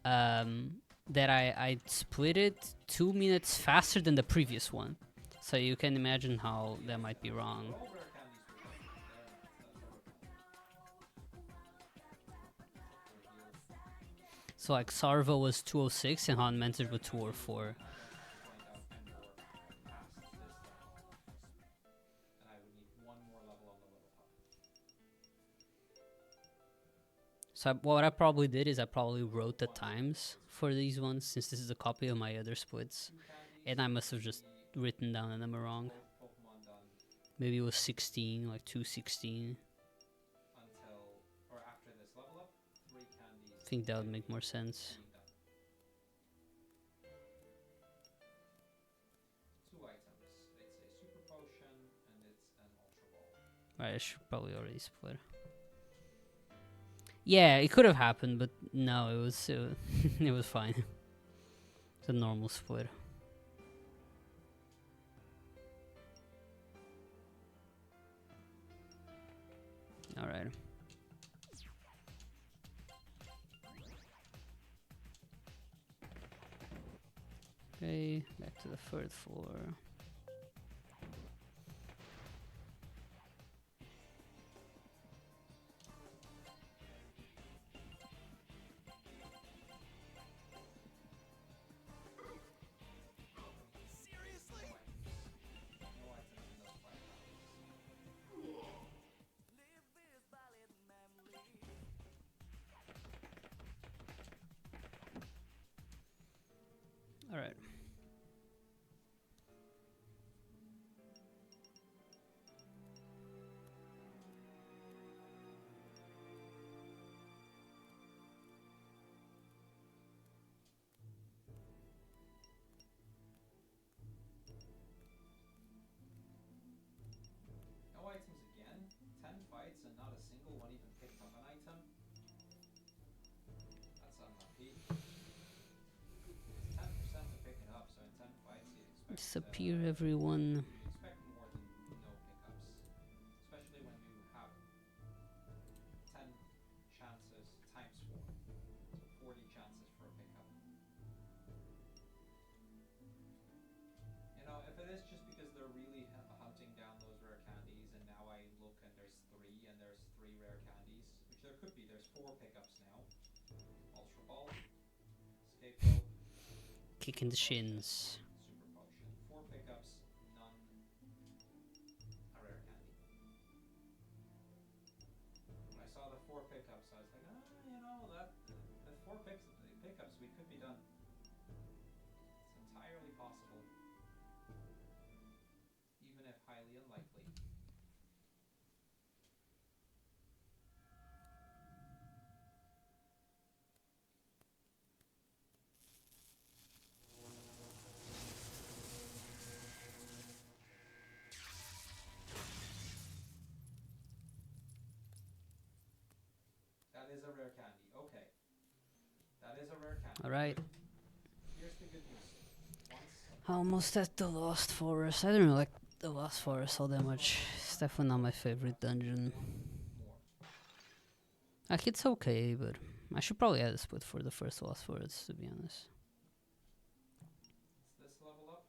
S1: That I split it 2 minutes faster than the previous one, so you can imagine how that might be wrong.
S2: All rare candies were done.
S1: So like Sarvo was 206 and Han Mentor was 204.
S2: And I would need one more level on the level up.
S1: So what I probably did is I probably wrote the times for these ones, since this is a copy of my other splits, and I must have just written down the number wrong.
S2: Both Pokemon done
S1: Maybe it was 16, like 216.
S2: until, or after this level up, 3 candies.
S1: I think that would make more sense.
S2: being done. 2 items. It's a Super Potion and it's an Ultra Ball.
S1: Right, I should probably already split. Yeah, it could have happened, but no, it was it was fine. It's a normal split. All right. Okay, back to the 3rd floor.
S3: Seriously?
S2: No items in those 5 candies.
S1: All right.
S2: No items again. 10 fights and not a single one even picked up an item. That's unlucky. It's 10% to pick it up, so in 10 fights you'd expect
S1: Disappear, everyone.
S2: you'd expect more than no pickups. Especially when you have 10 chances times 4. So 40 chances for a pickup. You know, if it is just because they're really hunting down those rare candies, and now I look and there's 3 and there's 3 rare candies, which there could be, there's 4 pickups now. Ultra Ball, Scapegoat,
S1: Kick in the shins.
S2: Super Potion. 4 pickups, none a rare candy. When I saw the 4 pickups, I was like, you know, that the 4 pickups, we could be done. It's entirely possible. Even if highly unlikely. That is a rare candy. Okay. That is a rare candy.
S1: All right.
S2: Here's the good news. Once
S1: Almost at the Lost Forest. I don't really like the Lost Forest all that much. It's definitely not my favorite dungeon.
S2: more.
S1: Like, it's okay, but I should probably add a split for the first lost words, to be honest.
S2: It's this level up,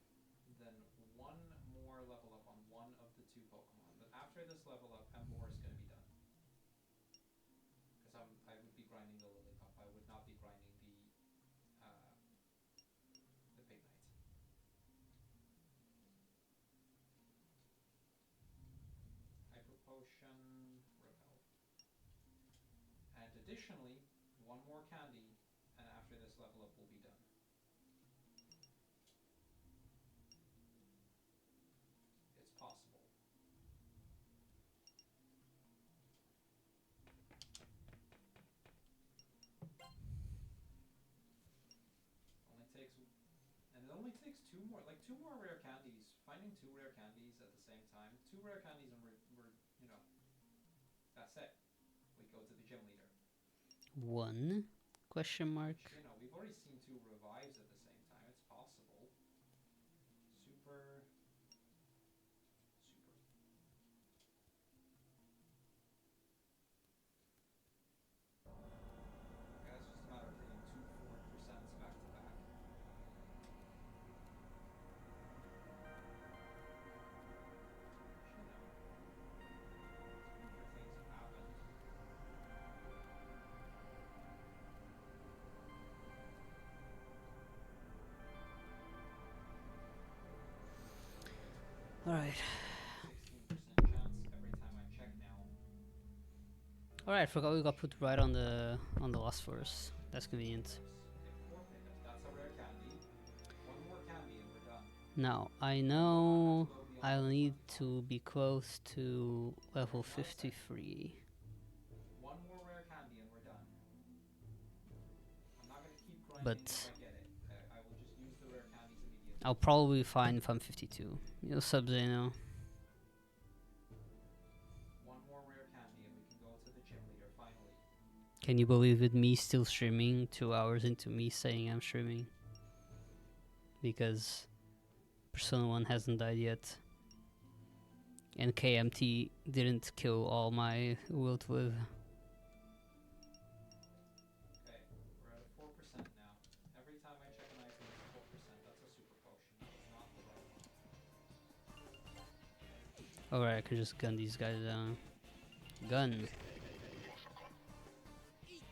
S2: then one more level up on one of the two Pokemon. But after this level up, Emboar is going to be done. Because I would be grinding the Lillipup. I would not be grinding the Big Knight. Hyper Potion, Repel. And additionally, one more candy, and after this level up will be done. It's possible. Only takes, and it only takes two more rare candies. Finding two rare candies at the same time, two rare candies, and we're you know, that's it. We go to the gym leader.
S1: One? Question mark.
S2: Which, you know, we've already seen two revives at the same time. It's possible. Super. Yeah, it's just a matter of hitting 2 4% back to back. Actually, no. Stranger things have happened.
S1: Alright.
S2: 16% chance every time I check now.
S1: Alright, forgot we got put right on the last force. That's convenient.
S2: If 4 pickups, that's a rare candy. One more candy and we're done.
S1: Now, I know I'll need to be close to level 53.
S2: One more rare candy and we're done. I'm not gonna keep grinding
S1: But
S2: if I get it. I will just use the rare candies immediately.
S1: I'll probably be fine if I'm 52. Yo, Sub-Zeno.
S2: One more rare candy and we can go to the gym leader finally.
S1: Can you believe it? Me still streaming 2 hours into me saying I'm streaming. Because Persona 1 hasn't died yet. And KMT didn't kill all my will to live.
S2: Okay, we're at a 4% now. Every time I check an item, it's 4%. That's a super potion. That was not the right one.
S1: Alright, I can just gun these guys down. Gun.
S2: Come on, 4%.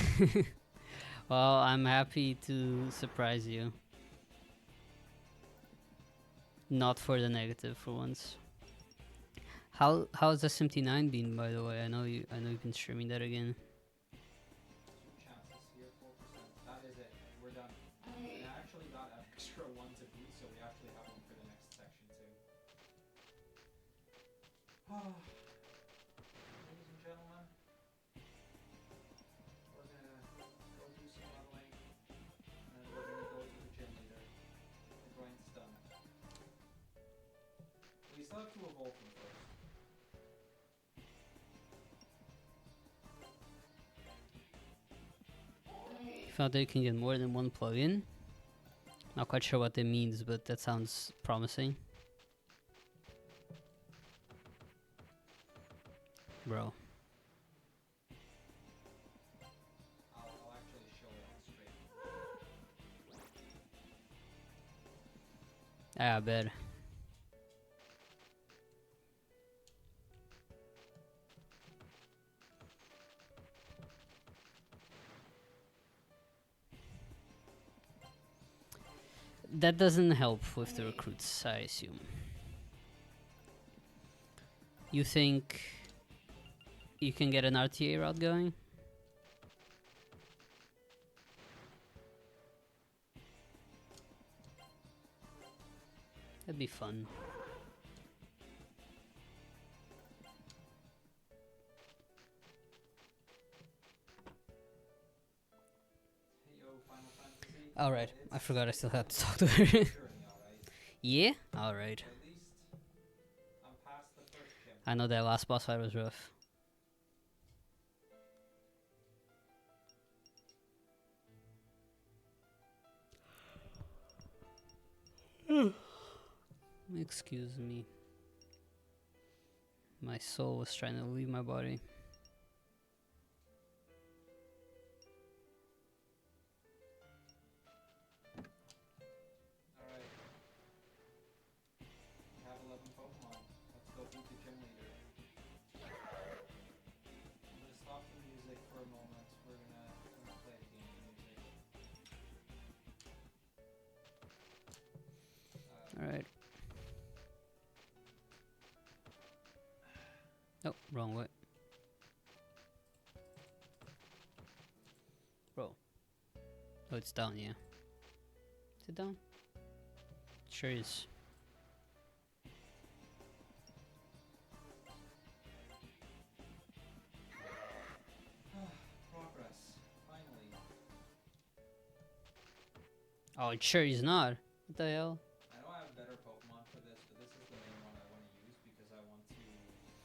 S2: I believe.
S1: Well, I'm happy to surprise you. Not for the negative for once. How's SMT9 been, by the way? I know you've been streaming that again.
S2: 2 chances here, 4%. That is it. We're done. And I actually got an extra one to boot, so we actually have one for the next section too. Ladies and gentlemen, we're gonna go do some leveling, and then we're gonna go to the gym leader. The grind's done. We still have to evolve them first.
S1: Found that you can get more than one plugin. Not quite sure what that means, but that sounds promising. Bro.
S2: I'll actually show it on stream.
S1: I bet. That doesn't help with the recruits, I assume. You think you can get an RTA route going? That'd be fun.
S2: Hey yo, Final Fantasy.
S1: Alright, I
S2: It's
S1: forgot I still had to talk to her.
S2: journey, alright?
S1: Yeah? Alright.
S2: At least I'm past the first gym.
S1: I know that last boss fight was rough. Excuse me. My soul was trying to leave my body.
S2: Alright. We have 11 Pokemon. Let's go beat the gym leader. I'm gonna stop the music for a moment. We're gonna play the game music.
S1: Alright. Oh, wrong way. Bro. Oh, it's down, yeah. Is it down? Sure is.
S2: Progress. Finally.
S1: Oh, it sure is not. What the hell?
S2: I know I have better Pokemon for this, but this is the main one I want to use because I want to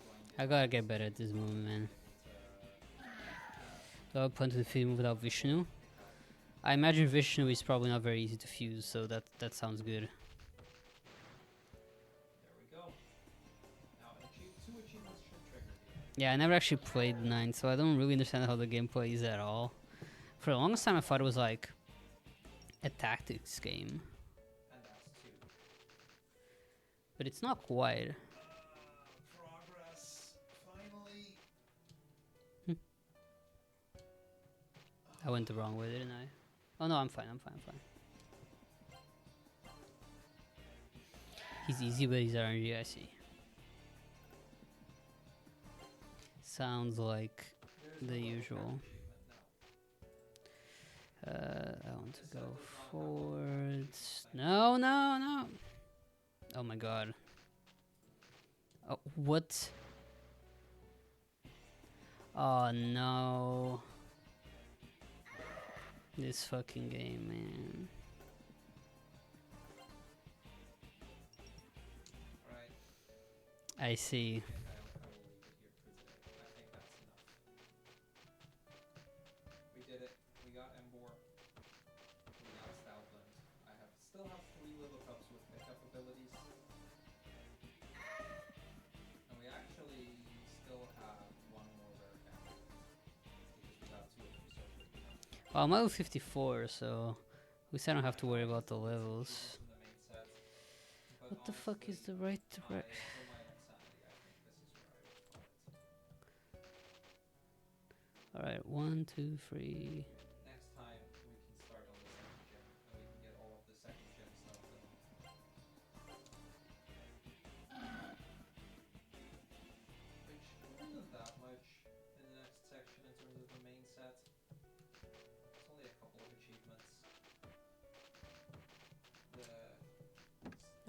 S2: grind it
S1: I gotta
S2: out
S1: get better at
S2: to
S1: this move, man.
S2: be able to,
S1: Do I point to the field without Vishnu? I imagine Vishnu is probably not very easy to fuse, so that sounds good.
S2: There we go. Now, two achievements should trigger here.
S1: Yeah, I never actually played 9, so I don't really understand how the gameplay is at all. For the longest time I thought it was like a tactics game,
S2: And that's 2.
S1: but it's not quite.
S2: Progress. Finally.
S1: I went the wrong way, didn't I? Oh no, I'm fine, I'm fine, I'm fine. He's easy, but he's RNG, I see. Sounds like
S2: There's
S1: the
S2: no
S1: usual.
S2: achievement now.
S1: I want to go forwards. No, no, no. Oh my god. Oh, what? Oh no. This fucking game, man.
S2: Alright.
S1: I see.
S2: I will leave it here for today. I think that's enough. We did it. We got Embor. We got Stoutland. I still have 3 Lillipups with pickup abilities. And we actually still have 1 more rare candy. Because we got 2 of them so quickly.
S1: Well, I'm level 54, so we still don't have to worry about the levels.
S2: From the main set. But
S1: What the fuck is
S2: honestly,
S1: the right
S2: for my insanity, I think this is where I would put it.
S1: Alright, 1, 2, 3.
S2: Next time we can start on the second gym and we can get all of the second gym stuff done. Which isn't that much in the next section in terms of the main set. It's only a couple of achievements.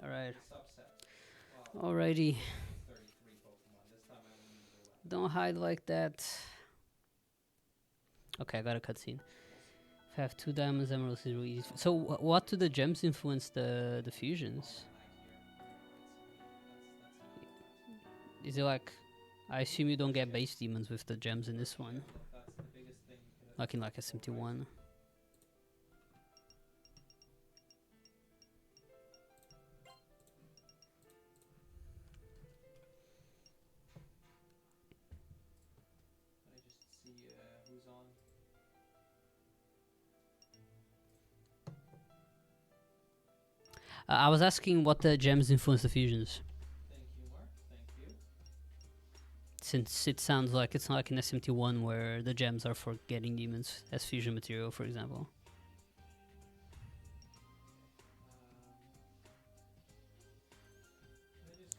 S1: Alright.
S2: The subset. Well,
S1: Alrighty.
S2: 33 Pokemon. This time I only use 11.
S1: Don't hide like that. Okay, I got a cutscene. If I have 2 diamonds, emeralds is really easy. So, what do the gems influence the fusions? Is it like, I assume you don't get base demons with the gems in this one,
S2: That's the biggest thing you can
S1: like in like SMT1.
S2: Let me just see who's on.
S1: I was asking what the gems influence the fusions,
S2: Thank you, Mark. Thank you.
S1: since it sounds like it's not like in SMT1 where the gems are for getting demons as fusion material, for example.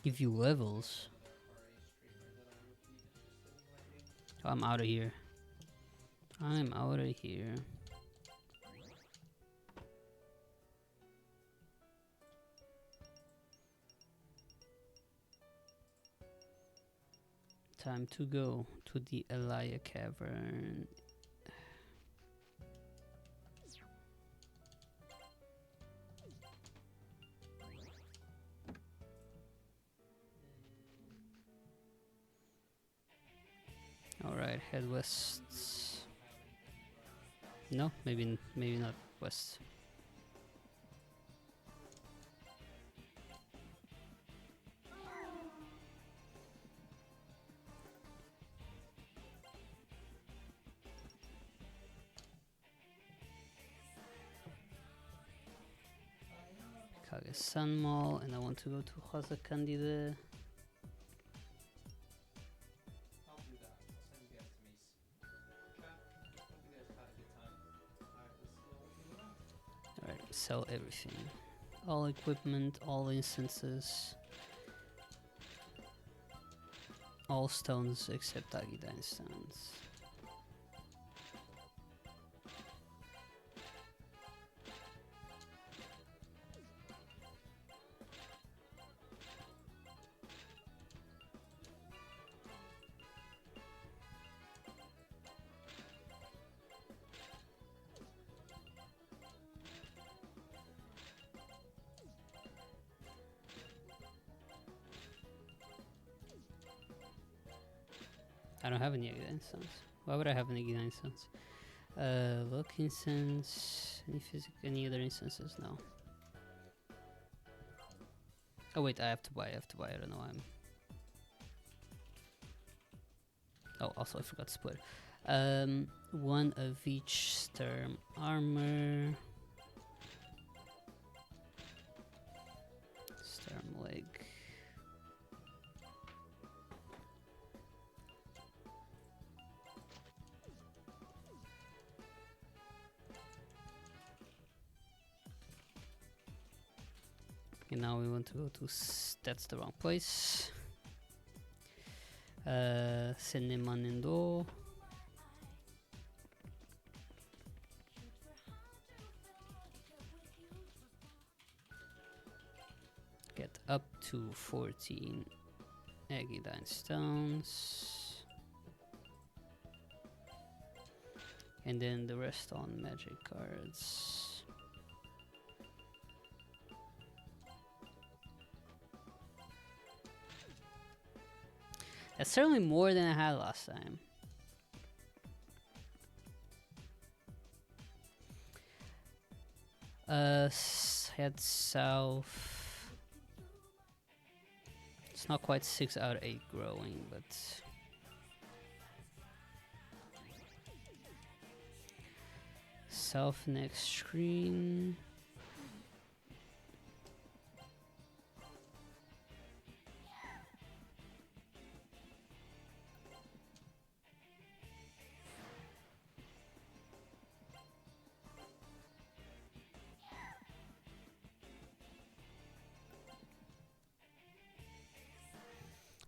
S1: Give you levels. Oh, I'm out of here. I'm out of here. Time to go to the Elia Cavern. Alright, head west. No, maybe not west. Sun Mall, and I want to go to Rosa Candida.
S2: I'll do that. I'll send you guys to Mace. Chat. Hope you guys had a good time. Alright, we'll see you around.
S1: Alright, sell everything. All equipment, all instances. All stones except Agidine stones. I don't have any Agidine stones. Why would I have any Agidine stones? Look instance. Any other instances? No. Oh wait, I have to buy. I don't know why I'm. Oh, also I forgot to split. One of each Sturm armor. Sturm leg. Okay, now we want to go to. That's the wrong place. Senemanendo. Get up to 14 Agidine stones. And then the rest on magic cards. That's certainly more than I had last time. Head south. It's not quite 6 out of 8 growing, but south next screen.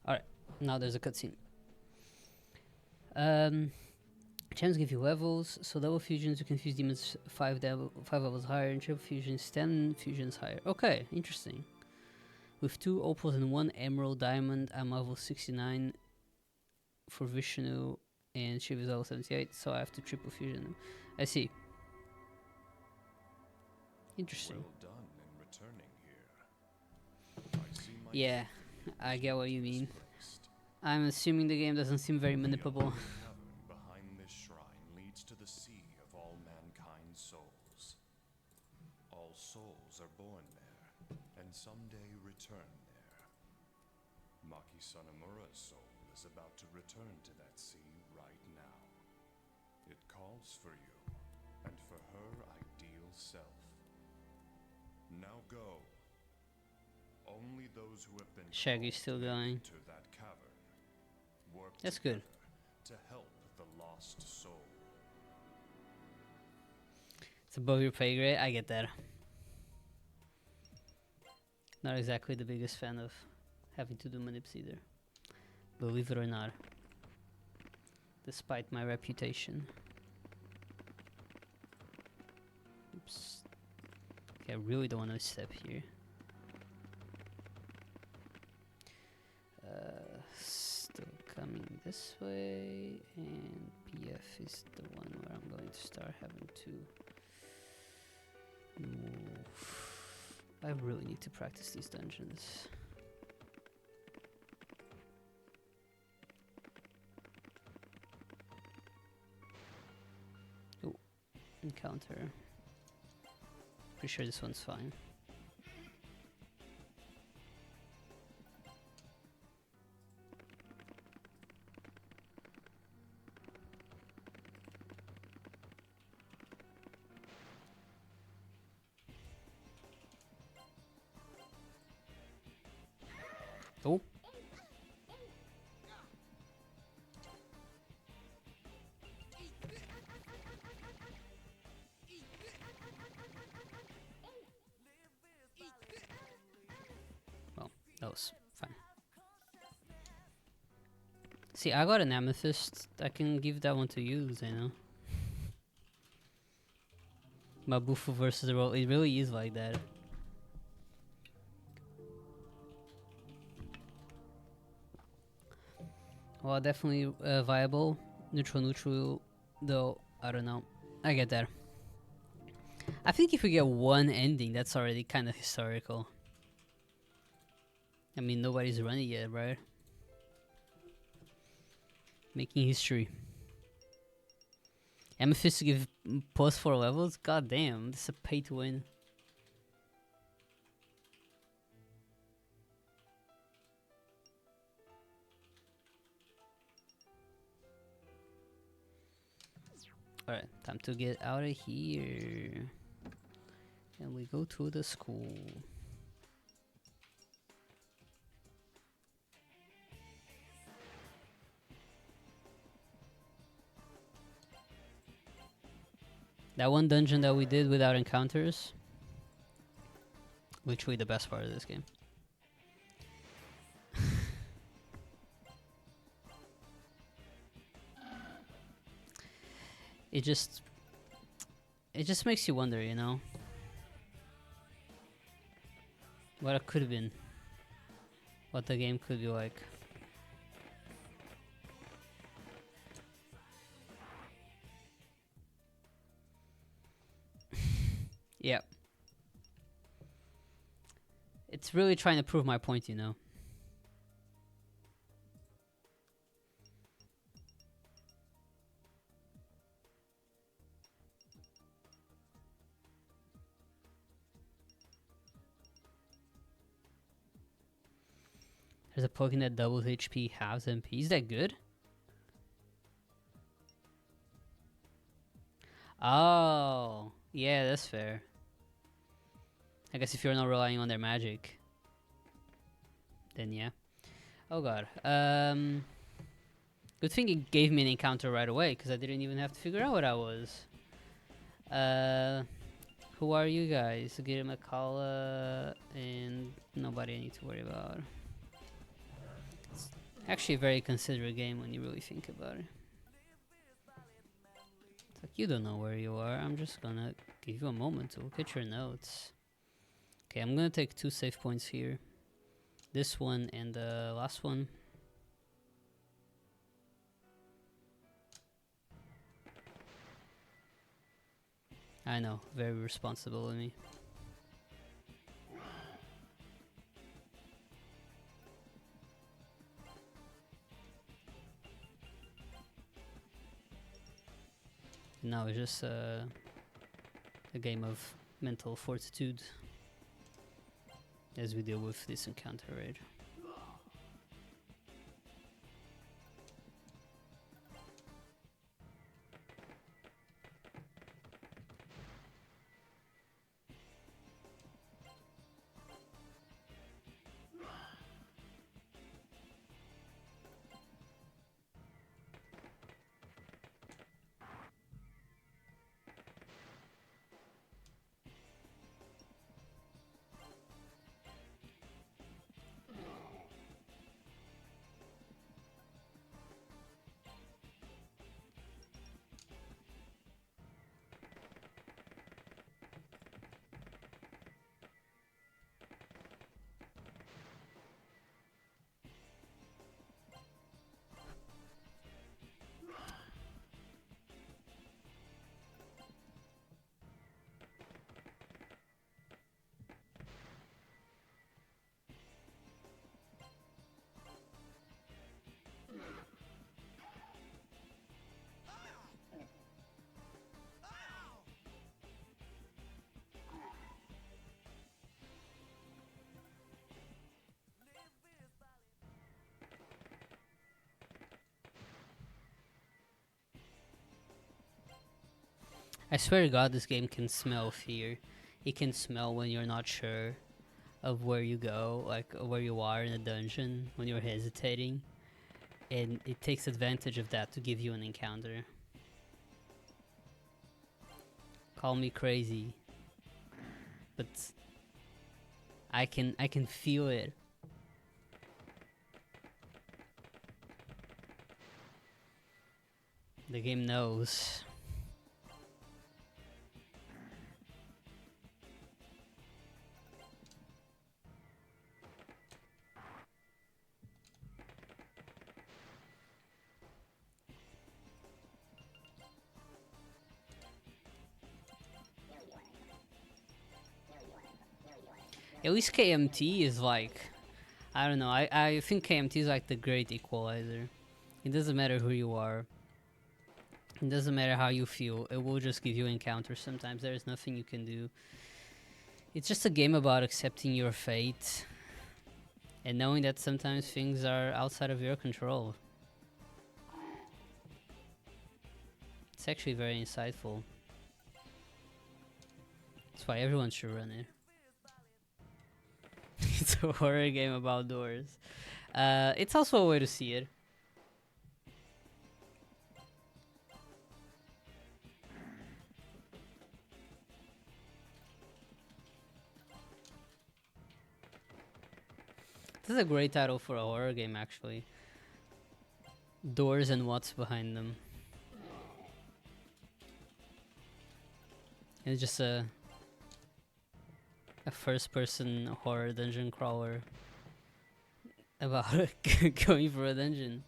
S1: Alright, now there's a cutscene. Gems give you levels, so double fusions you can fuse demons 5 levels higher, and triple fusions 10 fusions higher. Okay, interesting. With 2 opals and 1 emerald diamond, I'm level 69 for Vishnu, and Shiv is level 78, so I have to triple fusion them. I see. Interesting.
S4: Well done in returning here. I see my
S1: Yeah, I get what you mean.
S4: placed.
S1: I'm assuming the game doesn't seem very manipulable.
S4: The cavern behind this shrine leads to the sea of all mankind's souls. All souls are born there, and someday return there. Maki Sanamura's soul is about to return to that sea right now. It calls for you, and for her ideal self. Now go. Only those who have been
S1: Shaggy's
S4: called
S1: still
S4: to
S1: going.
S4: enter that cavern. Work
S1: That's good.
S4: together to help the lost soul.
S1: It's above your pay grade, I get that. Not exactly the biggest fan of having to do manips either. Believe it or not. Despite my reputation. Oops. Okay, I really don't want to step here. Still coming this way, and PF is the one where I'm going to start having to move. I really need to practice these dungeons. Oh, encounter. Pretty sure this one's fine. Oh. Well, that was fine. See, I got an amethyst. I can give that one to you, Zeno. Mabufu versus the roll. It really is like that. Well, definitely viable. Neutral, though, I don't know. I get that. I think if we get one ending, that's already kind of historical. I mean, nobody's run it yet, right? Making history. Amethyst to give plus 4 levels? God damn, this is a pay to win. Alright, time to get out of here. And we go to the school. That one dungeon that we did without encounters, literally the best part of this game. It just makes you wonder, you know, what it could have been, what the game could be like. Yeah. It's really trying to prove my point, you know. There's a Pokemon that doubles HP, halves MP. Is that good? Oh, yeah, that's fair. I guess if you're not relying on their magic, then yeah. Oh god. Good thing it gave me an encounter right away, because I didn't even have to figure out what I was. Who are you guys? Get Makala and nobody I need to worry about. It's actually a very considerate game when you really think about it. It's like, you don't know where you are. I'm just gonna give you a moment to look at your notes. Okay, I'm gonna take 2 save points here. This one and the last one. I know, very responsible of me. Now it's just a game of mental fortitude as we deal with this encounter, right? I swear to God, this game can smell fear. It can smell when you're not sure of where you go, like where you are in a dungeon when you're hesitating, and it takes advantage of that to give you an encounter. Call me crazy, but I can feel it. The game knows. At least KMT is like, I don't know, I think KMT is like the great equalizer. It doesn't matter who you are. It doesn't matter how you feel. It will just give you encounters sometimes. There's nothing you can do. It's just a game about accepting your fate and knowing that sometimes things are outside of your control. It's actually very insightful. That's why everyone should run it. It's a horror game about doors. It's also a way to see it. This is a great title for a horror game, actually. Doors and what's behind them. It's just a first-person horror dungeon crawler about going for a dungeon.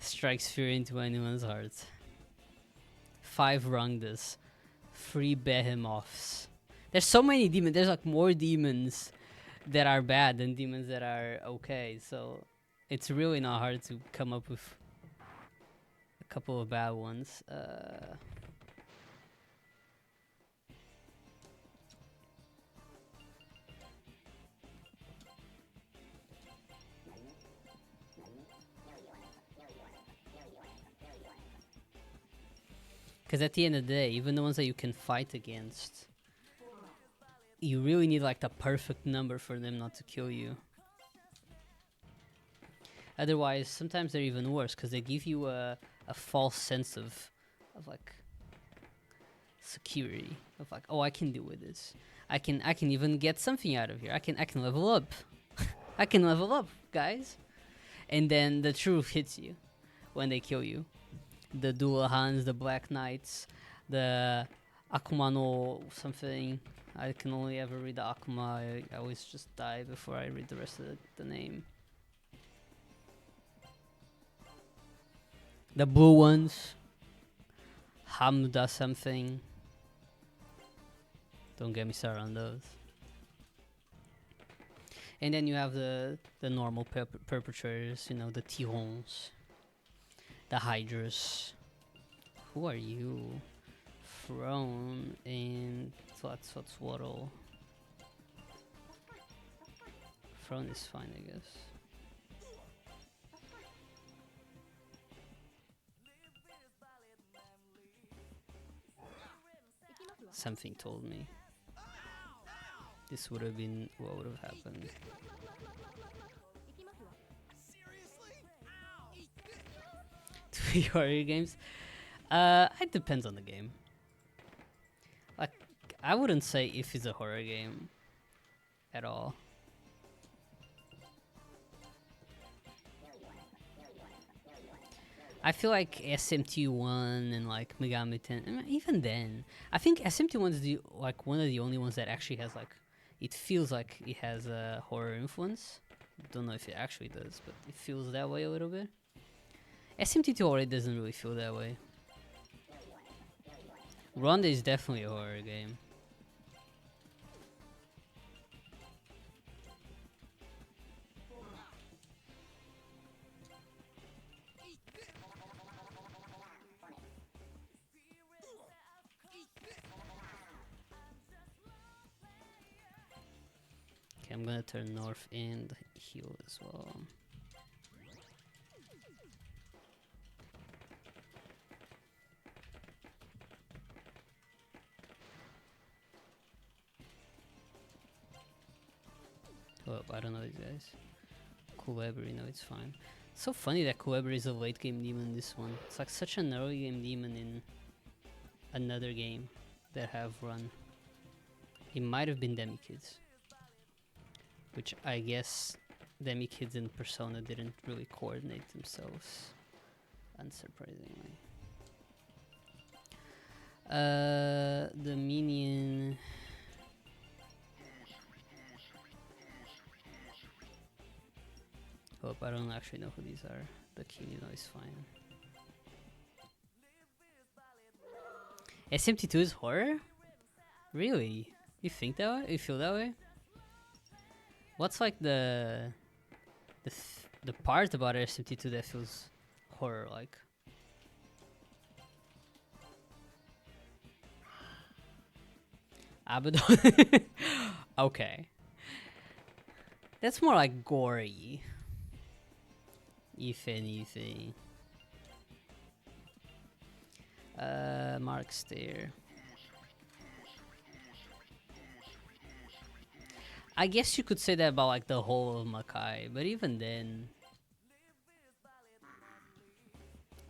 S1: Strikes fear into anyone's heart. 5 Rungdas. 3 Behemoths. There's so many demons. There's like more demons that are bad than demons that are okay. So it's really not hard to come up with a couple of bad ones. Because at the end of the day, even the ones that you can fight against, you really need like the perfect number for them not to kill you. Otherwise, sometimes they're even worse because they give you a false sense of like security, of like, oh, I can deal with this. I can even get something out of here. I can level up. I can level up, guys. And then the truth hits you when they kill you. The Dual-Hans, the Black Knights, the Akuma no something. I can only ever read the Akuma. I always just die before I read the rest of the name. The blue ones. Hamda something. Don't get me started on those. And then you have the normal perpetrators, you know, the Tihons. The Hydras. Who are you? Throne and Tlatzwaddle. Throne is fine, I guess. Something told me this would have been what would have happened. Horror games? It depends on the game. Like, I wouldn't say if it's a horror game at all. I feel like SMT1 and like Megami Tensei, I mean, even then, I think SMT1 is one of the only ones that actually has like, it feels like it has a horror influence. Don't know if it actually does, but it feels that way a little bit. SMT2 already doesn't really feel that way. Ronda is definitely a horror game. Okay, I'm gonna turn north and heal as well. Oh, I don't know these guys. Culebri, no, it's fine. So funny that Culebri is a late game demon in this one. It's like such an early game demon in another game that have run. It might have been Demi-Kids, which I guess Demi-Kids and Persona didn't really coordinate themselves, unsurprisingly. The minion. Hope I don't actually know who these are. The Kinino is fine. SMT2 is horror? Really? You think that way? You feel that way? What's like the part about SMT2 that feels horror like? Abaddon. Okay. That's more like gory. If anything. Mark's there. I guess you could say that about like the whole of Makai, but even then,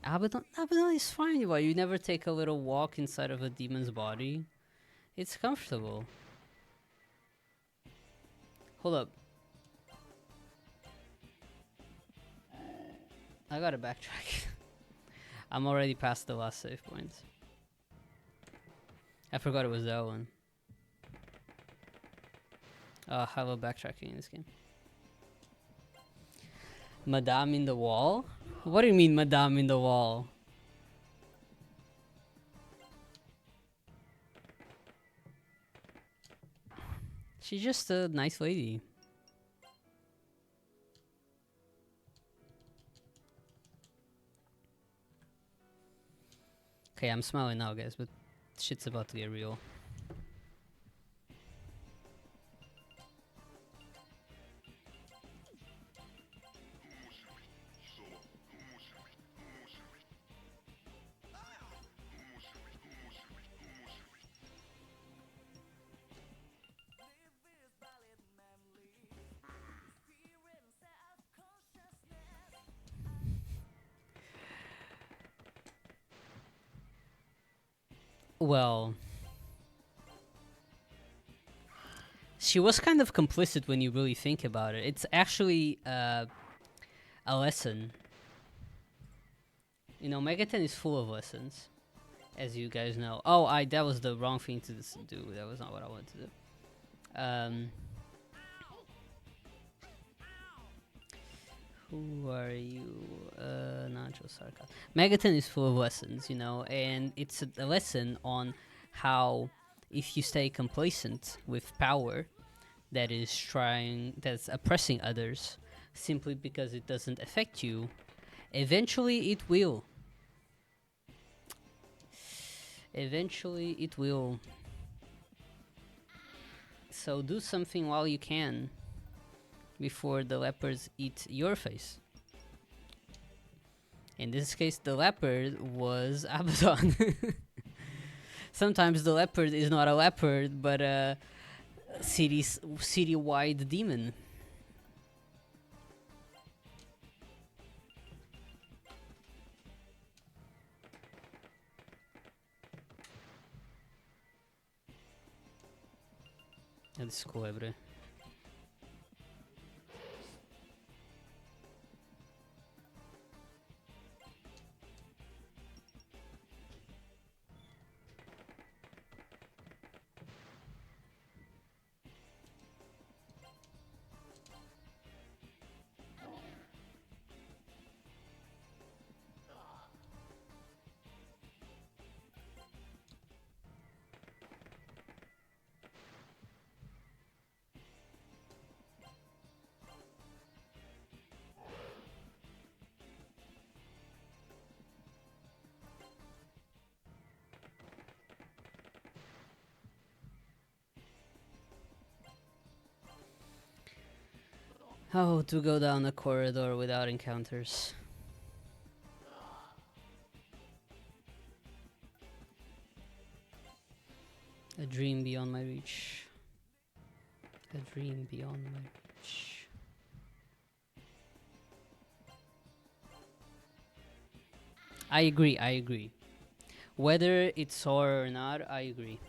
S1: Abaddon is fine. Why you never take a little walk inside of a demon's body? It's comfortable. Hold up. I gotta backtrack. I'm already past the last save point. I forgot it was that one. I love backtracking in this game. Madame in the wall? What do you mean, Madame in the wall? She's just a nice lady. Okay, I'm smiling now, guys, but shit's about to get real. Well, she was kind of complicit when you really think about it. It's actually a lesson. You know, Megaten is full of lessons, as you guys know. Oh, that was the wrong thing to do. That was not what I wanted to do. Who are you? Nacho Sarka. Megaton is full of lessons, you know, and it's a lesson on how if you stay complacent with power that's oppressing others simply because it doesn't affect you, eventually it will. Eventually it will. So do something while you can before the leopards eat your face. In this case, the leopard was Abaddon. Sometimes the leopard is not a leopard, but a city-wide demon. Descobre. How to go down a corridor without encounters. A dream beyond my reach. A dream beyond my reach. I agree. Whether it's horror or not, I agree.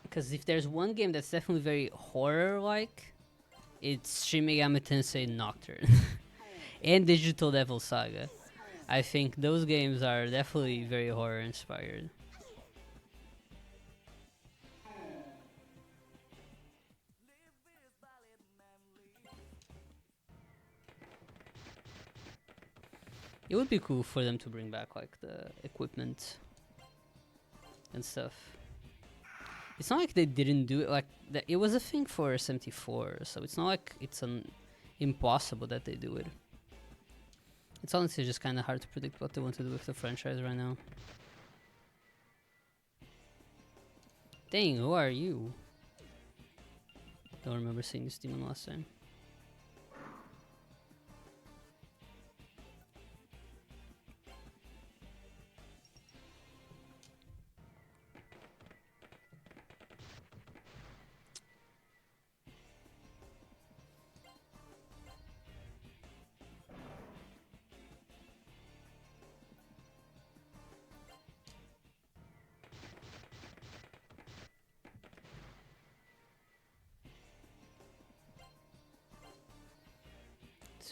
S1: Because if there's one game that's definitely very horror-like, it's Shin Megami Tensei Nocturne and Digital Devil Saga. I think those games are definitely very horror-inspired. It would be cool for them to bring back like the equipment and stuff. It's not like they didn't do it. Like it was a thing for 74, so it's not like it's impossible that they do it. It's honestly just kind of hard to predict what they want to do with the franchise right now. Dang, who are you? Don't remember seeing this demon last time.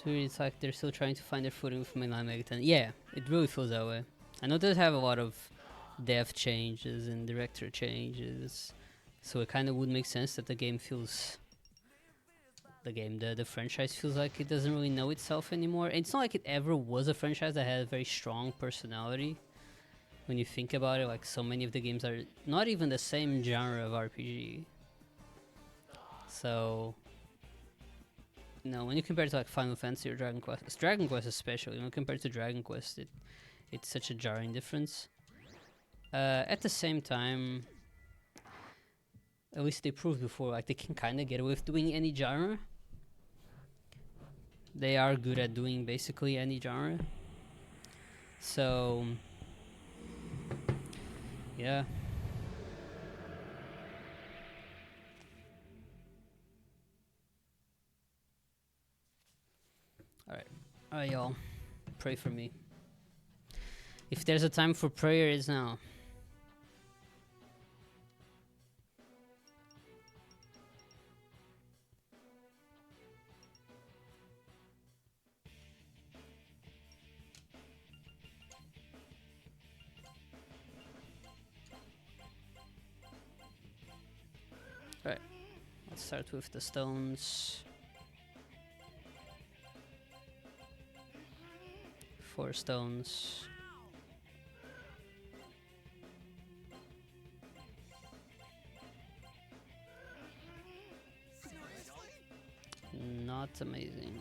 S1: It's like they're still trying to find their footing with Mainline Megaton. Yeah, it really feels that way. I know they have a lot of dev changes and director changes, so it kind of would make sense that the game feels... the franchise feels like it doesn't really know itself anymore. And it's not like it ever was a franchise that had a very strong personality. When you think about it, like so many of the games are not even the same genre of RPG. So... No, when you compare it to like Final Fantasy or Dragon Quest especially, when compared to Dragon Quest, it's such a jarring difference. At the same time, at least they proved before, like they can kind of get away with doing any genre. They are good at doing basically any genre. So, yeah. Alright, y'all. Pray for me. If there's a time for prayer, it's now. Alright, let's start with the stones. 4 stones. Not amazing.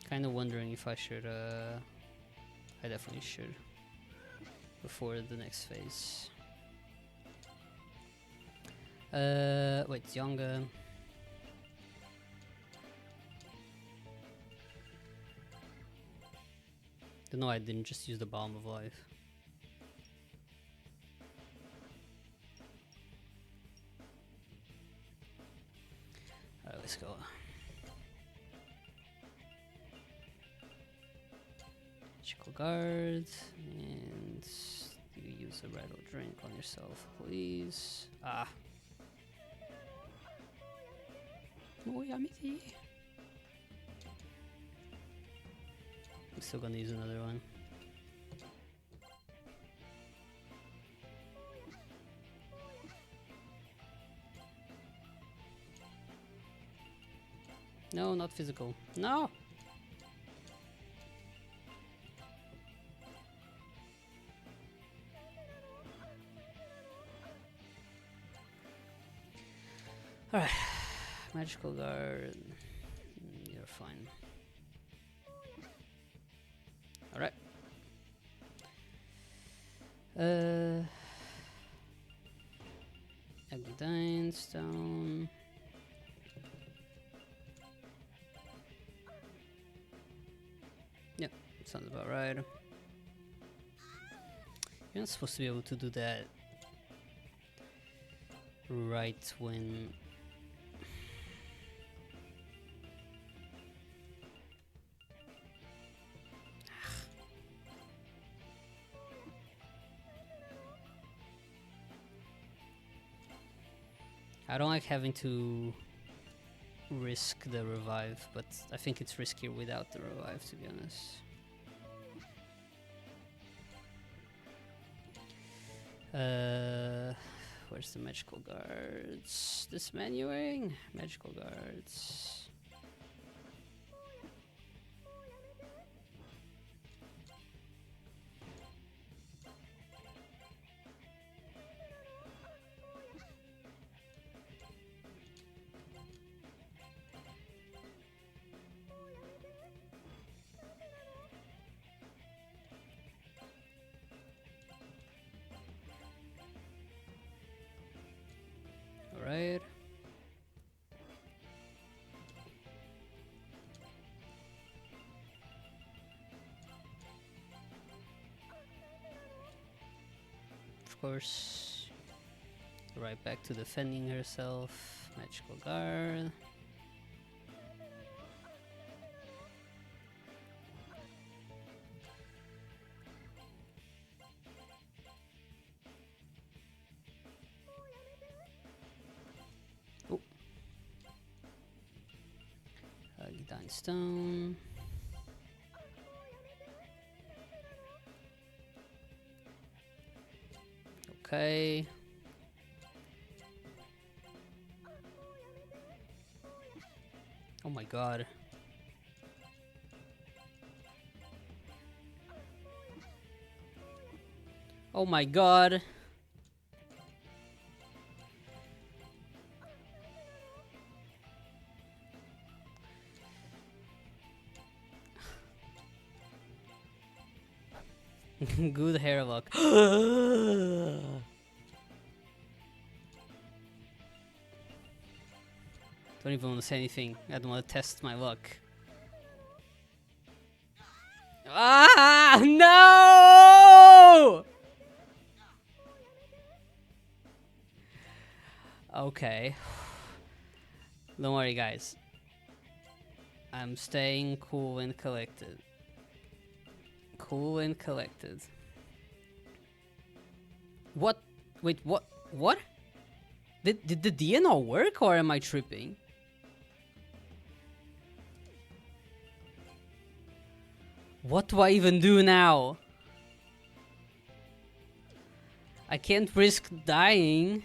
S1: Kind of wondering if I should, I definitely should. Before the next phase. Wait, younger. Don't know, I didn't just use the Balm of Life. Alright, let's go. Magical Guard, and you use a rattle drink on yourself, please. Ah. Oh, yummy. I'm still gonna use another one. No, not physical. No! Alright. Magical Guard. Stone. Yep, sounds about right. You're not supposed to be able to do that right when... I don't like having to risk the revive, but I think it's riskier without the revive, to be honest. Where's the magical guards? Dismenuing? Magical guards. Alright. Of course. Right back to defending herself. Magical guard. Stone. Okay. Oh my god. Oh my god. Good hair luck. Don't even want to say anything. I don't want to test my luck. Ah, no! Okay. Don't worry, guys. I'm staying cool and collected. Cool and collected. What? Wait, what? What? Did the DNO work, or am I tripping? What do I even do now? I can't risk dying.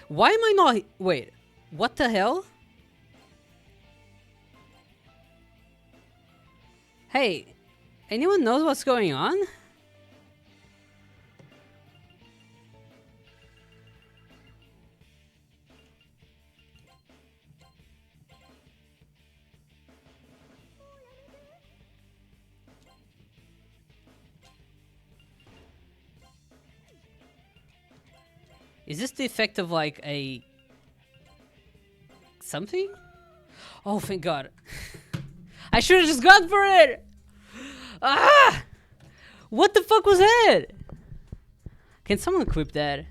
S1: Why am I not... Wait, what the hell? Hey, anyone knows what's going on? Is this the effect of like a... something? Oh, thank God. I should have just gone for it! Ah! What the fuck was that? Can someone equip that?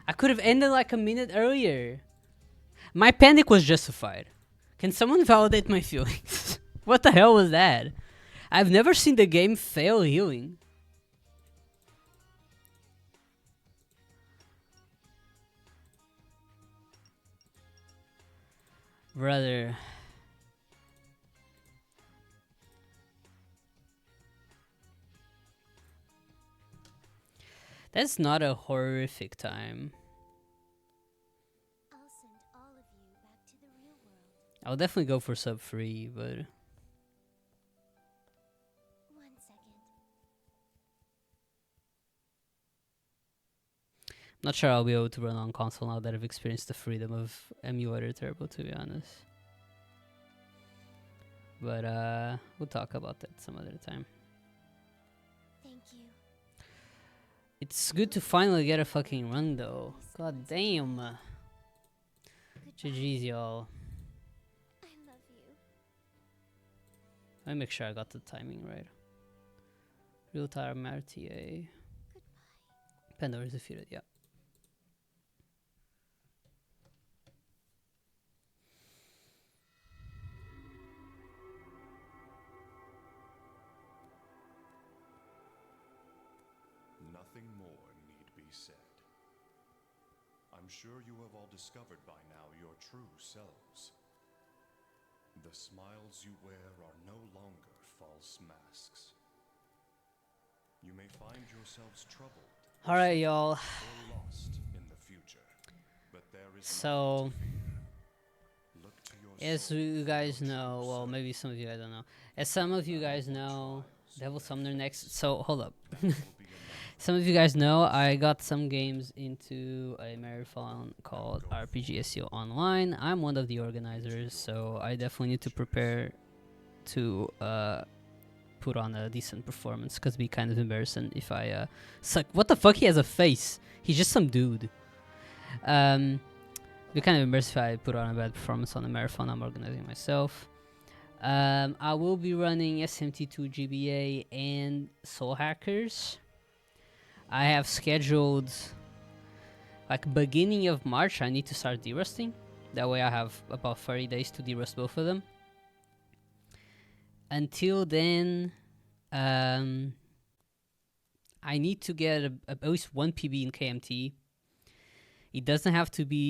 S1: I could have ended like a minute earlier. My panic was justified. Can someone validate my feelings? What the hell was that? I've never seen the game fail healing. Brother. That's not a horrific time.
S5: I'll send all of you back to the real world.
S1: I'll definitely go for sub 3, but...
S5: 1 second.
S1: I'm not sure I'll be able to run on console now that I've experienced the freedom of emulator turbo, to be honest. But we'll talk about that some other time.
S5: Thank you.
S1: It's good to finally get a fucking run though. God damn. GG's, y'all.
S5: I love you.
S1: Let me make sure I got the timing right. Real time RTA.
S5: Goodbye.
S1: Pandora is defeated, yeah.
S4: Nothing more need be said. I'm sure you have all discovered by now your true selves. The smiles you wear are no longer false masks. You may find yourselves troubled
S1: Alright, y'all.
S4: or lost in the future, but there is
S1: So,
S4: nothing to fear. Look to your
S1: as
S4: soul
S1: you
S4: for
S1: guys
S4: your
S1: know,
S4: true
S1: well,
S4: self.
S1: maybe some of you guys don't know. As some of you guys know, Devil Summoner next. So, hold up.
S4: That will be enough.
S1: Some of you guys know I got some games into a marathon called RPG SEO Online. I'm one of the organizers, so I definitely need to prepare to put on a decent performance, because it'd be kind of embarrassing if I suck. What the fuck? He has a face. He's just some dude. It'd be kind of embarrassing if I put on a bad performance on the marathon I'm organizing myself. I will be running SMT2 GBA and Soul Hackers. I have scheduled, like, beginning of March, I need to start derusting. That way I have about 30 days to derust both of them. Until then, I need to get at least one PB in KMT. It doesn't have to be